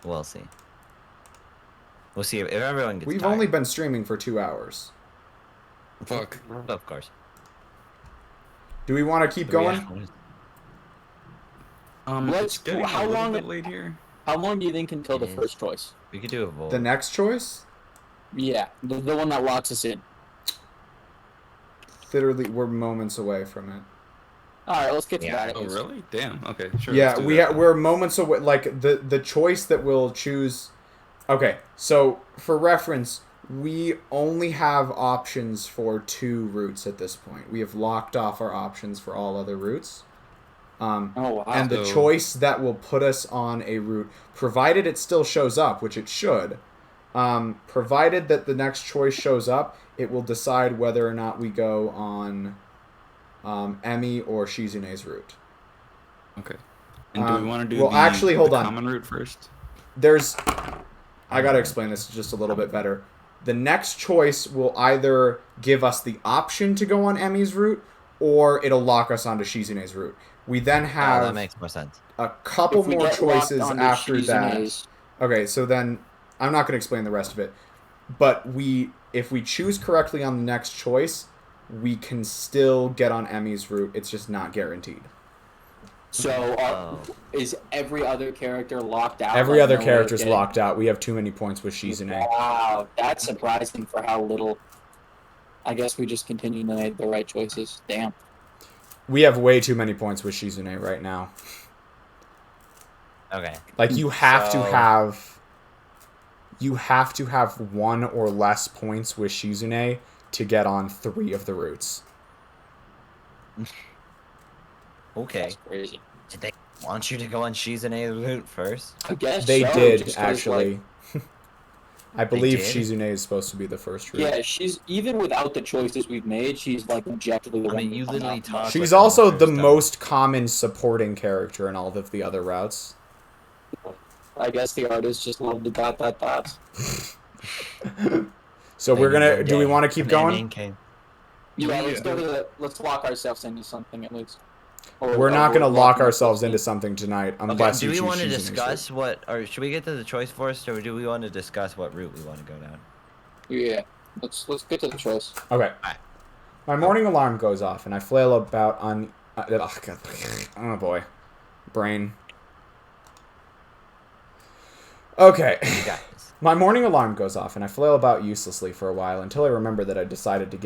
We'll see. We'll see if everyone gets We've tired. only been streaming for 2 hours. Fuck. Of course. Do we want to keep Three going? hours. Let's- It's getting how a little long- bit late here. How long do you think until the It is. first choice? We could do a vote. The next choice? Yeah, the one that locks us in. literally we're moments away from it. All right, let's get to that. Oh, really? Damn. Okay, sure. Yeah, let's do that. we're moments away. Like the choice that we'll choose. Okay, so for reference, we only have options for 2 routes at this point. We have locked off our options for all other routes. Oh, wow. And the choice that will put us on a route, provided it still shows up, which it should, provided that the next choice shows up, it will decide whether or not we go on Emi or Shizune's route. Okay. And do we want to do well, actually, hold the on. common route first? I gotta explain this just a little bit better. The next choice will either give us the option to go on Emi's route, or it'll lock us onto Shizune's route. We then have that makes more sense. a couple If we more get locked choices onto after that. Shizune's- Okay, so then I'm not gonna explain the rest of it. But if we choose correctly on the next choice, we can still get on Emi's route. It's just not guaranteed. So is every other character locked out? Every Like, other no way of character's getting- locked out. We have too many points with Shizune. Wow, that's surprising for how little. I guess we just continue to make the right choices. Damn. We have way too many points with Shizune right now. Okay. Like you have So- to have 1 or less points with Shizune to get on 3 of the routes. Okay. That's crazy. Did they want you to go on Shizune's route first? I guess They so, did just 'cause, actually. like, I believe did? Shizune is supposed to be the first route. yeah, she's even without the choices we've made, she's like objectively the I one. mean, who you comes literally out the talk- most. She's Like also the the first most common supporting character in all of the other routes. I guess the artists just love the dot. So we're gonna. Do we want to keep going? Yeah, let's lock ourselves into something at least. We're not gonna lock ourselves into something tonight Okay, unless do you we choose want to Shizune's discuss what, or should we get to the choice first, or do we want to discuss what route we want to go down? Yeah, let's get to the choice. route. Okay. Alright. My morning alarm goes off, and I flail about on. Oh, God. Oh boy, brain. Okay. You got this. My morning alarm goes off, and I flail about uselessly for a while until I remember that I decided to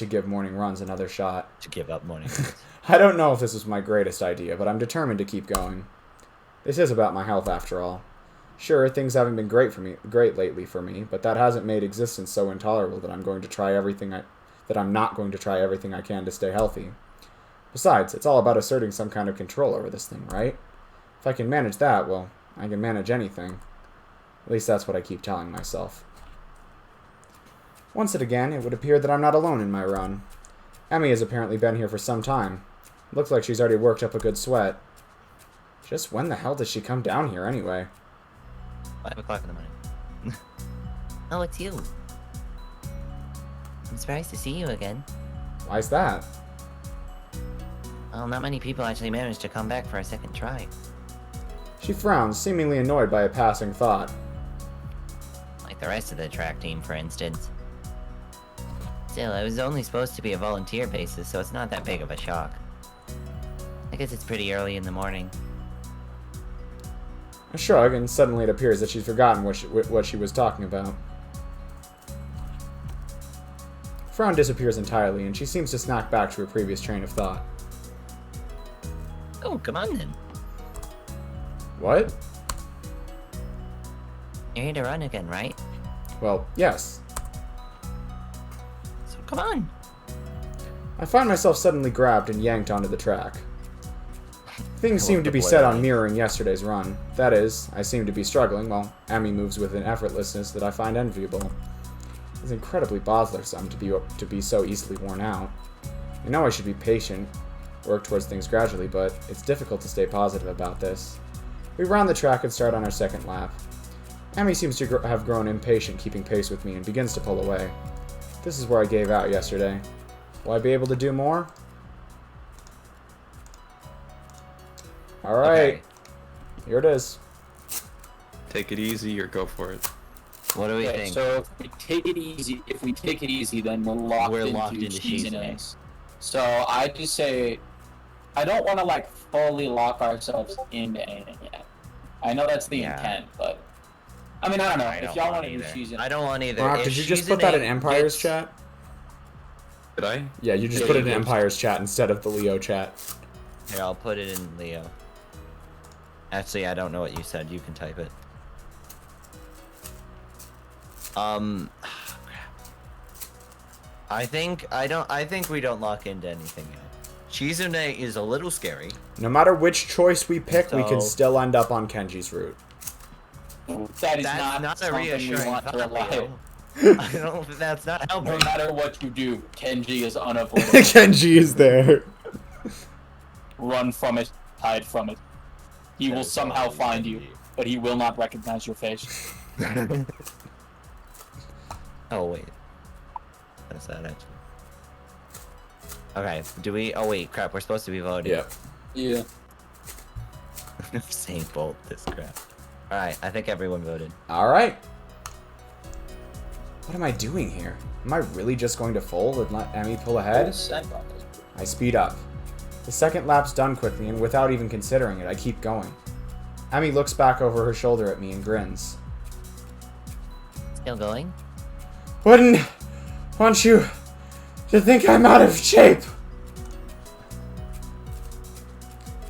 give morning runs another shot. To give up morning runs. I don't know if this was my greatest idea, but I'm determined to keep going. This is about my health after all. Sure, things haven't been great lately for me, but that hasn't made existence so intolerable that I'm not going to try everything I can to stay healthy. Besides, it's all about asserting some kind of control over this thing, right? If I can manage that, well, I can manage anything. At least that's what I keep telling myself. Once again, it would appear that I'm not alone in my run. Emi has apparently been here for some time. Looks like she's already worked up a good sweat. Just when the hell does she come down here anyway? 5 o'clock in the morning. Oh, it's you. I'm surprised to see you again. Why's that? Well, not many people actually manage to come back for a second try. She frowns, seemingly annoyed by a passing thought. Like the rest of the track team, for instance. Still, it was only supposed to be a volunteer basis, so it's not that big of a shock. I guess it's pretty early in the morning. I shrug, and suddenly it appears that she's forgotten what she was talking about. Frown disappears entirely, and she seems to snap back to her previous train of thought. Oh, come on then. What? You're here to run again, right? Well, yes. So come on. I find myself suddenly grabbed and yanked onto the track. Things seem to be set on mirroring yesterday's run. That is, I seem to be struggling, while Emi moves with an effortlessness that I find enviable. It's incredibly bothersome to be so easily worn out. I know I should be patient, work towards things gradually, but it's difficult to stay positive about this. We round the track and start on our second lap. Emi seems to have grown impatient keeping pace with me and begins to pull away. This is where I gave out yesterday. Will I be able to do more? Alright. Okay. Here it is. Take it easy or go for it. What do we Okay, think? so if we take it easy, then we're locked into Shizune. So I just say, I don't want to like fully lock ourselves into anything yet. I know that's the intent, but I mean I don't know. If y'all want to do Shizune, I don't want either. Rock, If did you just put that in Shizune Empire's gets- chat? Did I? Yeah, you just Yeah, put it you in did. Empire's chat instead of the Leo chat. Here, I'll put it in Leo. Actually, I don't know what you said. You can type it. I think we don't lock into anything yet. Chizune is a little scary. No matter which choice we pick, we can So- still end up on Kenji's route. That is That's not a something we reassuring want to thought, rely Leo. on. I don't. That's not helping. No matter what you do, Kenji is unavoidable. Kenji is there. Run from it, hide from it. He will That is somehow all find Kenji. you, but he will not recognize your face. Oh wait. That's that actually. Okay. Do we? Oh wait, crap. We're supposed to be voting. Yep. Yeah. Same bolt. This crap. All right. I think everyone voted. All right. What am I doing here? Am I really just going to fold and let Emmy pull ahead? I speed up. The second lap's done quickly, and without even considering it, I keep going. Emmy looks back over her shoulder at me and grins. Still going? Wouldn't want you to think I'm out of shape.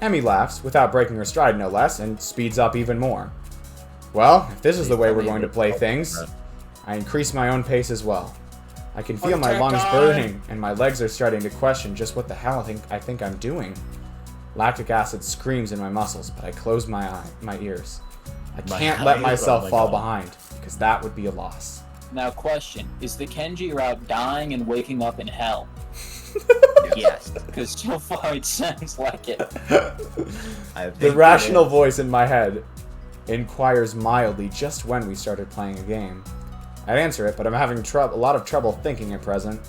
Emmy laughs, without breaking her stride no less, and speeds up even more. Well, if this is the way we're going to play things, I increase my own pace as well. I can feel my lungs burning, and my legs are starting to question just what the hell I think I'm doing. Lactic acid screams in my muscles, but I close my ears. I can't let myself fall behind, because that would be a loss. Now, question: is the Kenji route dying and waking up in hell? Yes. Because so far it sounds like it. The rational voice in my head inquires mildly just when we started playing a game. I'd answer it, but I'm having a lot of trouble thinking at present.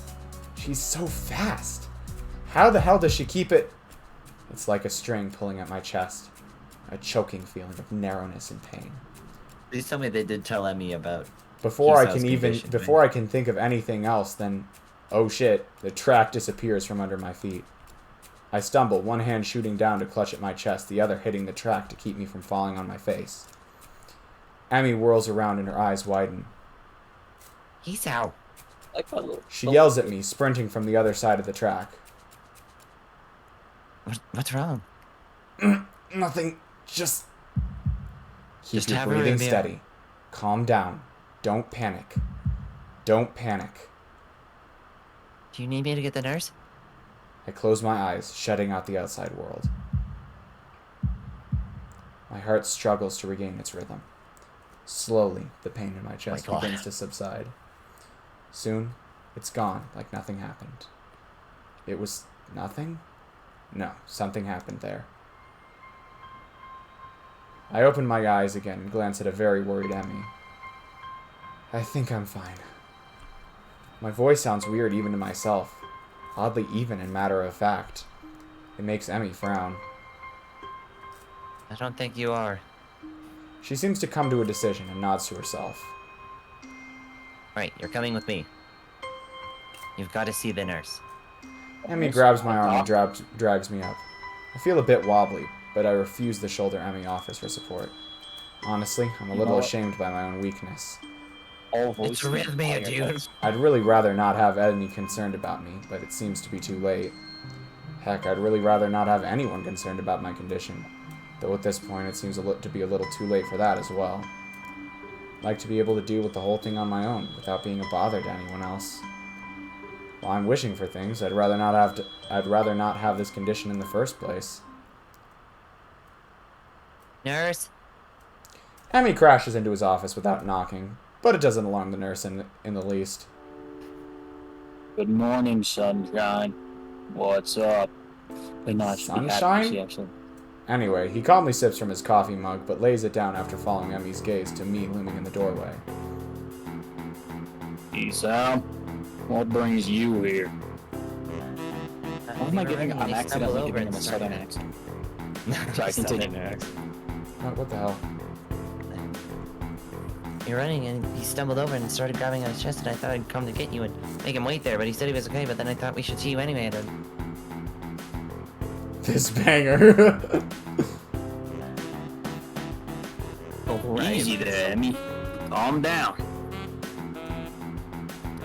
She's so fast. How the hell does she keep it? It's like a string pulling at my chest. A choking feeling of narrowness and pain. Please tell me they did tell Emmy about. Before Hisao's condition, before I can think of anything else, then, oh shit, the track disappears from under my feet. I stumble, one hand shooting down to clutch at my chest, the other hitting the track to keep me from falling on my face. Emmy whirls around and her eyes widen. Hisao. Like a little. She yells at me, sprinting from the other side of the track. What's wrong? Nothing, just keep Just your have her breathing in there. steady. Calm down. Don't panic. Don't panic. Do you need me to get the nurse? I close my eyes, shutting out the outside world. My heart struggles to regain its rhythm. Slowly, the pain in my chest God. begins to subside. Soon, it's gone, like nothing happened. It was nothing? No, something happened there. I open my eyes again and glance at a very worried Emmy. I think I'm fine. My voice sounds weird even to myself. Oddly even and matter of fact. It makes Emmy frown. I don't think you are. She seems to come to a decision and nods to herself. Right, you're coming with me. You've got to see the nurse. Emmy grabs my arm and drags me up. I feel a bit wobbly, but I refuse the shoulder Emmy offers for support. Honestly, I'm a little ashamed by my own weakness. All It's voices arrhythmia, are dude. I'd really rather not have Emmy concerned about me, but it seems to be too late. Heck, I'd really rather not have anyone concerned about my condition. Though at this point, it seems to be a little too late for that as well. I'd like to be able to deal with the whole thing on my own, without being a bother to anyone else. While I'm wishing for things, I'd rather not have this condition in the first place. Nurse? Emmy crashes into his office without knocking, but it doesn't alarm the nurse in the least. Good morning, sunshine. What's up? Wait, no, it should be Sunshine? happy, actually. Anyway, he calmly sips from his coffee mug, but lays it down after following Emmy's gaze to me looming in the doorway. Hisao, what brings you here? Why am I giving? I'm accidentally giving him a southern accent. Sorry, continue. What the hell? You're running and he stumbled over and started grabbing on his chest and I thought I'd come to get you and make him wait there, but he said he was okay, but then I thought we should see you anyway. This banger. Easy there, Emmy. Calm down.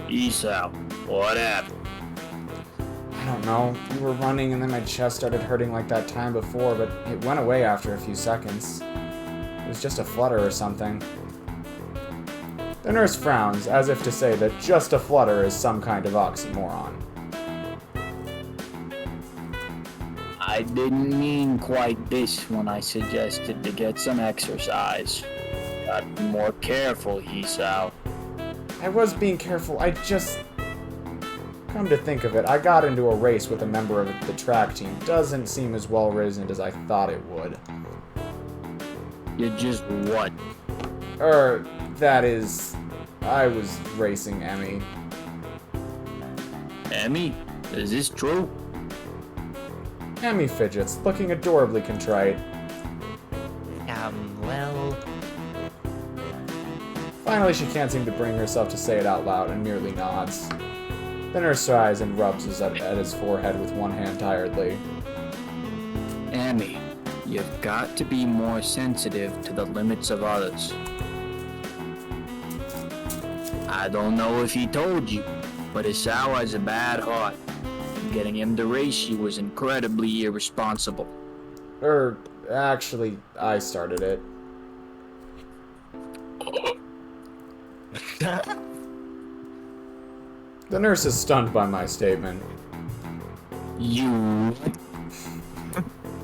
Hisao, what happened? I don't know. We were running and then my chest started hurting like that time before, but it went away after a few seconds. It was just a flutter or something. The nurse frowns, as if to say that just a flutter is some kind of oxymoron. I didn't mean quite this when I suggested to get some exercise. Gotta be more careful, Hisao. I was being careful, I just... Come to think of it, I got into a race with a member of the track team. Doesn't seem as well-reasoned as I thought it would. You just what? That is... I was racing Emmy. Emmy? Is this true? Emmy fidgets, looking adorably contrite. Well... Finally, she can't seem to bring herself to say it out loud and merely nods. The nurse sighs and rubs at his forehead with one hand tiredly. Emmy, you've got to be more sensitive to the limits of others. I don't know if he told you, but Hisao has a bad heart. Getting him to race you was incredibly irresponsible. Actually, I started it. The nurse is stunned by my statement. You...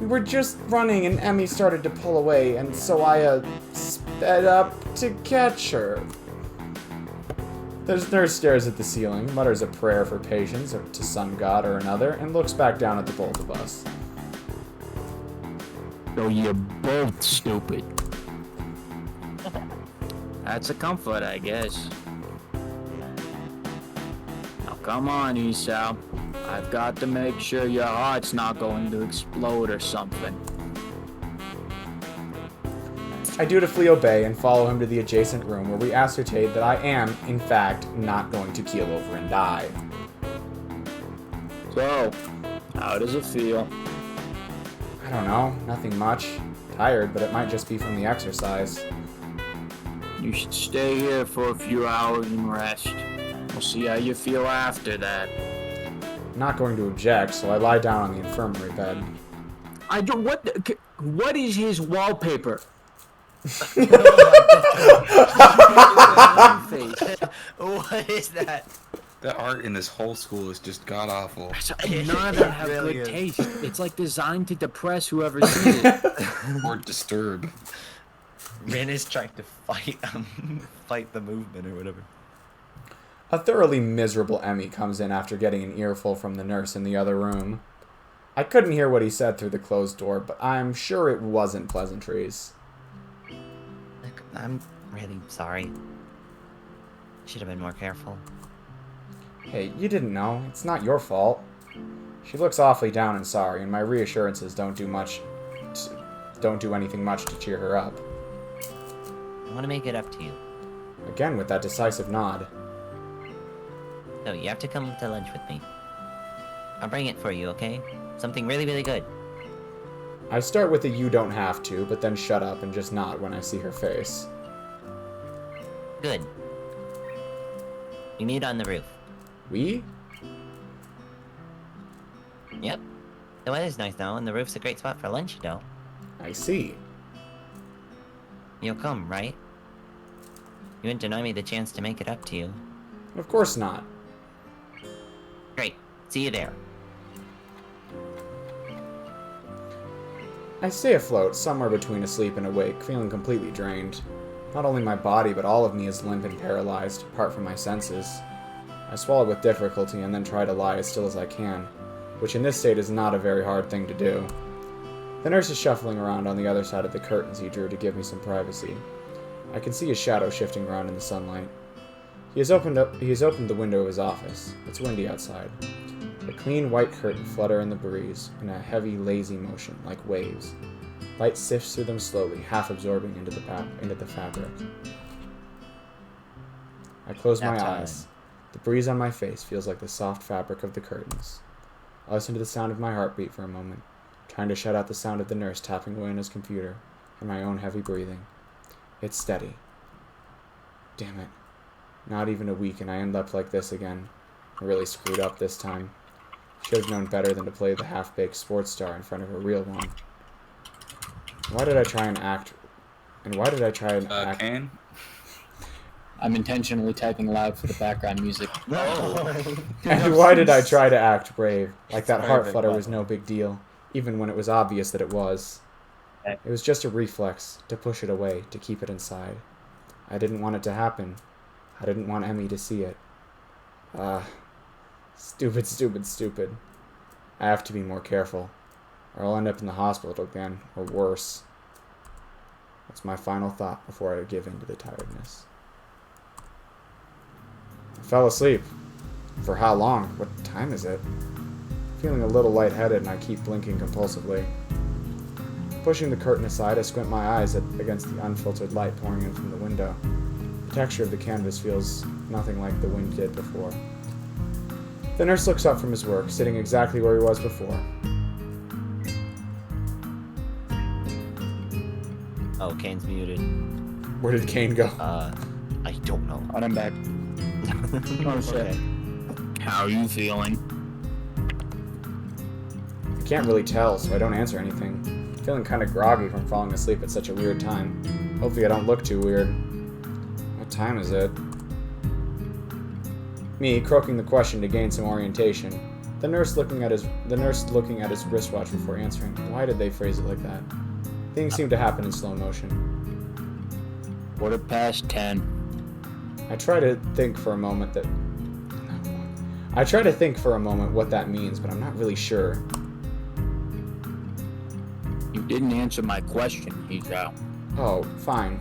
We were just running and Emmy started to pull away, and so I, sped up to catch her. The nurse stares at the ceiling, mutters a prayer for patience or to some god or another, and looks back down at the both of us. So you're both stupid. That's a comfort, I guess. Now come on, Hisao. I've got to make sure your heart's not going to explode or something. I dutifully obey and follow him to the adjacent room where we ascertain that I am, in fact, not going to keel over and die. So, how does it feel? I don't know, nothing much. Tired, but it might just be from the exercise. You should stay here for a few hours and rest. We'll see how you feel after that. I'm not going to object, so I lie down on the infirmary bed. I don't. What is his wallpaper? What is that? The art in this whole school is just god awful. None of them have Really good is. taste. It's like designed to depress whoever sees it. Or disturb. Rin is trying to fight the movement or whatever. A thoroughly miserable Emmy comes in after getting an earful from the nurse in the other room. I couldn't hear what he said through the closed door, but I'm sure it wasn't pleasantries. Look, I'm really sorry. Should have been more careful. Hey, you didn't know. It's not your fault. She looks awfully down and sorry, and my reassurances don't do anything much to cheer her up. I want to make it up to you. Again with that decisive nod. So you have to come to lunch with me. I'll bring it for you, okay? Something really, really good. I start with a you don't have to, but then shut up and just nod when I see her face. Good. We meet on the roof. We? Yep. The weather's nice now, and the roof's a great spot for lunch, though. I see. You'll come, right? You wouldn't deny me the chance to make it up to you. Of course not. Great. See you there. I stay afloat, somewhere between asleep and awake, feeling completely drained. Not only my body, but all of me is limp and paralyzed, apart from my senses. I swallow with difficulty and then try to lie as still as I can, which in this state is not a very hard thing to do. The nurse is shuffling around on the other side of the curtains he drew to give me some privacy. I can see his shadow shifting around in the sunlight. He has opened the window of his office. It's windy outside. A clean white curtain flutter in the breeze, in a heavy, lazy motion, like waves. Light sifts through them slowly, half absorbing into the fabric. I close my eyes. The breeze on my face feels like the soft fabric of the curtains. I listen to the sound of my heartbeat for a moment, trying to shut out the sound of the nurse tapping away on his computer, and my own heavy breathing. It's steady. Damn it. Not even a week and I end up like this again. I really screwed up this time. Should have known better than to play the half-baked sports star in front of a real one. Why did I try and act... And why did I try and act... Kane? I'm intentionally typing loud for the background music. And why did I try to act brave? Like that heart flutter was no big deal, even when it was obvious that it was. It was just a reflex, to push it away, to keep it inside. I didn't want it to happen. I didn't want Emmy to see it. Stupid, stupid, stupid. I have to be more careful, or I'll end up in the hospital again, or worse. That's my final thought before I give in to the tiredness. I fell asleep. For how long? What time is it? Feeling a little lightheaded, and I keep blinking compulsively. Pushing the curtain aside, I squint my eyes against the unfiltered light pouring in from the window. The texture of the canvas feels nothing like the wind did before. The nurse looks up from his work, sitting exactly where he was before. Oh, Kane's muted. Where did Kane go? I don't know. And I'm back. Okay. How are you feeling? I can't really tell, so I don't answer anything. Feeling kind of groggy from falling asleep at such a weird time. Hopefully I don't look too weird. What time is it? Me, croaking the question to gain some orientation. The nurse looking at his wristwatch before answering. Why did they phrase it like that? Things seem to happen in slow motion. 10:15. I try to think for a moment what that means, but I'm not really sure. You didn't answer my question, Hisao. Oh, fine.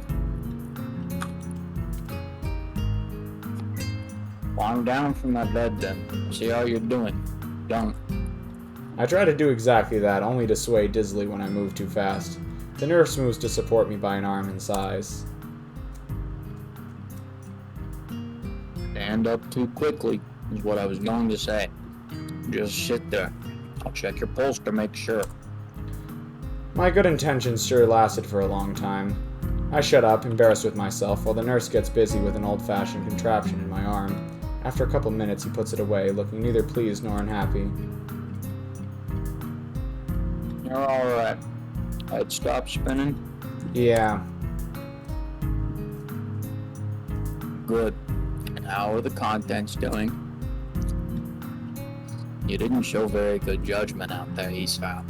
Climb down from that bed then. See how you're doing. Don't. I try to do exactly that, only to sway dizzily when I move too fast. The nurse moves to support me by an arm and sighs. Stand up too quickly, is what I was going to say. Just sit there. I'll check your pulse to make sure. My good intentions sure lasted for a long time. I shut up, embarrassed with myself, while the nurse gets busy with an old-fashioned contraption in my arm. After a couple minutes, he puts it away, looking neither pleased nor unhappy. You're alright. Head stop spinning? Yeah. Good. And how are the contents doing? You didn't show very good judgment out there, Hisao.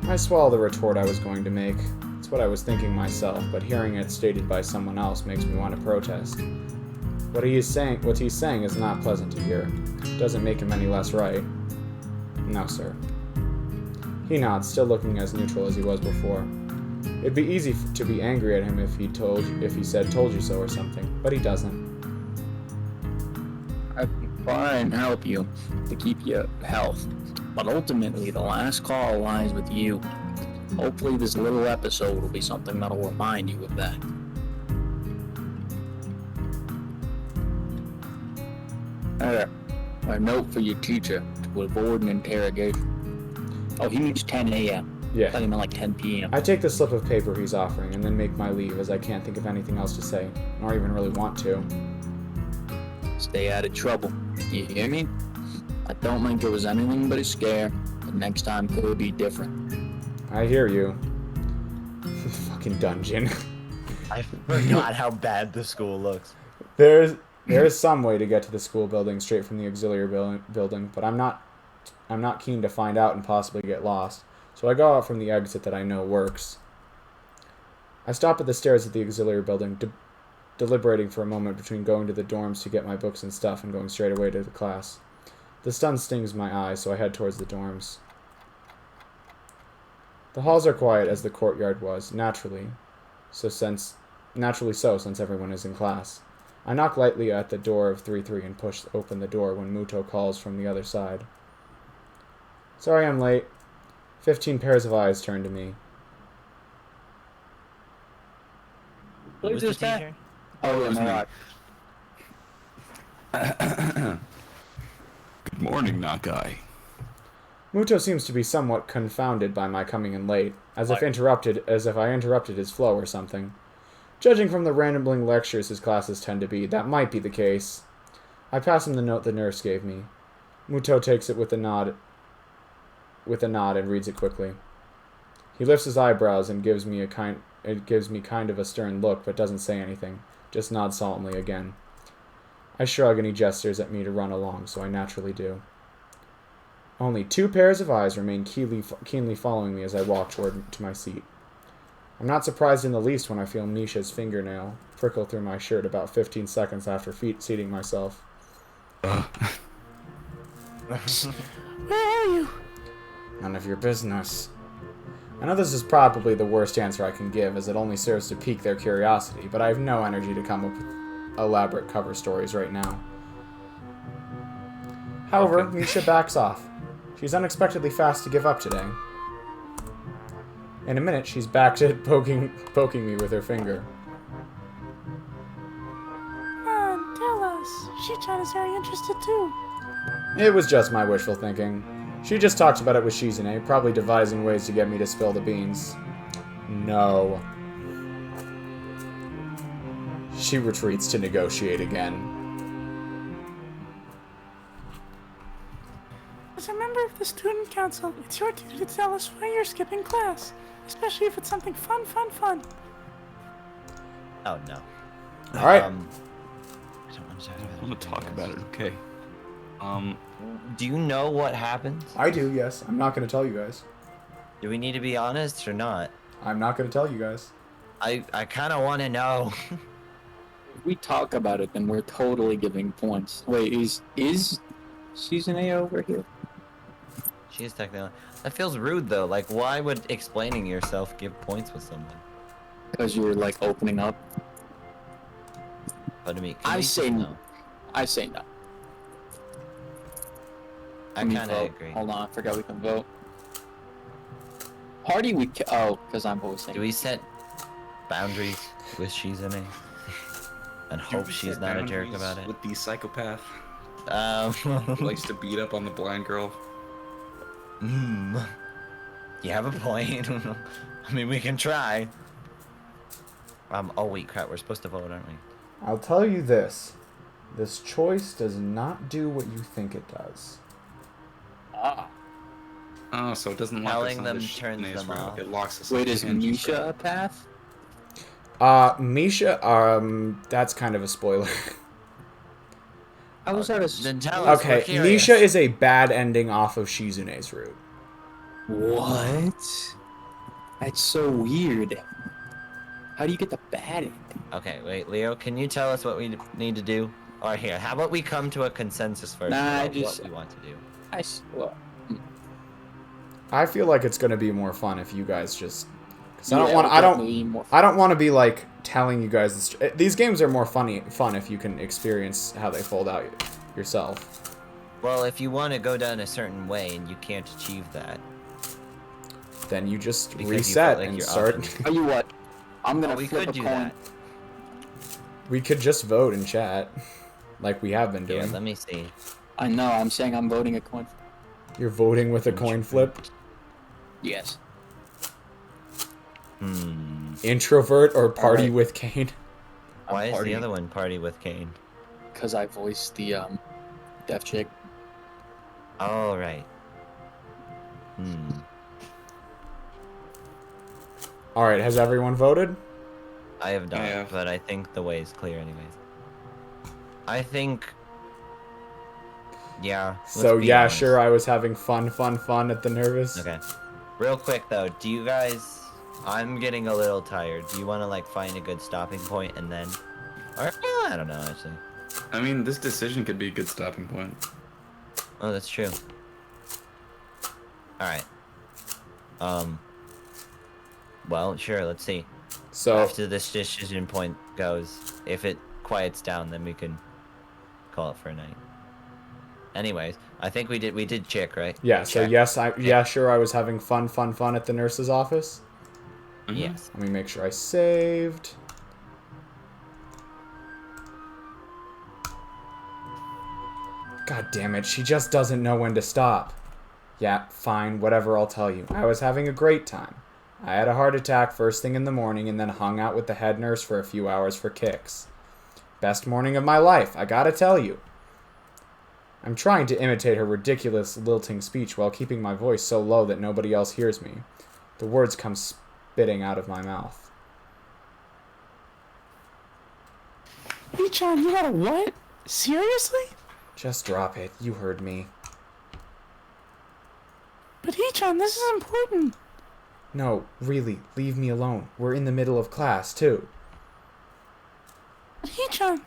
I swallow the retort I was going to make. It's what I was thinking myself, but hearing it stated by someone else makes me want to protest. What he's saying is not pleasant to hear. Doesn't make him any less right. No, sir. He nods, still looking as neutral as he was before. It'd be easy to be angry at him if he said "told you so" or something, but he doesn't. I can try and help you to keep your health, but ultimately the last call lies with you. Hopefully this little episode will be something that'll remind you of that. There, a note for your teacher to avoid an interrogation. Oh, he means 10 a.m. I Yeah. thought he meant like 10 p.m. I take the slip of paper he's offering and then make my leave, as I can't think of anything else to say, nor even really want to. Stay out of trouble. You hear me? I don't think it was anything but a scare. The next time could be different. I hear you. Fucking dungeon. I forgot how bad the school looks. There is some way to get to the school building straight from the auxiliary building, but I'm not keen to find out and possibly get lost, so I go out from the exit that I know works. I stop at the stairs of the auxiliary building, deliberating for a moment between going to the dorms to get my books and stuff and going straight away to the class. The sun stings my eyes, so I head towards the dorms. The halls are quiet as the courtyard was, naturally so since everyone is in class. I knock lightly at the door of 3-3 and push open the door when Muto calls from the other side. Sorry I'm late. 15 pairs of eyes turn to me. Who's this teacher? Oh, yeah, Good morning, Nakai. Muto seems to be somewhat confounded by my coming in late, as if I interrupted his flow or something. Judging from the rambling lectures his classes tend to be, that might be the case. I pass him the note the nurse gave me. Muto takes it with a nod and reads it quickly. He lifts his eyebrows and gives me kind of a stern look, but doesn't say anything, just nods solemnly again. I shrug and he gestures at me to run along, so I naturally do. Only 2 pairs of eyes remain keenly following me as I walk to my seat. I'm not surprised in the least when I feel Misha's fingernail prickle through my shirt about 15 seconds after seating myself. Where are you? None of your business. I know this is probably the worst answer I can give, as it only serves to pique their curiosity, but I have no energy to come up with elaborate cover stories right now. However, Misha backs off. She's unexpectedly fast to give up today. In a minute, she's back to poking me with her finger. Come on, tell us. Shi-chan is very interested too. It was just my wishful thinking. She just talks about it with Shizune, probably devising ways to get me to spill the beans. No. She retreats to negotiate again. As a member of the student council, it's your duty to tell us why you're skipping class. Especially if it's something fun. Oh, no. Alright. I want to talk about it, okay. Do you know what happened? I do, yes. I'm not going to tell you guys. Do we need to be honest or not? I'm not going to tell you guys. I kind of want to know. If we talk about it, then we're totally giving points. Wait, is Season A over here? She's technically... That feels rude, though. Like, why would explaining yourself give points with someone? Because you're, like, opening up. But to me, I say no. I say no. I Can we kind of vote? agree. Hold on, I forgot we can vote. Party we oh, because I'm voicing. Do we set boundaries with Shizune? And hope she's not a jerk about it? With the psychopath Um... who likes to beat up on the blind girl. You have a point. I mean, we can try. Oh wait, crap, we're supposed to vote, aren't we? I'll tell you this. This choice does not do what you think it does. Ah. Oh, so it doesn't lock Telling us them onto turns Shizune's them route. off. It locks us Wait, into is Kenji's Misha route. a path? Misha, that's kind of a spoiler. I was at a... Then tell us, we're Okay, curious. Misha is a bad ending off of Shizune's route. What? That's so weird. How do you get the bad ending? Okay, wait, Leo, can you tell us what we need to do? Or here, how about we come to a consensus first Nah, about just- what we want to do? Well, I feel like it's gonna be more fun if you guys just. Cause yeah, I definitely more don't want to be like telling you guys this. These games are more fun if you can experience how they fold out yourself. Well, if you want to go down a certain way and you can't achieve that, Then you just because you reset felt like and you're start. off Tell you what, I'm gonna we flip could a do coin. that. We could just vote in chat, like we have been Yeah, doing. let me see. I know. I'm saying I'm voting a coin. You're voting with a coin flip. Yes. Introvert or party Alright. with Kane. Why is the partying. other one party with Kane? Because I voiced the deaf chick. Oh, right. All right, has everyone voted? I have not, Yeah. but I think the way is clear anyways. I think... Yeah. So let's be yeah, honest. sure. I was having fun at the nervous. Okay. Real quick though, do you guys... I'm getting a little tired. Do you want to like find a good stopping point and then... Or, I don't know actually. I mean, this decision could be a good stopping point. Oh, that's true. Alright. Well, sure, let's see. So After this decision point goes, if it quiets down, then we can call it for a night. Anyways, I think we did check, right? yeah, so Check. yes, sure. I was having fun at the nurse's office. Yes. Let me make sure I saved. God damn it, she just doesn't know when to stop. Yeah, fine, whatever, I'll tell you. I was having a great time. I had a heart attack first thing in the morning and then hung out with the head nurse for a few hours for kicks. Best morning of my life, I gotta tell you. I'm trying to imitate her ridiculous, lilting speech while keeping my voice so low that nobody else hears me. The words come spitting out of my mouth. Hichan, you got a what? Seriously? Just drop it. You heard me. But Hichan, this is important. No, really, leave me alone. We're in the middle of class, too. But Hichan...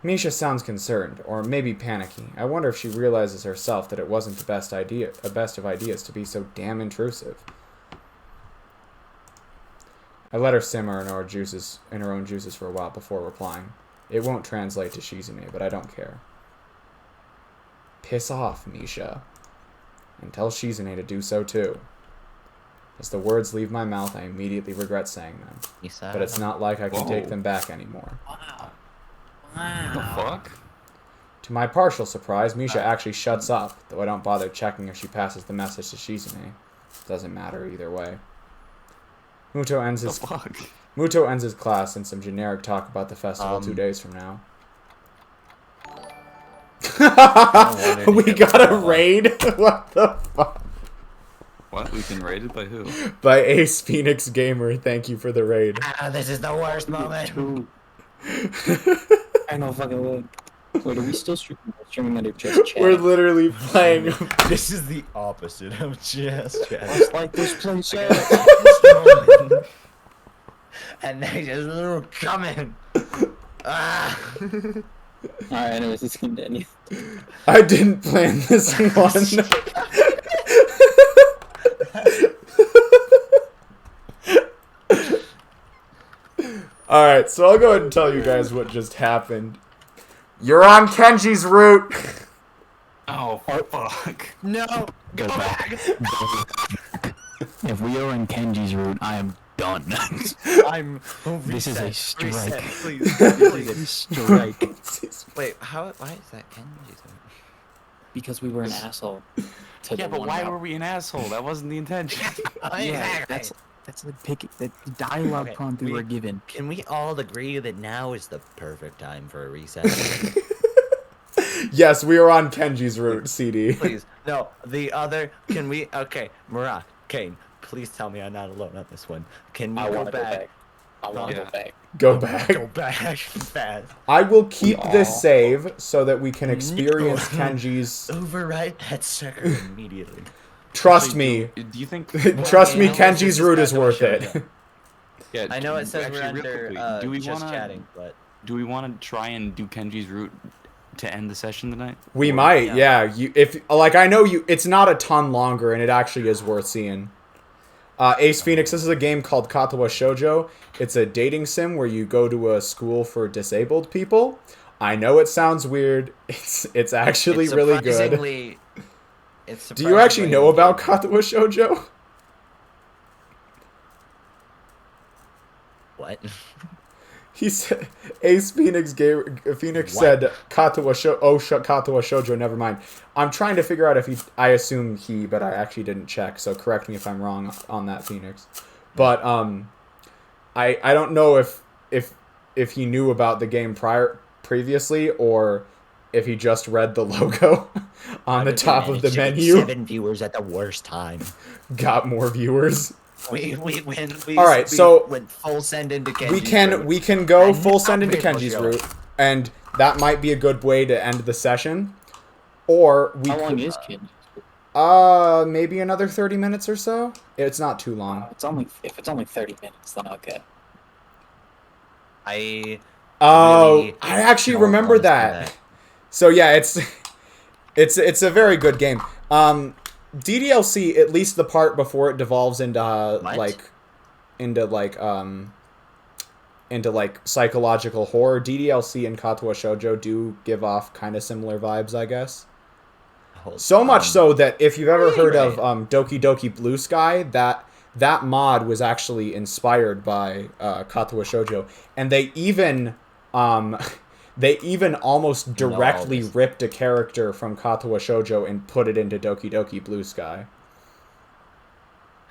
Misha sounds concerned, or maybe panicky. I wonder if she realizes herself that it wasn't the best of ideas to be so damn intrusive. I let her simmer in her own juices for a while before replying. It won't translate to Shizune, but I don't care. Piss off, Misha. And tell Shizune to do so too. As the words leave my mouth, I immediately regret saying them. But it's not like I can take them back anymore. Wow. What the fuck? To my partial surprise, Misha actually shuts up, though I don't bother checking if she passes the message to Shizune. Doesn't matter either way. Muto ends his class in some generic talk about the festival 2 days from now. We got a raid? What the fuck? What? We've been raided by who? By Ace Phoenix Gamer. Thank you for the raid. This is the worst moment. I know fucking way. Wait, are we still streaming under just chat? We're literally playing. This is the opposite of just chat. It's like this place. And they just come in. Ah. Alright, anyways, let's continue. I didn't plan this one. Alright, so I'll go ahead and tell you guys what just happened. You're on Kenji's route! Oh, fuck. No! Go back. If we are in Kenji's route, I am done. This is a strike. Reset, please. This is a strike. Wait, why is that Kenji's? Because we were an asshole. To Yeah, the but one why out. were we an asshole? That wasn't the intention. Yeah, that's the the dialogue Okay, prompt we were given. Can we all agree that now is the perfect time for a reset? Yes, we are on Kenji's route, CD. Please. No, the other. Can we? Okay, Murat, Kane, please tell me I'm not alone on this one. Can we I go want to go back? back. I want to Yeah. go back. Go back. Go back fast. I will keep this save so that we can experience Kenji's... Overwrite that sucker immediately. Trust me. Do you think... Trust me, Well, Kenji's route is Katawa worth Shoujo. it. Yeah, I know it says actually, we're real under quickly, do we just wanna, chatting, but Do we want to try and do Kenji's route to end the session tonight? We might, yeah. I know it's not a ton longer, and it actually is worth seeing. Ace Phoenix, this is a game called Katawa Shoujo. It's a dating sim where you go to a school for disabled people. I know it sounds weird. It's actually really good. Do you actually know about Katawa Shoujo? What? He said, Ace Phoenix said Katawa Shoujo, never mind. I'm trying to figure out if I assume he, but I actually didn't check, so correct me if I'm wrong on that, Phoenix. But, I don't know if he knew about the game previously, or if he just read the logo on the top of the menu. 7 viewers at the worst time. Got more viewers. We All right, so went full send into Kenji's route. we can go And full now send into people Kenji's show. route, and that might be a good way to end the session. Or we How long could, is Kenji? maybe another 30 minutes or so. It's not too long. If it's only 30 minutes, then okay. I actually don't remember want to do that. So yeah, it's a very good game. DDLC, at least the part before it devolves into psychological horror, DDLC and Katawa Shoujo do give off kind of similar vibes, I guess. So much so that if you've ever heard of Doki Doki Blue Sky, that mod was actually inspired by Katawa Shoujo, and they even almost directly ripped a character from Katawa Shoujo and put it into Doki Doki Blue Sky.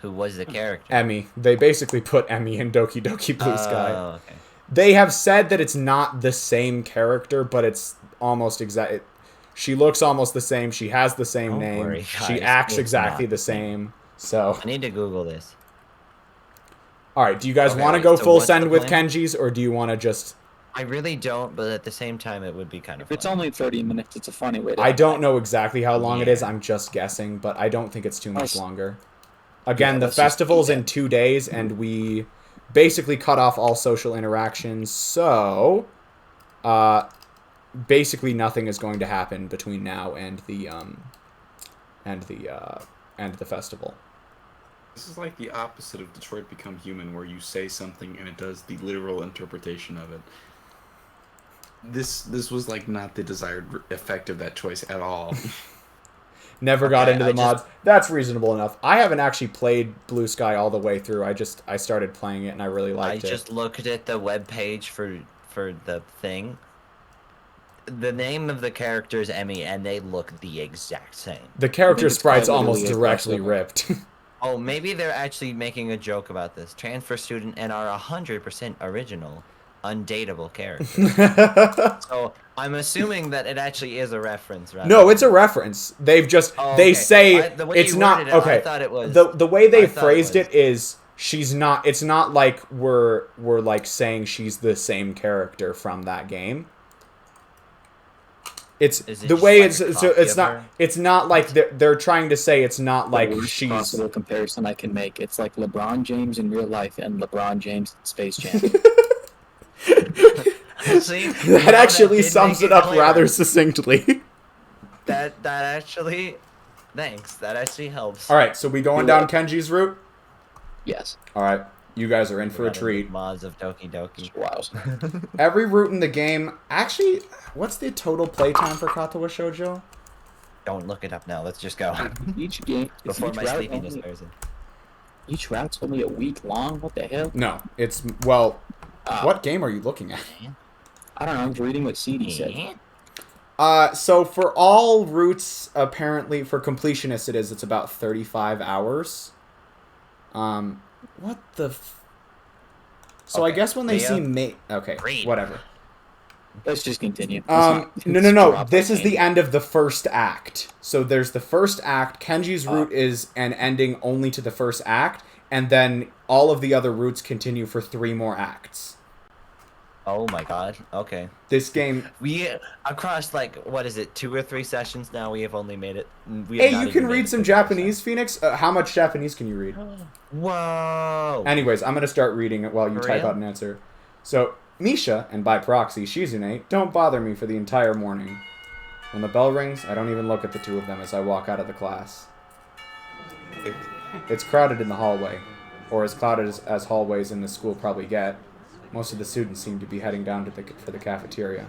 Who was the character? Emmy. They basically put Emmy in Doki Doki Blue Sky. Oh, okay. They have said that it's not the same character, but it's almost exact. She looks almost the same. She has the same Don't name. worry, She guys, acts it's exactly not the the same. same. So, I need to Google this. all right. Do you guys Okay, want to wait, go so full what's the send with plan? Kenji's, or do you want to just? I really don't, but at the same time, it would be kind of If it's fun. only 30 minutes, it's a funny way to. I don't know exactly how long it is. Yeah. I'm just guessing, but I don't think it's too much Let's- longer. Again, Yeah, the let's just festival's do in that. 2 days, and we basically cut off all social interactions. So, basically nothing is going to happen between now and the festival. This is like the opposite of Detroit Become Human, where you say something and it does the literal interpretation of it. This was like not the desired effect of that choice at all. Never got Okay, into the I mods. That's reasonable enough. I haven't actually played Blue Sky all the way through. I started playing it and I really I liked it. just looked at the web page for the thing. The name of the character is Emmy, and they look the exact same. The character it's sprite's quite almost literally a directly crossover. ripped. Oh, maybe they're actually making a joke about this. Transfer student and are 100% original, undateable characters. So I'm assuming that it actually is a reference. Rather No, than- it's a reference. They've just Oh, they okay. say The way it's you not worded it, okay. I thought it was. The way they I thought it phrased was- it is she's not. It's not like we're like saying she's the same character from that game. It's Is it the just way like it's a so copy it's of not. her? It's not like they're trying to say it's not like the worst she's. possible comparison I can make. It's like LeBron James in real life and LeBron James in Space Jam. See, That actually sums it up rather hilarious. succinctly. That actually, thanks. That actually helps. All right, so we going down Kenji's route. Yes. All right, you guys are in for a treat. Mods of Doki Doki. Wow. Every route in the game. Actually, what's the total playtime for Katawa Shoujo? Don't look it up now. Let's just go Each game is before each my route sleepiness only, wears in. each route's only a week long. What the hell? No, it's well. Uh, What game are you looking at? I don't know. I'm reading what CD said. So for all routes, apparently for completionists, it's about 35 hours. What the? So I Okay, guess when they see Leah? okay, Read. whattever. Let's just continue. No. Let's drop This the is the game. end of the first act. So there's the first act. Kenji's route is an ending only to the first act, and then all of the other routes continue for 3 more acts. Oh my god. Okay. This game. We across like what is it, 2 or 3 sessions now? We have only made it. We have Hey, not you even can made read it some 50%. Japanese, Phoenix? How much Japanese can you read? Whoa. Anyways, I'm going to start reading it while you For type real? out an answer. So, Misha, and by proxy, Shizune, don't bother me for the entire morning. When the bell rings, I don't even look at the two of them as I walk out of the class. It's crowded in the hallway, or as crowded as hallways in the school probably get. Most of the students seem to be heading down to for the cafeteria.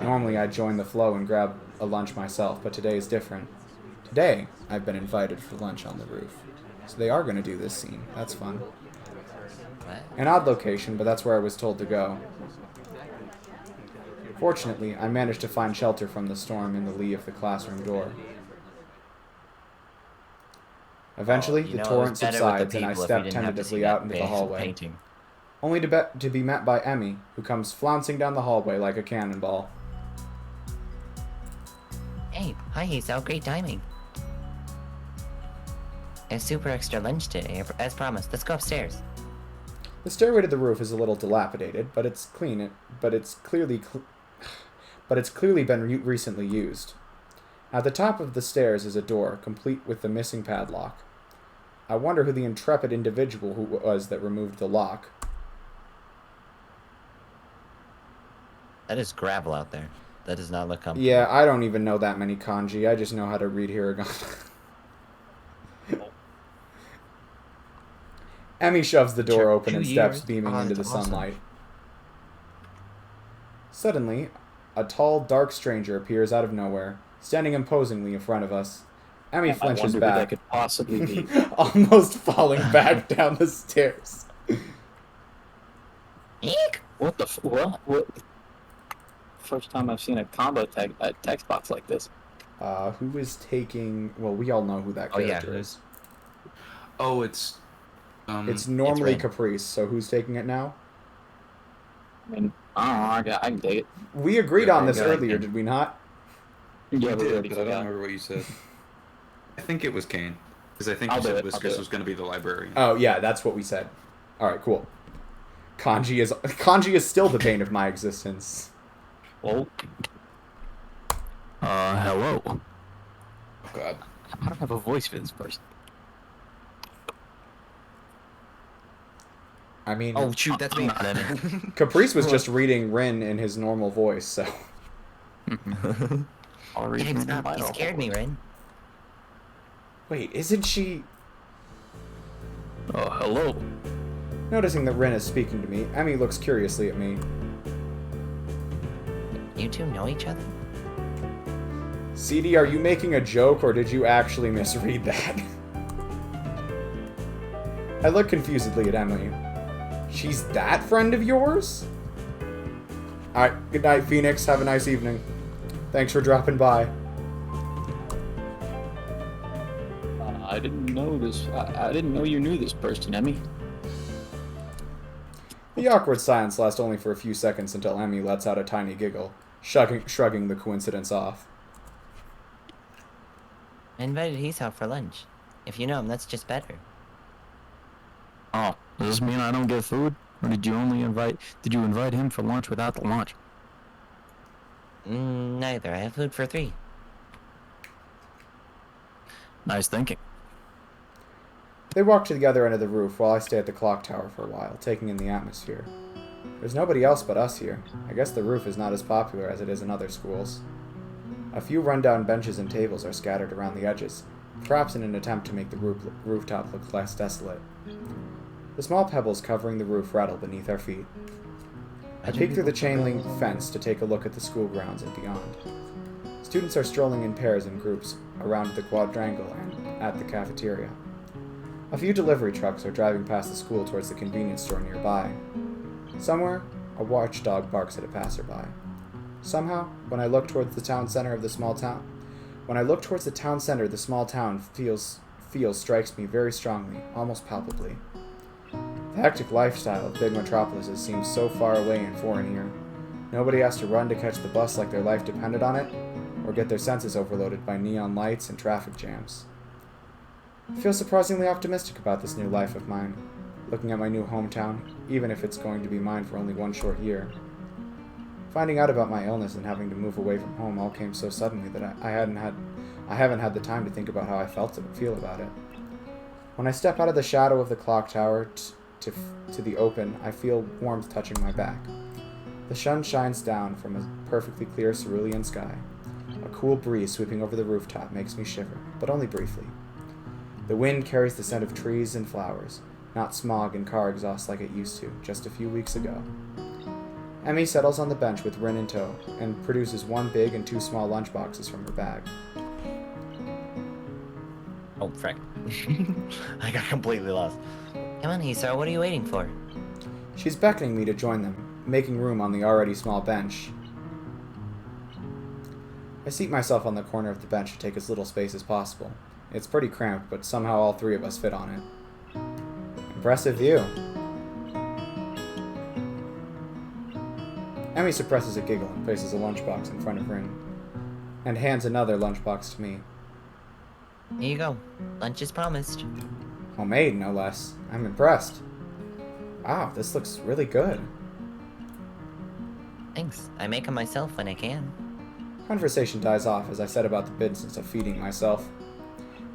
Normally, I'd join the flow and grab a lunch myself, but today is different. Today, I've been invited for lunch on the roof. So they are going to do this scene. That's fun. What? An odd location, but that's where I was told to go. Fortunately, I managed to find shelter from the storm in the lee of the classroom door. Eventually, Oh, you the know, it torrent was better with subsides, the and I people if we step didn't have to see tentatively that out into the big hallway, Painting. only to be met by Emmy, who comes flouncing down the hallway like a cannonball. Hey, hi Hisao, great timing. A super extra lunch today, as promised. Let's go upstairs. The stairway to the roof is a little dilapidated, but it's clean. But it's clearly been recently used. At the top of the stairs is a door, complete with the missing padlock. I wonder who the intrepid individual who was that removed the lock. That is gravel out there. That does not look comfortable. Yeah, I don't even know that many kanji. I just know how to read hiragana. Emmy shoves the door open and steps, beaming into the sunlight. Suddenly, a tall, dark stranger appears out of nowhere, standing imposingly in front of us. Emmy I flinches wonder who that back, could possibly be. almost falling back down the stairs. Eek! What the what? First time I've seen a combo text box like this. Who is taking... Well, we all know who that Oh, yeah, character is. Oh, it's It's normally Rin. Caprice, so who's taking it now? I mean, I don't know. I can take it. We agreed Yeah, on this yeah, I earlier, can. did we not? Yeah, You we did, already but I don't forgot. remember what you said. I think it was Kane. Because I think I'll you do said it, I'll Whiskers do it. was going to be the librarian. Oh yeah, that's what we said. All right, cool. Kanji is still the bane of my existence. Well, hello. Oh, God. I don't have a voice for this person. I mean, Oh shoot, that's me. Not in it. Caprice was just reading Rin in his normal voice, so. I'll read Gabe, from stop. my You scared me, Ren. Wait, isn't she? Oh, hello. Noticing that Rin is speaking to me, Emmy looks curiously at me. You two know each other? CD, are you making a joke or did you actually misread that? I look confusedly at Emily. She's that friend of yours? Alright, good night, Phoenix. Have a nice evening. Thanks for dropping by. I didn't know this. I didn't know you knew this person, Emmy. The awkward silence lasts only for a few seconds until Emmy lets out a tiny giggle, shrugging the coincidence off. I invited Hisao for lunch. If you know him, that's just better. Oh, does this mean I don't get food? Or did you invite him for lunch without the lunch? Neither. I have food for 3. Nice thinking. They walk to the other end of the roof while I stay at the clock tower for a while, taking in the atmosphere. There's nobody else but us here. I guess the roof is not as popular as it is in other schools. A few rundown benches and tables are scattered around the edges, perhaps in an attempt to make the rooftop look less desolate. The small pebbles covering the roof rattle beneath our feet. I peek through the chain-link fence to take a look at the school grounds and beyond. Students are strolling in pairs and groups around the quadrangle and at the cafeteria. A few delivery trucks are driving past the school towards the convenience store nearby. Somewhere, a watchdog barks at a passerby. Somehow, when I look towards the town center, the small town strikes me very strongly, almost palpably. The hectic lifestyle of big metropolises seems so far away and foreign here. Nobody has to run to catch the bus like their life depended on it, or get their senses overloaded by neon lights and traffic jams. I feel surprisingly optimistic about this new life of mine, looking at my new hometown, even if it's going to be mine for only one short year. Finding out about my illness and having to move away from home all came so suddenly that I haven't had the time to think about how I feel about it. When I step out of the shadow of the clock tower to the open, I feel warmth touching my back. The sun shines down from a perfectly clear cerulean sky. A cool breeze sweeping over the rooftop makes me shiver, but only briefly. The wind carries the scent of trees and flowers, not smog and car exhaust like it used to, just a few weeks ago. Emmy settles on the bench with Rin in tow, and produces 1 big and 2 small lunchboxes from her bag. Oh, frick. I got completely lost. Come on, Hisao, what are you waiting for? She's beckoning me to join them, making room on the already small bench. I seat myself on the corner of the bench to take as little space as possible. It's pretty cramped, but somehow all 3 of us fit on it. Impressive view. Emmy suppresses a giggle and places a lunchbox in front of Rin, and hands another lunchbox to me. Here you go. Lunch is promised. Homemade, no less. I'm impressed. Wow, this looks really good. Thanks. I make them myself when I can. Conversation dies off as I set about the business of feeding myself.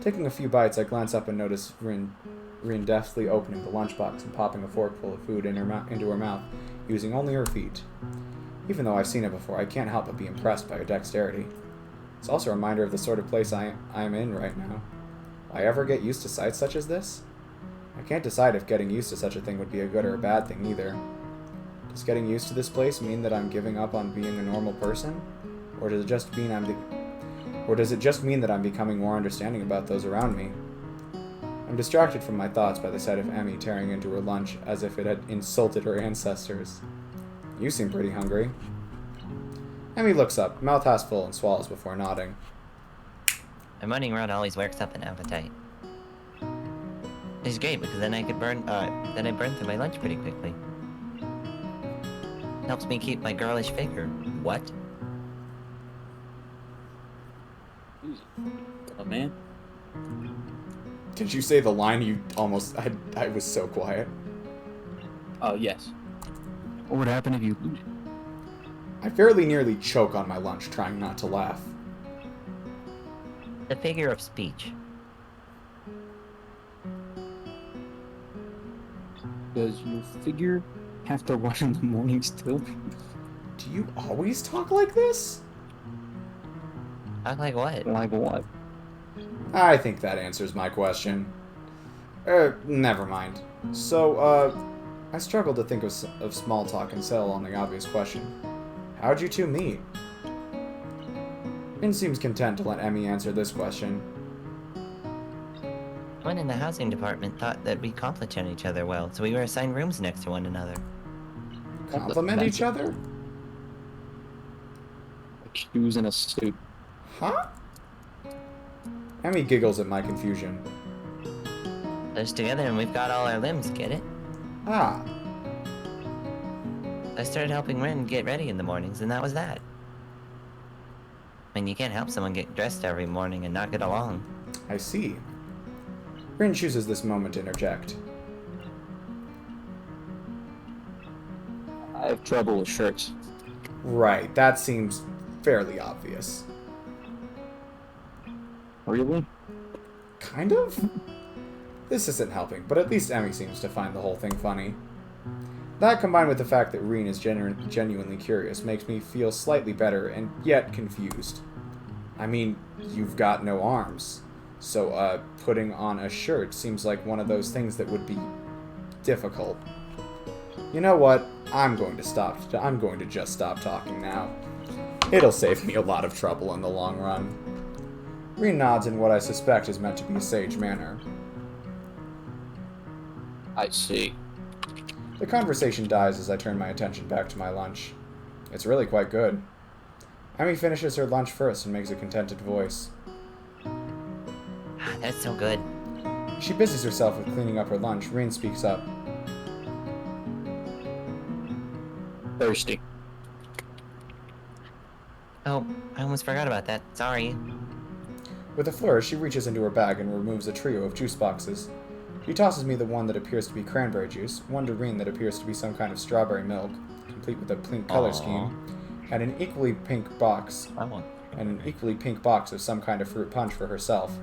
Taking a few bites, I glance up and notice Rin deftly opening the lunchbox and popping a forkful of food into her mouth, using only her feet. Even though I've seen it before, I can't help but be impressed by her dexterity. It's also a reminder of the sort of place I am in right now. Will I ever get used to sights such as this? I can't decide if getting used to such a thing would be a good or a bad thing either. Does getting used to this place mean that I'm giving up on being a normal person? Or does it just mean that I'm becoming more understanding about those around me? I'm distracted from my thoughts by the sight of Emmy tearing into her lunch as if it had insulted her ancestors. You seem pretty hungry. Emmy looks up, mouth half full, and swallows before nodding. I'm running around always works up an appetite. It's great because then I burn through my lunch pretty quickly. Helps me keep my girlish figure. What? man. Did you say the line you almost... I was so quiet. Oh, yes. What would happen if you lose it? I fairly nearly choke on my lunch trying not to laugh. The figure of speech. Does your figure have to run in the mornings too? Do you always talk like this? Talk like what? Like what? I think that answers my question. Never mind. So, I struggled to think of small talk and settle on the obvious question. How'd you two meet? Rin seems content to let Emmy answer this question. One in the housing department thought that we complement each other well, so we were assigned rooms next to one another. Compliment each other? Like shoes in a suit. Huh? Emmy giggles at my confusion. Put us together and we've got all our limbs, get it? Ah, I started helping Rin get ready in the mornings, and that was that. I mean, you can't help someone get dressed every morning and not get along. I see. Rin chooses this moment to interject. I have trouble with shirts. Right, that seems fairly obvious. Really? Kind of? This isn't helping, but at least Emmy seems to find the whole thing funny. That, combined with the fact that Rin is genuinely curious, makes me feel slightly better and yet confused. I mean, you've got no arms. So, putting on a shirt seems like one of those things that would be difficult. You know what? I'm going to just stop talking now. It'll save me a lot of trouble in the long run. Rin nods in what I suspect is meant to be a sage manner. I see. The conversation dies as I turn my attention back to my lunch. It's really quite good. Emmy finishes her lunch first and makes a contented voice. That's so good. As she busies herself with cleaning up her lunch, Rin speaks up. Thirsty. Oh, I almost forgot about that. Sorry. With a flourish, she reaches into her bag and removes a trio of juice boxes. She tosses me the one that appears to be cranberry juice, one to Rin that appears to be some kind of strawberry milk, complete with a pink color scheme, and an equally pink box of some kind of fruit punch for herself.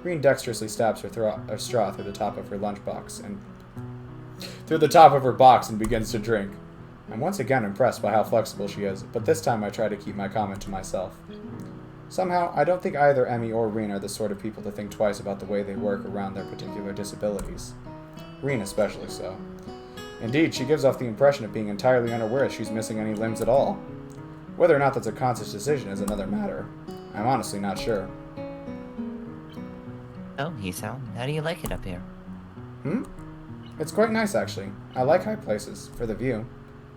Rin dexterously stabs her straw through the top of her lunchbox and begins to drink. I'm once again impressed by how flexible she is, but this time I try to keep my comment to myself. Somehow, I don't think either Emmy or Rin are the sort of people to think twice about the way they work around their particular disabilities. Rin especially so. Indeed, she gives off the impression of being entirely unaware she's missing any limbs at all. Whether or not that's a conscious decision is another matter. I'm honestly not sure. Oh, Hisao, how do you like it up here? It's quite nice, actually. I like high places, for the view.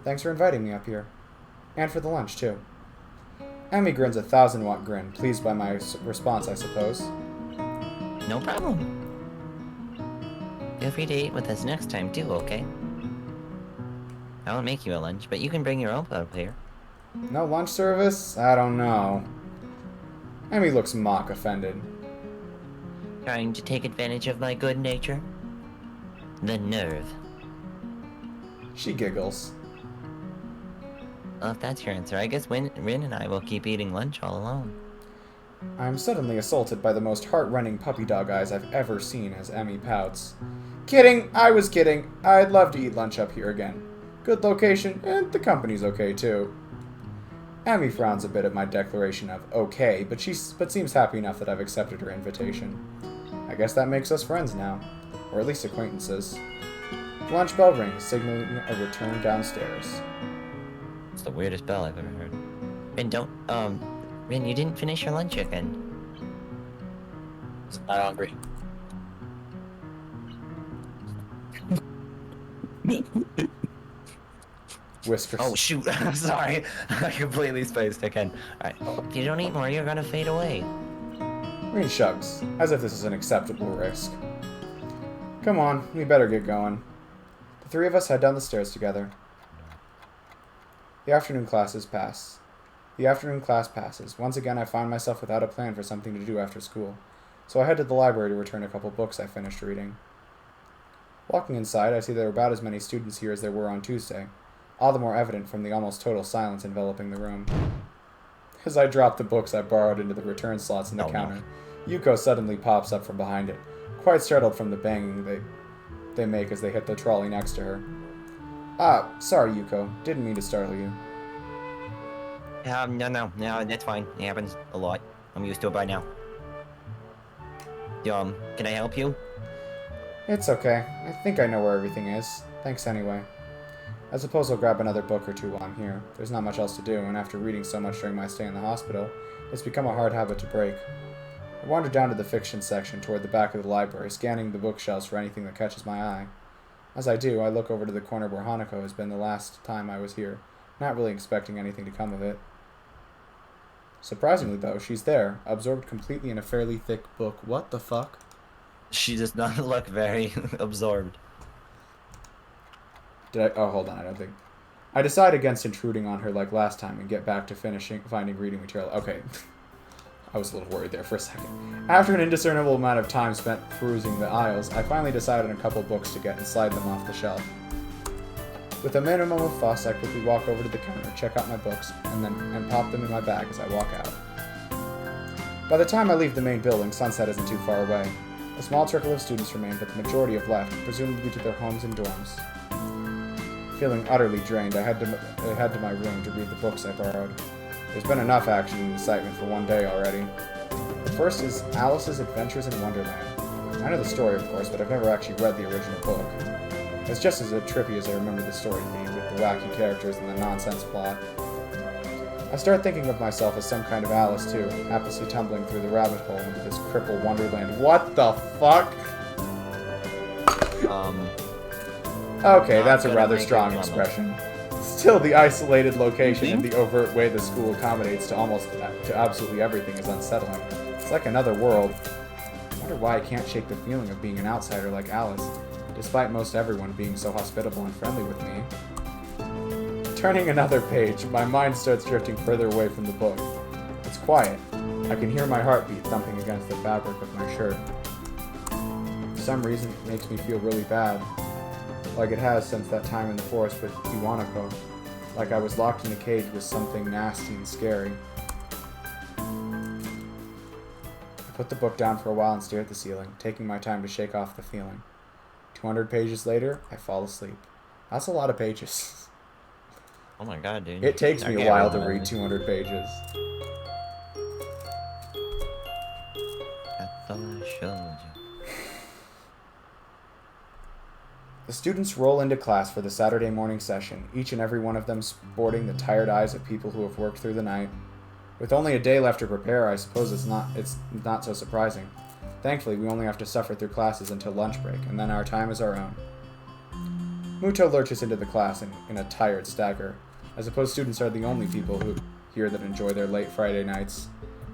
Thanks for inviting me up here. And for the lunch, too. Emmy grins a 1,000-watt grin, pleased by my response, I suppose. No problem. Feel free to eat with us next time, too, okay? I won't make you a lunch, but you can bring your own up here. No lunch service? I don't know. Emmy looks mock offended. Trying to take advantage of my good nature? The nerve. She giggles. Well, if that's your answer, I guess Rin and I will keep eating lunch all alone. I'm suddenly assaulted by the most heart-rending puppy dog eyes I've ever seen as Emmy pouts. Kidding! I was kidding! I'd love to eat lunch up here again. Good location, and the company's okay, too. Emmy frowns a bit at my declaration of okay, but seems happy enough that I've accepted her invitation. I guess that makes us friends now. Or at least acquaintances. The lunch bell rings, signaling a return downstairs. It's the weirdest bell I've ever heard. Rin, you didn't finish your lunch again. I'm not hungry. Whiskers. Oh, shoot. I'm sorry. I completely spaced again. Alright. If you don't eat more, you're gonna fade away. Rin shrugs, as if this is an acceptable risk. Come on, we better get going. The three of us head down the stairs together. The afternoon classes pass. The afternoon class passes. Once again, I find myself without a plan for something to do after school. So I head to the library to return a couple books I finished reading. Walking inside, I see there are about as many students here as there were on Tuesday, all the more evident from the almost total silence enveloping the room. As I drop the books I borrowed into the return slots in the counter, Yuko suddenly pops up from behind it, quite startled from the banging they make as they hit the trolley next to her. Ah, sorry, Yuko. Didn't mean to startle you. No, that's fine. It happens a lot. I'm used to it by now. Can I help you? It's okay. I think I know where everything is. Thanks anyway. I suppose I'll grab another book or two while I'm here. There's not much else to do, and after reading so much during my stay in the hospital, it's become a hard habit to break. I wander down to the fiction section toward the back of the library, scanning the bookshelves for anything that catches my eye. As I do, I look over to the corner where Hanako has been the last time I was here, not really expecting anything to come of it. Surprisingly, though, she's there, absorbed completely in a fairly thick book. What the fuck? She does not look very absorbed. Oh, hold on, I don't think... I decide against intruding on her like last time and get back to finding reading material. Okay. I was a little worried there for a second. After an indiscernible amount of time spent perusing the aisles, I finally decide on a couple books to get and slide them off the shelf. With a minimum of fuss, I quickly walk over to the counter, check out my books, and pop them in my bag as I walk out. By the time I leave the main building, sunset isn't too far away. A small trickle of students remain, but the majority have left, presumably to their homes and dorms. Feeling utterly drained, I head to my room to read the books I borrowed. There's been enough action and excitement for one day already. The first is Alice's Adventures in Wonderland. I know the story, of course, but I've never actually read the original book. It's just as trippy as I remember the story being, with the wacky characters and the nonsense plot. I start thinking of myself as some kind of Alice, too, haplessly tumbling through the rabbit hole into this crippled wonderland. What the fuck? Okay, that's a rather strong expression. Still, the isolated location and the overt way the school accommodates to absolutely everything is unsettling. It's like another world. I wonder why I can't shake the feeling of being an outsider like Alice, despite most everyone being so hospitable and friendly with me. Turning another page, my mind starts drifting further away from the book. It's quiet. I can hear my heartbeat thumping against the fabric of my shirt. For some reason, it makes me feel really bad. Like it has since that time in the forest with Iwanako. Like I was locked in a cage with something nasty and scary. I put the book down for a while and stare at the ceiling, taking my time to shake off the feeling. 200 pages later, I fall asleep. That's a lot of pages. Oh my god, dude. It takes me a while to read 200 pages. Katawa Shoujo. The students roll into class for the Saturday morning session, each and every one of them sporting the tired eyes of people who have worked through the night. With only a day left to prepare, I suppose it's not so surprising. Thankfully, we only have to suffer through classes until lunch break, and then our time is our own. Muto lurches into the class in a tired stagger. I suppose students are the only people here that enjoy their late Friday nights.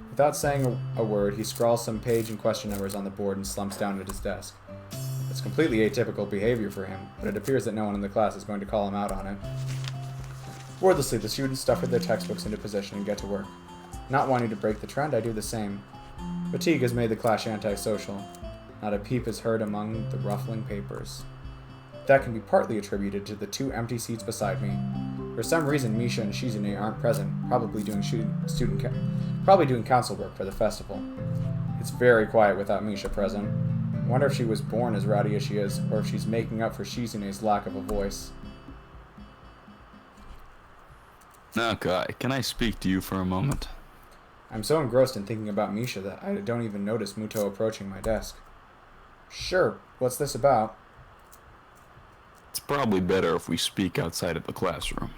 Without saying a word, he scrawls some page and question numbers on the board and slumps down at his desk. It's completely atypical behavior for him, but it appears that no one in the class is going to call him out on it. Wordlessly, the students stuff their textbooks into position and get to work. Not wanting to break the trend, I do the same. Fatigue has made the class antisocial. Not a peep is heard among the ruffling papers. That can be partly attributed to the 2 empty seats beside me. For some reason, Misha and Shizune aren't present, probably doing council work for the festival. It's very quiet without Misha present. I wonder if she was born as rowdy as she is, or if she's making up for Shizune's lack of a voice. Okay, can I speak to you for a moment? I'm so engrossed in thinking about Misha that I don't even notice Muto approaching my desk. Sure, what's this about? It's probably better if we speak outside of the classroom.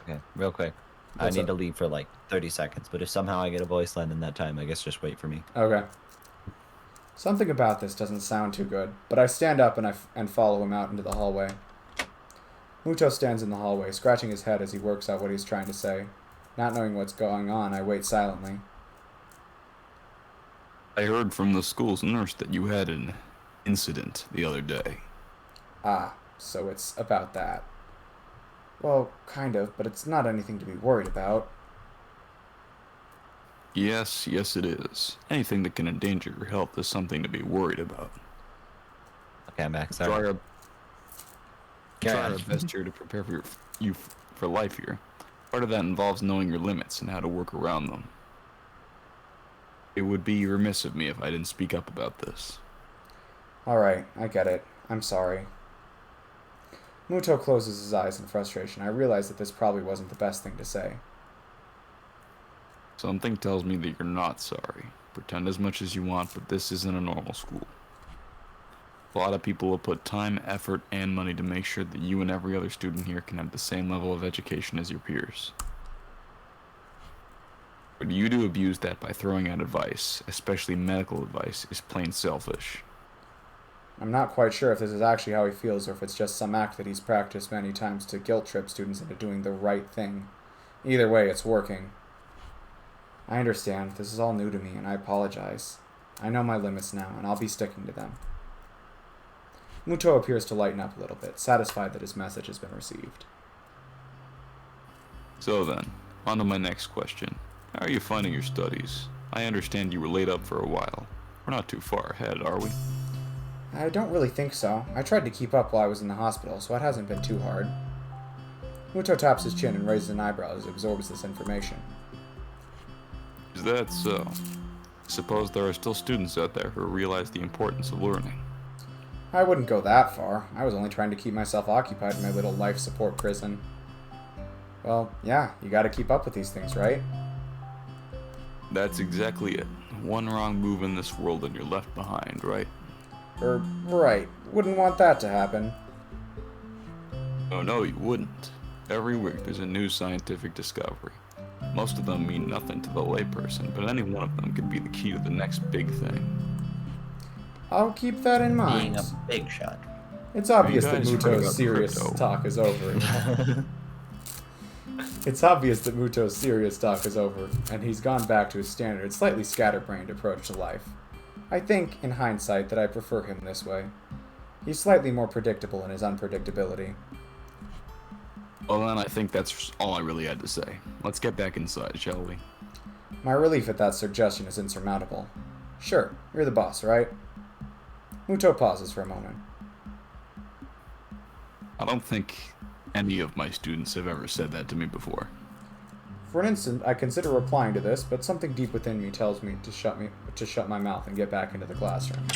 Okay, real quick. What's I need up? to leave for like 30 seconds, but if somehow I get a voice line in that time, I guess just wait for me. Okay. Something about this doesn't sound too good, but I stand up and follow him out into the hallway. Muto stands in the hallway, scratching his head as he works out what he's trying to say. Not knowing what's going on, I wait silently. I heard from the school's nurse that you had an incident the other day. Ah, so it's about that. Well, kind of, but it's not anything to be worried about. Yes, it is. Anything that can endanger your health is something to be worried about. Okay, I'm back. Try Sorry. our best here to prepare for you for life here. Part of that involves knowing your limits and how to work around them. It would be remiss of me if I didn't speak up about this. Alright, I get it. I'm sorry. Muto closes his eyes in frustration. I realize that this probably wasn't the best thing to say. Something tells me that you're not sorry. Pretend as much as you want, but this isn't a normal school. A lot of people will put time, effort, and money to make sure that you and every other student here can have the same level of education as your peers. For you to abuse that by throwing out advice, especially medical advice, is plain selfish. I'm not quite sure if this is actually how he feels or if it's just some act that he's practiced many times to guilt trip students into doing the right thing. Either way, it's working. I understand. This is all new to me, and I apologize. I know my limits now, and I'll be sticking to them. Muto appears to lighten up a little bit, satisfied that his message has been received. So then, on to my next question. How are you finding your studies? I understand you were laid up for a while. We're not too far ahead, are we? I don't really think so. I tried to keep up while I was in the hospital, so it hasn't been too hard. Muto taps his chin and raises an eyebrow as he absorbs this information. Is that so? Suppose there are still students out there who realize the importance of learning. I wouldn't go that far. I was only trying to keep myself occupied in my little life support prison. Well, yeah, you gotta keep up with these things, right? That's exactly it. One wrong move in this world and you're left behind, right? Right. Wouldn't want that to happen. Oh no, you wouldn't. Every week there's a new scientific discovery. Most of them mean nothing to the layperson, but any one of them could be the key to the next big thing. I'll keep that in mind. Being a big shot. It's obvious that guys heard Muto's about serious crypto? talk is over. It's obvious that Muto's serious talk is over, and he's gone back to his standard, slightly scatterbrained approach to life. I think, in hindsight, that I prefer him this way. He's slightly more predictable in his unpredictability. Well then, I think that's all I really had to say. Let's get back inside, shall we? My relief at that suggestion is insurmountable. Sure, you're the boss, right? Muto pauses for a moment. I don't think any of my students have ever said that to me before. For an instant, I consider replying to this, but something deep within me tells me to shut my mouth and get back into the classroom.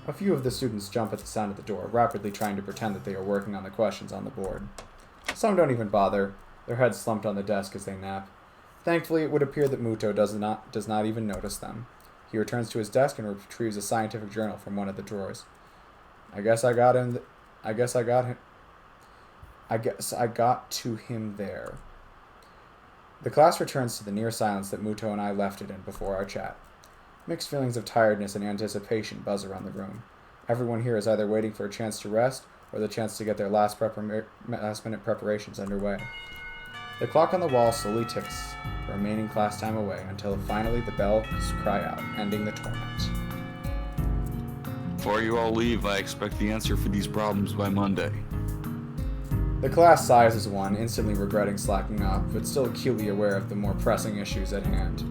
A few of the students jump at the sound of the door, rapidly trying to pretend that they are working on the questions on the board. Some don't even bother, their heads slumped on the desk as they nap. Thankfully, it would appear that Muto does not even notice them. He returns to his desk and retrieves a scientific journal from one of the drawers. I guess I got to him there. The class returns to the near silence that Muto and I left it in before our chat. Mixed feelings of tiredness and anticipation buzz around the room. Everyone here is either waiting for a chance to rest or the chance to get their last-minute preparations underway. The clock on the wall slowly ticks the remaining class time away until finally the bells cry out, ending the torment. Before you all leave, I expect the answer for these problems by Monday. The class sighs as one, instantly regretting slacking off, but still acutely aware of the more pressing issues at hand.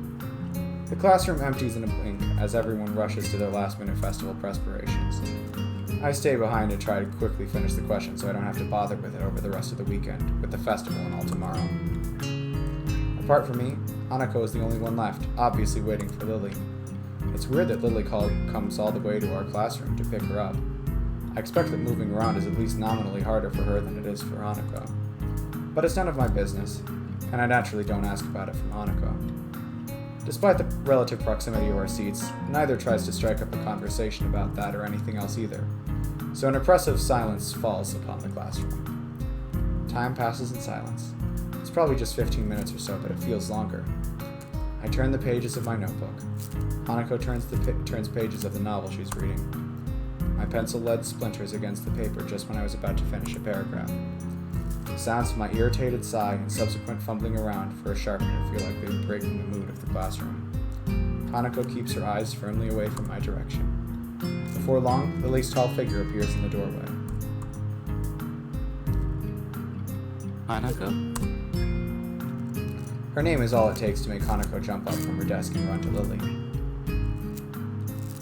The classroom empties in a blink as everyone rushes to their last-minute festival preparations. I stay behind to try to quickly finish the question so I don't have to bother with it over the rest of the weekend, with the festival and all tomorrow. Apart from me, Hanako is the only one left, obviously waiting for Lily. It's weird that Lily comes all the way to our classroom to pick her up. I expect that moving around is at least nominally harder for her than it is for Hanako. But it's none of my business, and I naturally don't ask about it from Hanako. Despite the relative proximity of our seats, neither tries to strike up a conversation about that or anything else either, so an oppressive silence falls upon the classroom. Time passes in silence. It's probably just 15 minutes or so, but it feels longer. I turn the pages of my notebook. Hanako turns pages of the novel she's reading. My pencil lead splinters against the paper just when I was about to finish a paragraph. The sounds of my irritated sigh and subsequent fumbling around for a sharpener feel like they're breaking the mood of the classroom. Hanako keeps her eyes firmly away from my direction. Before long, Lily's tall figure appears in the doorway. Hanako? Her name is all it takes to make Hanako jump up from her desk and run to Lily.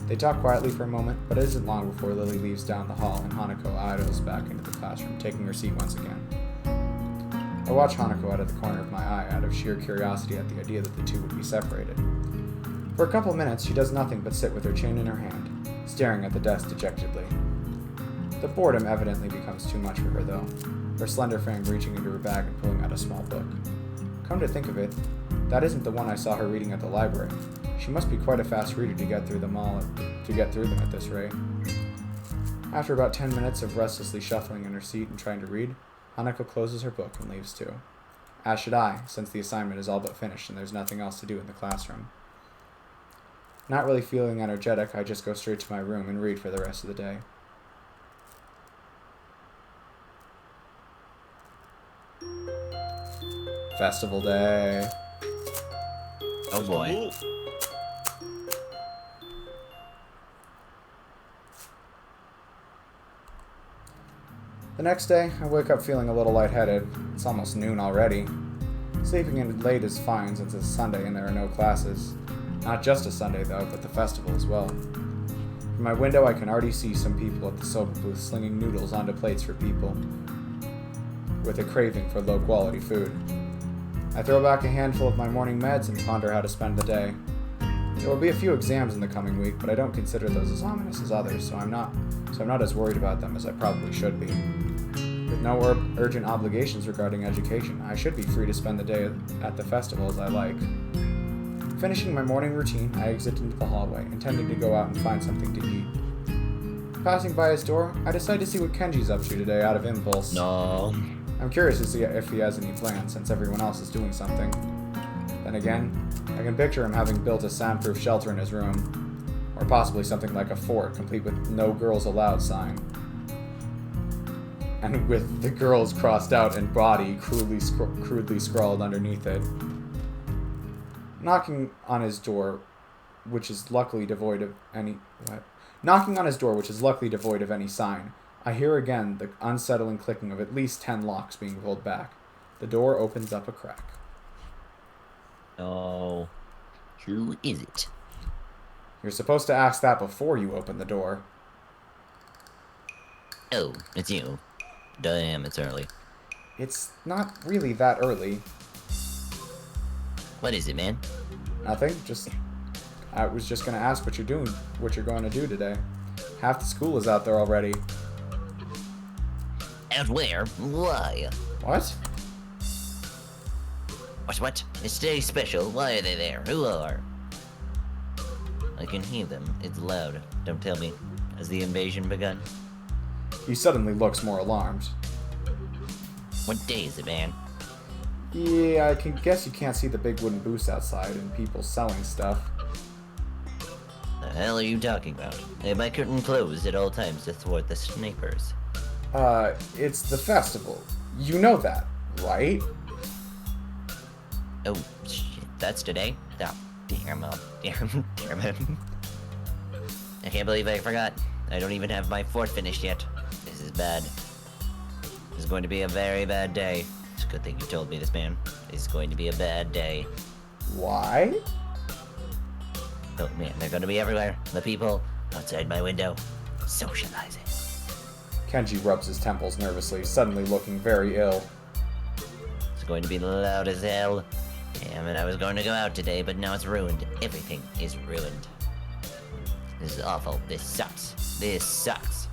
They talk quietly for a moment, but it isn't long before Lily leaves down the hall and Hanako idles back into the classroom, taking her seat once again. I watch Hanako out of the corner of my eye out of sheer curiosity at the idea that the two would be separated. For a couple of minutes, she does nothing but sit with her chin in her hand, staring at the desk dejectedly. The boredom evidently becomes too much for her, though, her slender frame reaching into her bag and pulling out a small book. Come to think of it, that isn't the one I saw her reading at the library. She must be quite a fast reader to get through them at this rate. After about 10 minutes of restlessly shuffling in her seat and trying to read, Hanako closes her book and leaves too. As should I, since the assignment is all but finished and there's nothing else to do in the classroom. Not really feeling energetic, I just go straight to my room and read for the rest of the day. Festival day. Oh boy. The next day, I wake up feeling a little lightheaded. It's almost noon already. Sleeping in late is fine since it's Sunday and there are no classes. Not just a Sunday though, but the festival as well. From my window I can already see some people at the soba booth slinging noodles onto plates for people with a craving for low quality food. I throw back a handful of my morning meds and ponder how to spend the day. There will be a few exams in the coming week, but I don't consider those as ominous as others, so I'm not as worried about them as I probably should be. With no urgent obligations regarding education, I should be free to spend the day at the festival as I like. Finishing my morning routine, I exit into the hallway, intending to go out and find something to eat. Passing by his door, I decide to see what Kenji's up to today out of impulse. No. I'm curious to see if he has any plans, since everyone else is doing something. Then again, I can picture him having built a soundproof shelter in his room, or possibly something like a fort, complete with "No Girls Allowed" sign. And with the girls crossed out and body crudely scrawled underneath it. Knocking on his door, which is luckily devoid of any sign, I hear again the unsettling clicking of at least 10 locks being pulled back. The door opens up a crack. Oh, who is it? You're supposed to ask that before you open the door. Oh, it's you. Damn, it's early. It's not really that early. What is it, man? Nothing. I was just gonna ask what you're going to do today. Half the school is out there already. Out where? Why? What? What? It's today special. Why are they there? Who are? I can hear them. It's loud. Don't tell me. Has the invasion begun? He suddenly looks more alarmed. What day is it, man? Yeah, I can guess you can't see the big wooden booths outside and people selling stuff. The hell are you talking about? I have my curtain closed at all times to thwart the snipers. It's the festival. You know that, right? Oh, shit. That's today? Oh, damn it. I can't believe I forgot. I don't even have my fort finished yet. This is bad. This is going to be a very bad day. It's a good thing you told me this, man. It's going to be a bad day. Why? Oh, man, they're going to be everywhere. The people outside my window socializing. Kenji rubs his temples nervously, suddenly looking very ill. It's going to be loud as hell. Damn it, I was going to go out today, but now it's ruined. Everything is ruined. This is awful. This sucks. This sucks.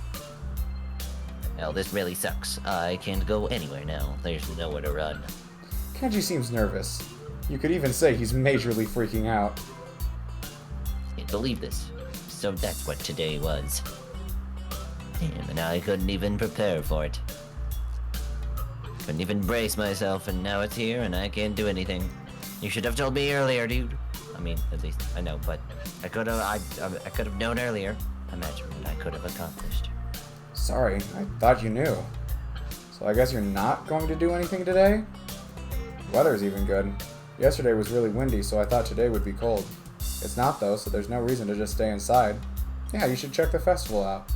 Hell, this really sucks. I can't go anywhere now. There's nowhere to run. Kenji seems nervous. You could even say he's majorly freaking out. Can't believe this. So that's what today was. Damn, and I couldn't even prepare for it. Couldn't even brace myself, and now it's here, and I can't do anything. You should have told me earlier, dude. I mean, at least I know, but I could have known earlier. Imagine what I could have accomplished. Sorry, I thought you knew. So I guess you're not going to do anything today? Weather's even good. Yesterday was really windy, so I thought today would be cold. It's not though, so there's no reason to just stay inside. Yeah, you should check the festival out.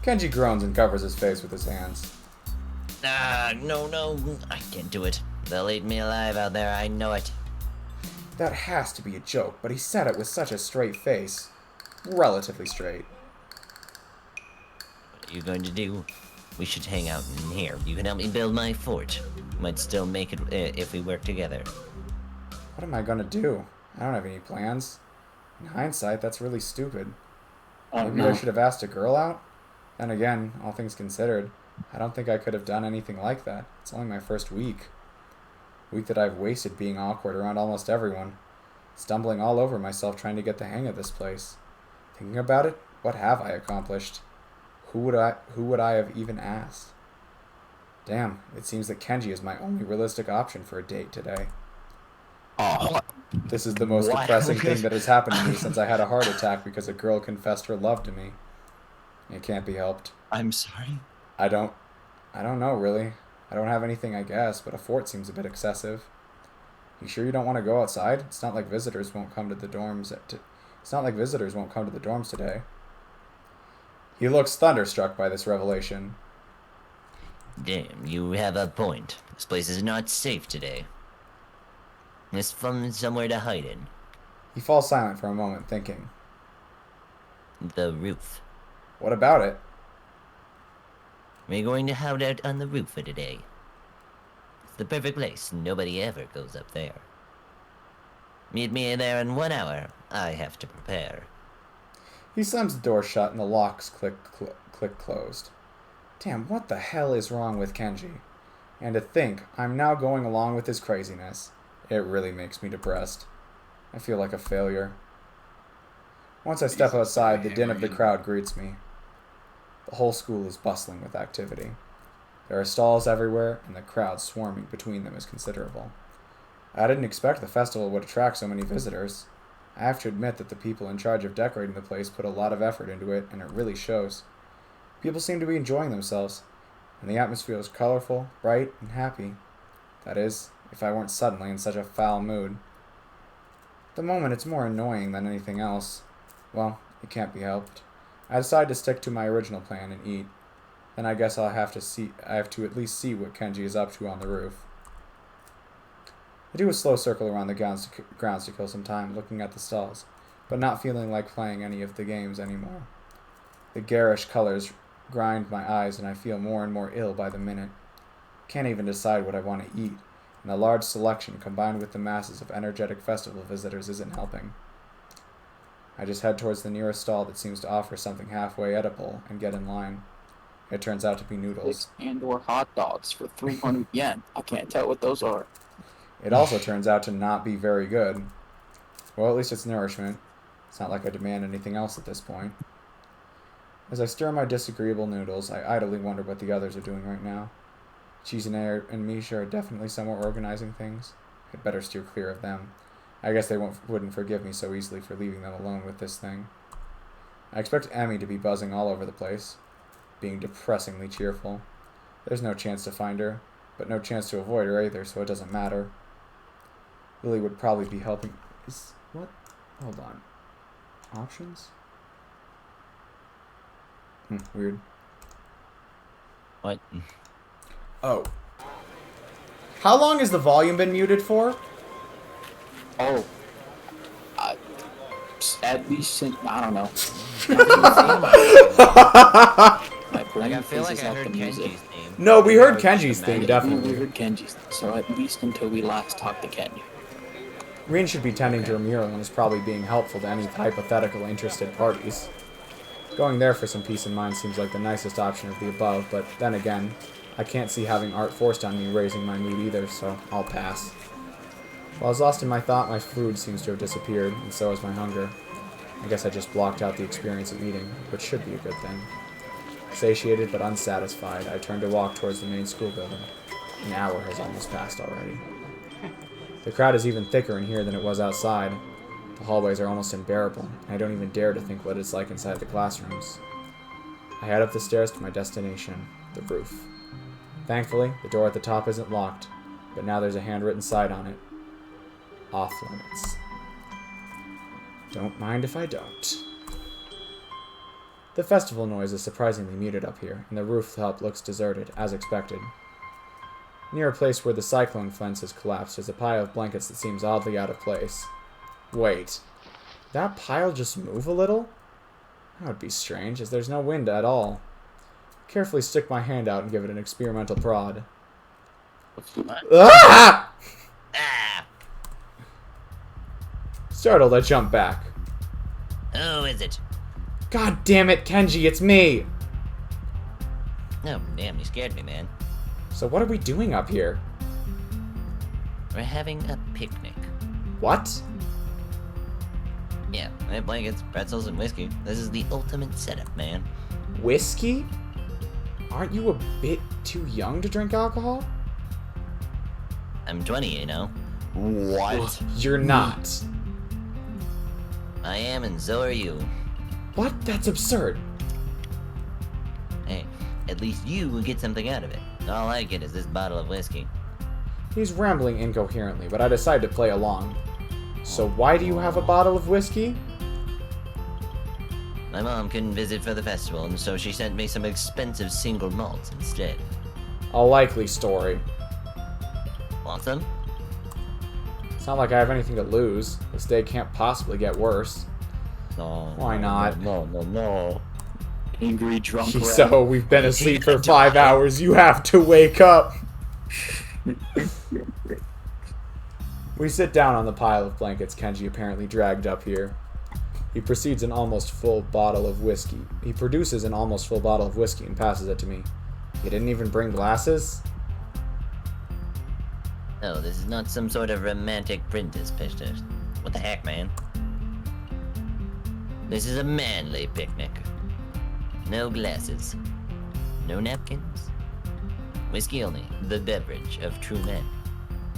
Kenji groans and covers his face with his hands. No, I can't do it. They'll eat me alive out there, I know it. That has to be a joke, but he said it with such a straight face. Relatively straight. What are you going to do? We should hang out in here. You can help me build my fort. Might still make it if we work together. What am I gonna do? I don't have any plans. In hindsight, that's really stupid. Maybe I should have asked a girl out? Then again, all things considered, I don't think I could have done anything like that. It's only my first week. Week that I've wasted being awkward around almost everyone. Stumbling all over myself trying to get the hang of this place. Thinking about it, what have I accomplished? Who would I have even asked? Damn, it seems that Kenji is my only realistic option for a date today. Oh, This is the most depressing thing that has happened to me since I had a heart attack because a girl confessed her love to me. It can't be helped. I'm sorry. I don't know, really. I don't have anything, I guess, but a fort seems a bit excessive. You sure you don't want to go outside? It's not like visitors won't come to the dorms. It's not like visitors won't come to the dorms today. He looks thunderstruck by this revelation. Damn, you have a point. This place is not safe today. Let's find somewhere to hide in. He falls silent for a moment, thinking. The roof. What about it? We're going to hide out on the roof for today. It's the perfect place. Nobody ever goes up there. Meet me there in 1 hour. I have to prepare. He slams the door shut and the locks click closed. Damn, what the hell is wrong with Kenji? And to think, I'm now going along with his craziness. It really makes me depressed. I feel like a failure. Once I step outside, the din of the crowd greets me. The whole school is bustling with activity. There are stalls everywhere, and the crowd swarming between them is considerable. I didn't expect the festival would attract so many visitors. I have to admit that the people in charge of decorating the place put a lot of effort into it, and it really shows. People seem to be enjoying themselves, and the atmosphere is colorful, bright, and happy. That is, if I weren't suddenly in such a foul mood. At the moment, it's more annoying than anything else. Well, it can't be helped. I decide to stick to my original plan and eat. Then I guess I have to at least see what Kenji is up to on the roof. I do a slow circle around the grounds to kill some time, looking at the stalls, but not feeling like playing any of the games anymore. The garish colors grind my eyes, and I feel more and more ill by the minute. Can't even decide what I want to eat, and a large selection combined with the masses of energetic festival visitors isn't helping. I just head towards the nearest stall that seems to offer something halfway edible and get in line. It turns out to be noodles. And/or hot dogs for 300 yen. I can't tell what those are. It also turns out to not be very good. Well, at least it's nourishment. It's not like I demand anything else at this point. As I stir my disagreeable noodles, I idly wonder what the others are doing right now. Cheese and Misha are definitely somewhere organizing things. I'd better steer clear of them. I guess they wouldn't forgive me so easily for leaving them alone with this thing. I expect Emmy to be buzzing all over the place, being depressingly cheerful. There's no chance to find her, but no chance to avoid her either, so it doesn't matter. Lily would probably be helping. What? Hold on. Options? Weird. What? Oh. How long has the volume been muted for? Oh. At least since, I don't know. I feel like I heard Kenji's theme. No, we heard Kenji's theme, definitely. We heard Kenji's theme, so at least until we last talked to Kenji. Rin should be tending to her mural and is probably being helpful to any hypothetical interested parties. Going there for some peace of mind seems like the nicest option of the above, but then again, I can't see having art forced on me raising my mood either, so I'll pass. While I was lost in my thought, my food seems to have disappeared, and so has my hunger. I guess I just blocked out the experience of eating, which should be a good thing. Satiated but unsatisfied, I turn to walk towards the main school building. An hour has almost passed already. The crowd is even thicker in here than it was outside. The hallways are almost unbearable, and I don't even dare to think what it's like inside the classrooms. I head up the stairs to my destination, the roof. Thankfully, the door at the top isn't locked, but now there's a handwritten sign on it. Off limits. Don't mind if I don't. The festival noise is surprisingly muted up here, and the rooftop looks deserted, as expected. Near a place where the cyclone fence has collapsed is a pile of blankets that seems oddly out of place. Wait. That pile just move a little? That would be strange, as there's no wind at all. Carefully stick my hand out and give it an experimental prod. Ah! Ah! Startled, I jump back. Who is it? God damn it, Kenji, it's me! Oh, damn, you scared me, man. So what are we doing up here? We're having a picnic. What? Yeah, I have blankets, pretzels, and whiskey. This is the ultimate setup, man. Whiskey? Aren't you a bit too young to drink alcohol? I'm 20, you know. What? You're not. I am, and so are you. What? That's absurd. Hey, at least you will get something out of it. All I get is this bottle of whiskey. He's rambling incoherently, but I decide to play along. So why do you have a bottle of whiskey? My mom couldn't visit for the festival, and so she sent me some expensive single malts instead. A likely story. Want some? It's not like I have anything to lose. This day can't possibly get worse. No. Why not? No. Angry drunk rat. So, we've been asleep for 5 hours. You have to wake up. We sit down on the pile of blankets Kenji apparently dragged up here. He produces an almost full bottle of whiskey and passes it to me. He didn't even bring glasses? No, this is not some sort of romantic princess picture. What the heck, man? This is a manly picnic. No glasses. No napkins. Whiskey only, the beverage of true men.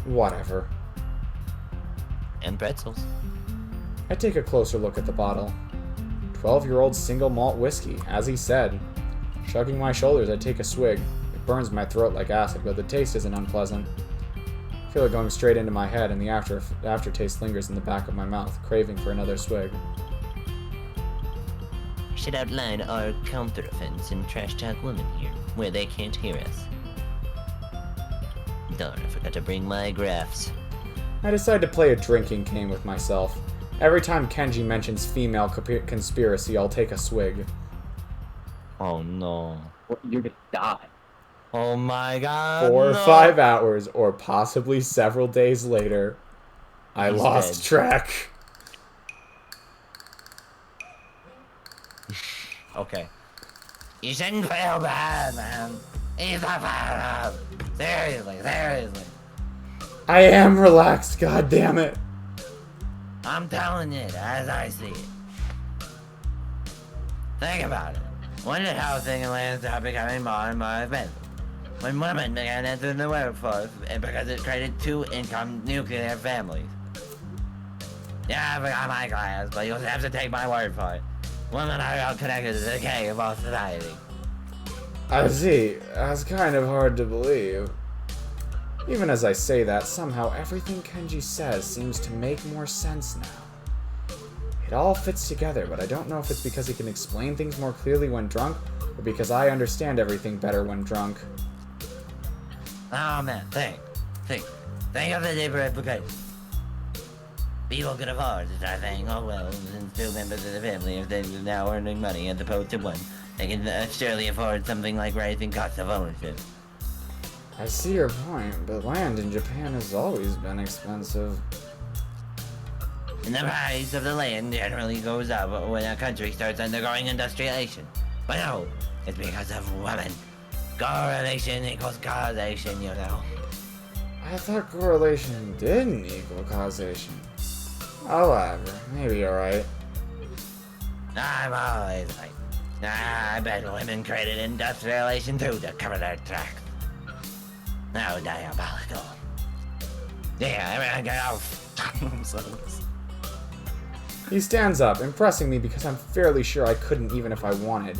Whatever. And pretzels. I take a closer look at the bottle. 12-year-old single malt whiskey, as he said. Shrugging my shoulders, I take a swig. It burns my throat like acid, but the taste isn't unpleasant. I feel it going straight into my head, and the aftertaste lingers in the back of my mouth, craving for another swig. We should outline our counteroffense and trash talk women here, where they can't hear us. Darn, I forgot to bring my graphs. I decide to play a drinking game with myself. Every time Kenji mentions female conspiracy, I'll take a swig. Oh no. You're gonna die. Oh my god. 4 or no. 5 hours, or possibly several days later, I He's lost dead. track. Okay. You shouldn't feel bad, man. He's not bad. Seriously. I am relaxed, god damn it. I'm telling it as I see it. Think about it. When did housing and land start becoming more and more expensive? When women began entering the workforce because it created 2-income nuclear families. Yeah, I forgot my class, but you'll have to take my word for it. Women are all connected to the decay of our society. I see. That's kind of hard to believe. Even as I say that, somehow everything Kenji says seems to make more sense now. It all fits together, but I don't know if it's because he can explain things more clearly when drunk, or because I understand everything better when drunk. Oh man, think of the deeper implications. People could afford to start saying, oh well, since 2 members of the family if they're now earning money as opposed to 1, they can surely afford something like raising cost of ownership. I see your point, but land in Japan has always been expensive. And the price of the land generally goes up when a country starts undergoing industrialization. But no, it's because of women. Correlation equals causation, you know. I thought correlation didn't equal causation. However, maybe you're right. I'm always right. I bet women created industrialization too to cover their tracks. How diabolical. Yeah, everyone get off. He stands up, impressing me because I'm fairly sure I couldn't even if I wanted.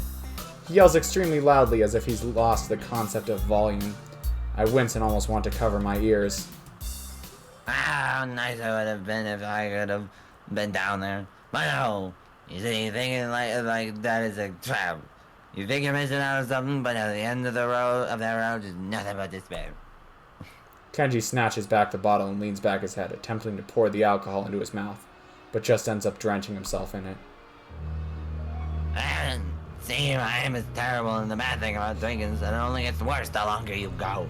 He yells extremely loudly as if he's lost the concept of volume. I wince and almost want to cover my ears. How nice it would have been if I could have been down there. But no, you see, thinking like that is a trap. You think you're missing out on something, but at the end of the road is nothing but despair. Kenji snatches back the bottle and leans back his head, attempting to pour the alcohol into his mouth, but just ends up drenching himself in it. And see, my aim is terrible, and the bad thing about drinking is that it only gets worse the longer you go.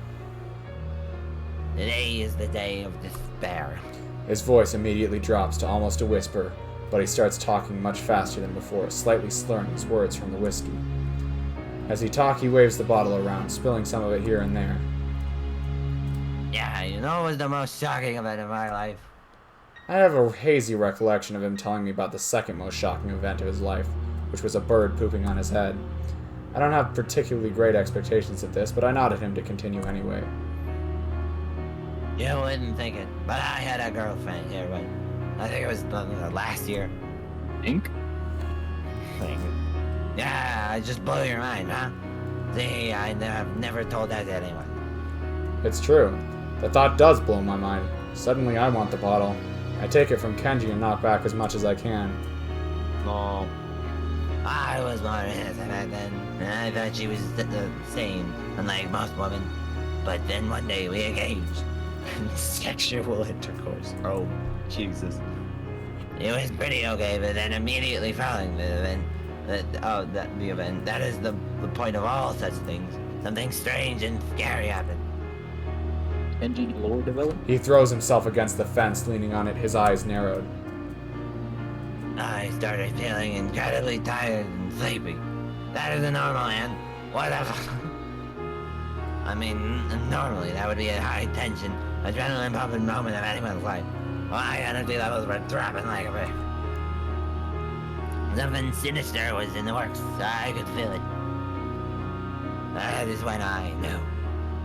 Today is the day of despair. His voice immediately drops to almost a whisper, but he starts talking much faster than before, slightly slurring his words from the whiskey. As he talks, he waves the bottle around, spilling some of it here and there. Yeah, you know what was the most shocking event of my life? I have a hazy recollection of him telling me about the second most shocking event of his life, which was a bird pooping on his head. I don't have particularly great expectations of this, but I nod at him to continue anyway. You wouldn't think it, but I had a girlfriend here, but I think it was last year. Ink? Yeah, I just blew your mind, huh? See, I've never told that to anyone. It's true. The thought does blow my mind. Suddenly I want the bottle. I take it from Kenji and knock back as much as I can. No. I was more innocent back then, and I thought she was sane, unlike most women. But then one day we engaged. Sexual intercourse. Oh, Jesus. It was pretty okay, but then immediately following the event, that is the point of all such things. Something strange and scary happened. Kenji lore development? He throws himself against the fence, leaning on it, his eyes narrowed. I started feeling incredibly tired and sleepy. That is a normal and what the fuck? I mean, normally that would be a high tension, adrenaline pumping moment of anyone's life. My energy levels were dropping like a brick. Something sinister was in the works. I could feel it. That is when I knew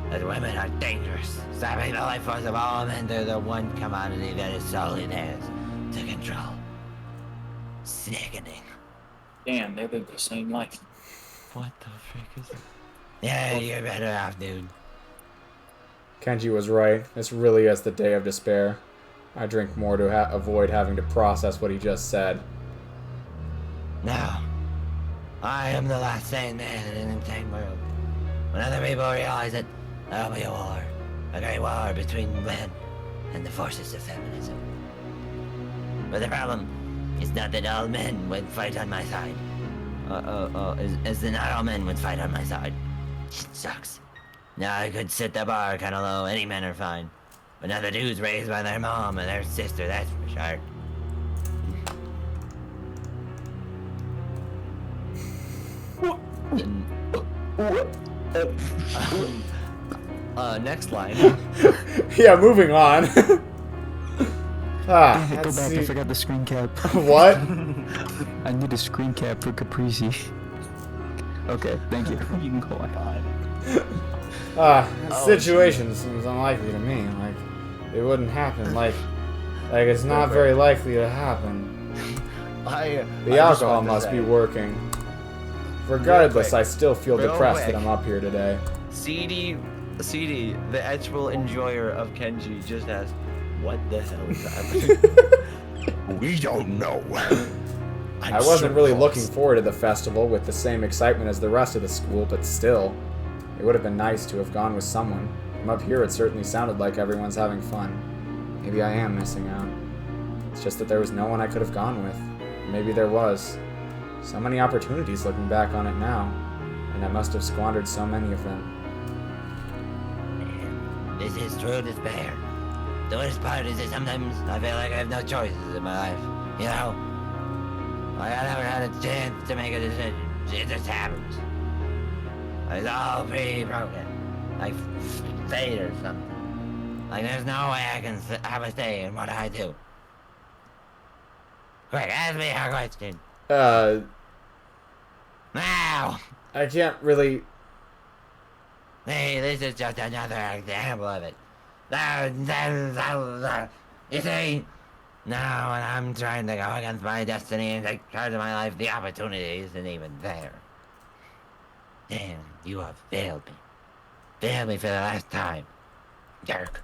that women are dangerous, sapping the life force of all men through the one commodity that is solely theirs to control. Sickening. Damn, they live the same life. What the frick is it? Yeah, you're better off, dude. Kenji was right. This really is the day of despair. I drink more to avoid having to process what he just said. Now, I am the last sane man in an insane world. When other people realize it, there'll be a war. A great war between men and the forces of feminism. But the problem is not that all men would fight on my side. Is that not all men would fight on my side. It sucks. Now I could set the bar kinda low, any men are fine. But now the dudes raised by their mom and their sister, that's for sure. Next line. Yeah, moving on. Go back, I forgot the screen cap. What? I need a screen cap for Caprese. Okay, thank you. You can go on. Situation seems unlikely to me. Like, it wouldn't happen. Like it's not very likely to happen. The alcohol must be working. Regardless, I still feel depressed that I'm up here today. CD, the actual enjoyer of Kenji, just asked, "What the hell is happening?" We don't know. I wasn't really looking forward to the festival with the same excitement as the rest of the school, but still, it would have been nice to have gone with someone. From up here, it certainly sounded like everyone's having fun. Maybe I am missing out. It's just that there was no one I could have gone with. Maybe there was. So many opportunities looking back on it now, and I must have squandered so many of them. This is true despair. The worst part is that sometimes I feel like I have no choices in my life. You know? Like I never had a chance to make a decision. It just happens. It's all pre-broken. Like fate or something. Like there's no way I can have a say in what I do. Quick, ask me a question. Now! I can't really... Hey, this is just another example of it. You see, now when I'm trying to go against my destiny and take charge of my life, the opportunity isn't even there. Damn, you have failed me. Failed me for the last time. Jerk.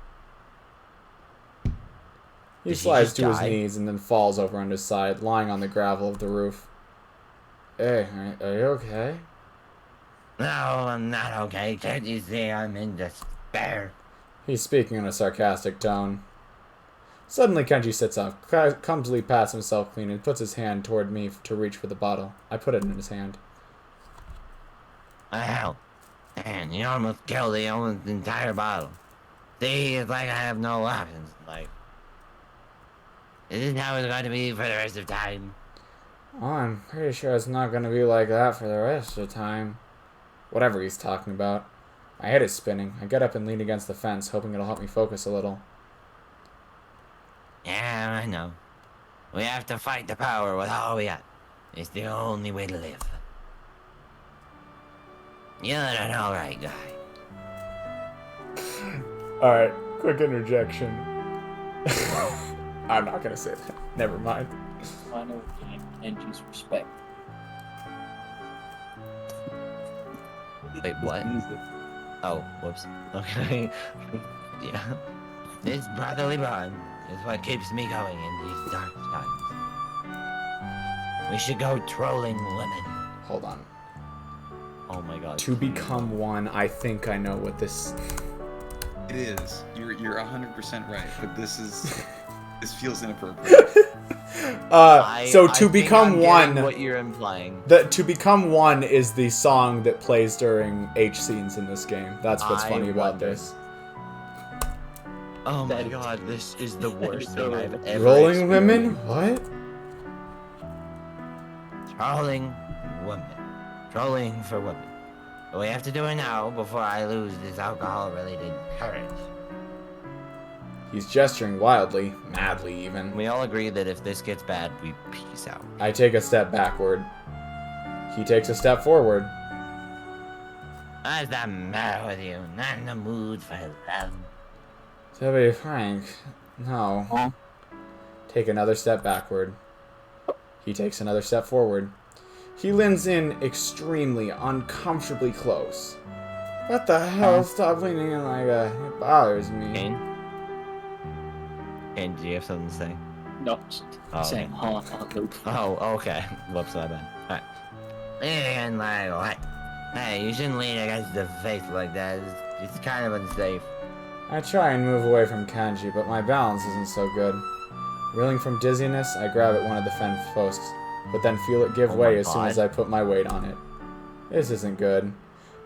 He slides to his knees and then falls over on his side, lying on the gravel of the roof. Hey, are you okay? No, I'm not okay. Can't you see I'm in despair? He's speaking in a sarcastic tone. Suddenly, Kenji sits up, clumsily pats himself clean, and puts his hand toward me to reach for the bottle. I put it in his hand. Hell, man, you almost killed the almost entire bottle. See, it's like I have no options. Like, is this how it's going to be for the rest of time? Oh, I'm pretty sure it's not going to be like that for the rest of the time. Whatever he's talking about. My head is spinning. I get up and lean against the fence, hoping it'll help me focus a little. Yeah, I know. We have to fight the power with all we got. It's the only way to live. You're an alright guy. Alright, quick interjection. I'm not going to say that. Never mind. Final game, Kenji's respect. Wait, what? Oh, whoops. Okay. Yeah. This brotherly bond is what keeps me going in these dark times. We should go trolling women. Hold on. Oh my god. To become one, I think I know what this... It is. You're 100% right, but this feels inappropriate. So to become one, what you're implying. To become one is the song that plays during H scenes in this game. That's what's funny about this. Oh my god, this is the worst thing I've ever Rolling women? What? Trolling women. Trolling for women. But we have to do it now before I lose this alcohol-related courage. He's gesturing wildly, madly even. We all agree that if this gets bad, we peace out. I take a step backward. He takes a step forward. What's the matter with you? Not in the mood for love. To be frank, no. Take another step backward. He takes another step forward. He leans in extremely uncomfortably close. What the hell? Stop leaning in like that. It bothers me. Kane? Kane, do you have something to say? No. Oh, Saying, hold on, Luke. Oh, okay. Whoops, my bad. Alright. Leaning like what? Hey, you shouldn't lean against the face like that. It's kind of unsafe. I try and move away from Kenji, but my balance isn't so good. Reeling from dizziness, I grab at one of the fence posts, but then feel it give way as soon as I put my weight on it. This isn't good.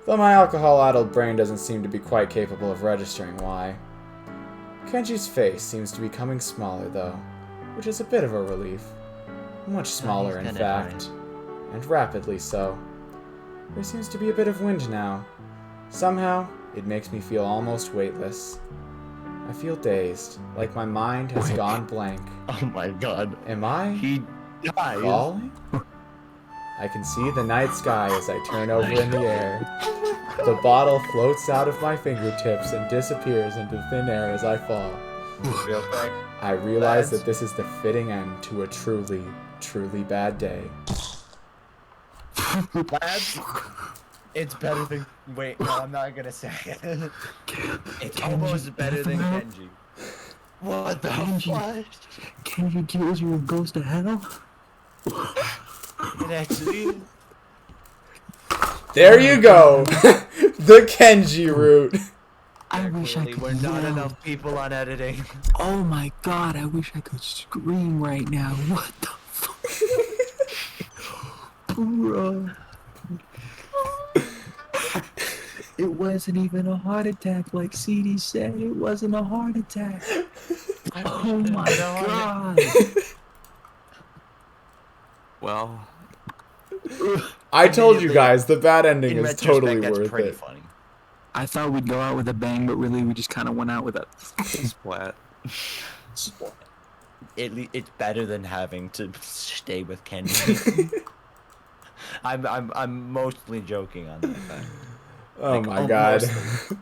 Though my alcohol-addled brain doesn't seem to be quite capable of registering why. Kenji's face seems to be becoming smaller, though, which is a bit of a relief. Much smaller, in fact. And rapidly so. There seems to be a bit of wind now. Somehow, it makes me feel almost weightless. I feel dazed, like my mind has gone blank. Oh my god. Am I He died. falling? I can see the night sky as I turn over in the air. The bottle floats out of my fingertips and disappears into thin air as I fall. Real quick. I realize that this is the fitting end to a truly, truly bad day. Lads, it's better than... Wait, no, I'm not gonna say it. It's almost better than Kenji. What the fuck? Kenji kills you and goes to hell? It actually is. There you go! The Kenji route. I wish I could We're not yell. enough people on editing. Oh my god, I wish I could scream right now. What the fuck? Bro. It wasn't even a heart attack like CD said. It wasn't a heart attack. Oh my god. Well, I told you guys, the bad ending In is totally retrospect, that's worth pretty it. funny. I thought we'd go out with a bang, but really we just kind of went out with a splat. It's better than having to stay with Kenji. I'm mostly joking on that fact. Oh Like, my god. mostly.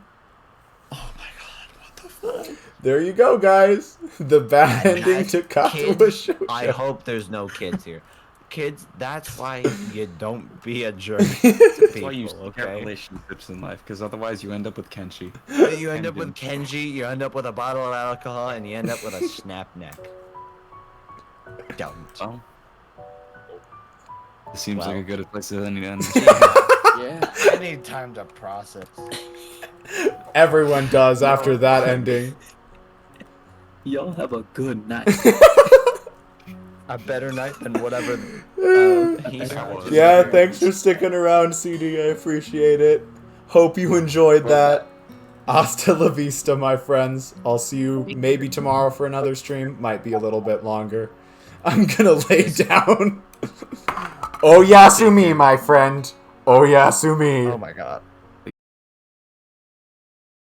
Oh my god, what the fuck? There you go, guys. The bad ending to Katawa Kids, Shoujo. I hope there's no kids here. Kids, that's why you don't be a jerk to That's why you people, start okay? relationships in life, because otherwise you end up with Kenji. You end up with Kenji, you end up with a bottle of alcohol, and you end up with a snap neck. Don't. Well, it seems like a good place to end. Yeah. I need time to process. everyone does after that ending. Y'all have a good night. A better night than whatever. Yeah, thanks for sticking around, CD. I appreciate it. Hope you enjoyed that. Hasta la vista, my friends. I'll see you maybe tomorrow for another stream. Might be a little bit longer. I'm gonna lay down. Oh, Yasumi, my friend. Oh, Yasumi. Oh my god.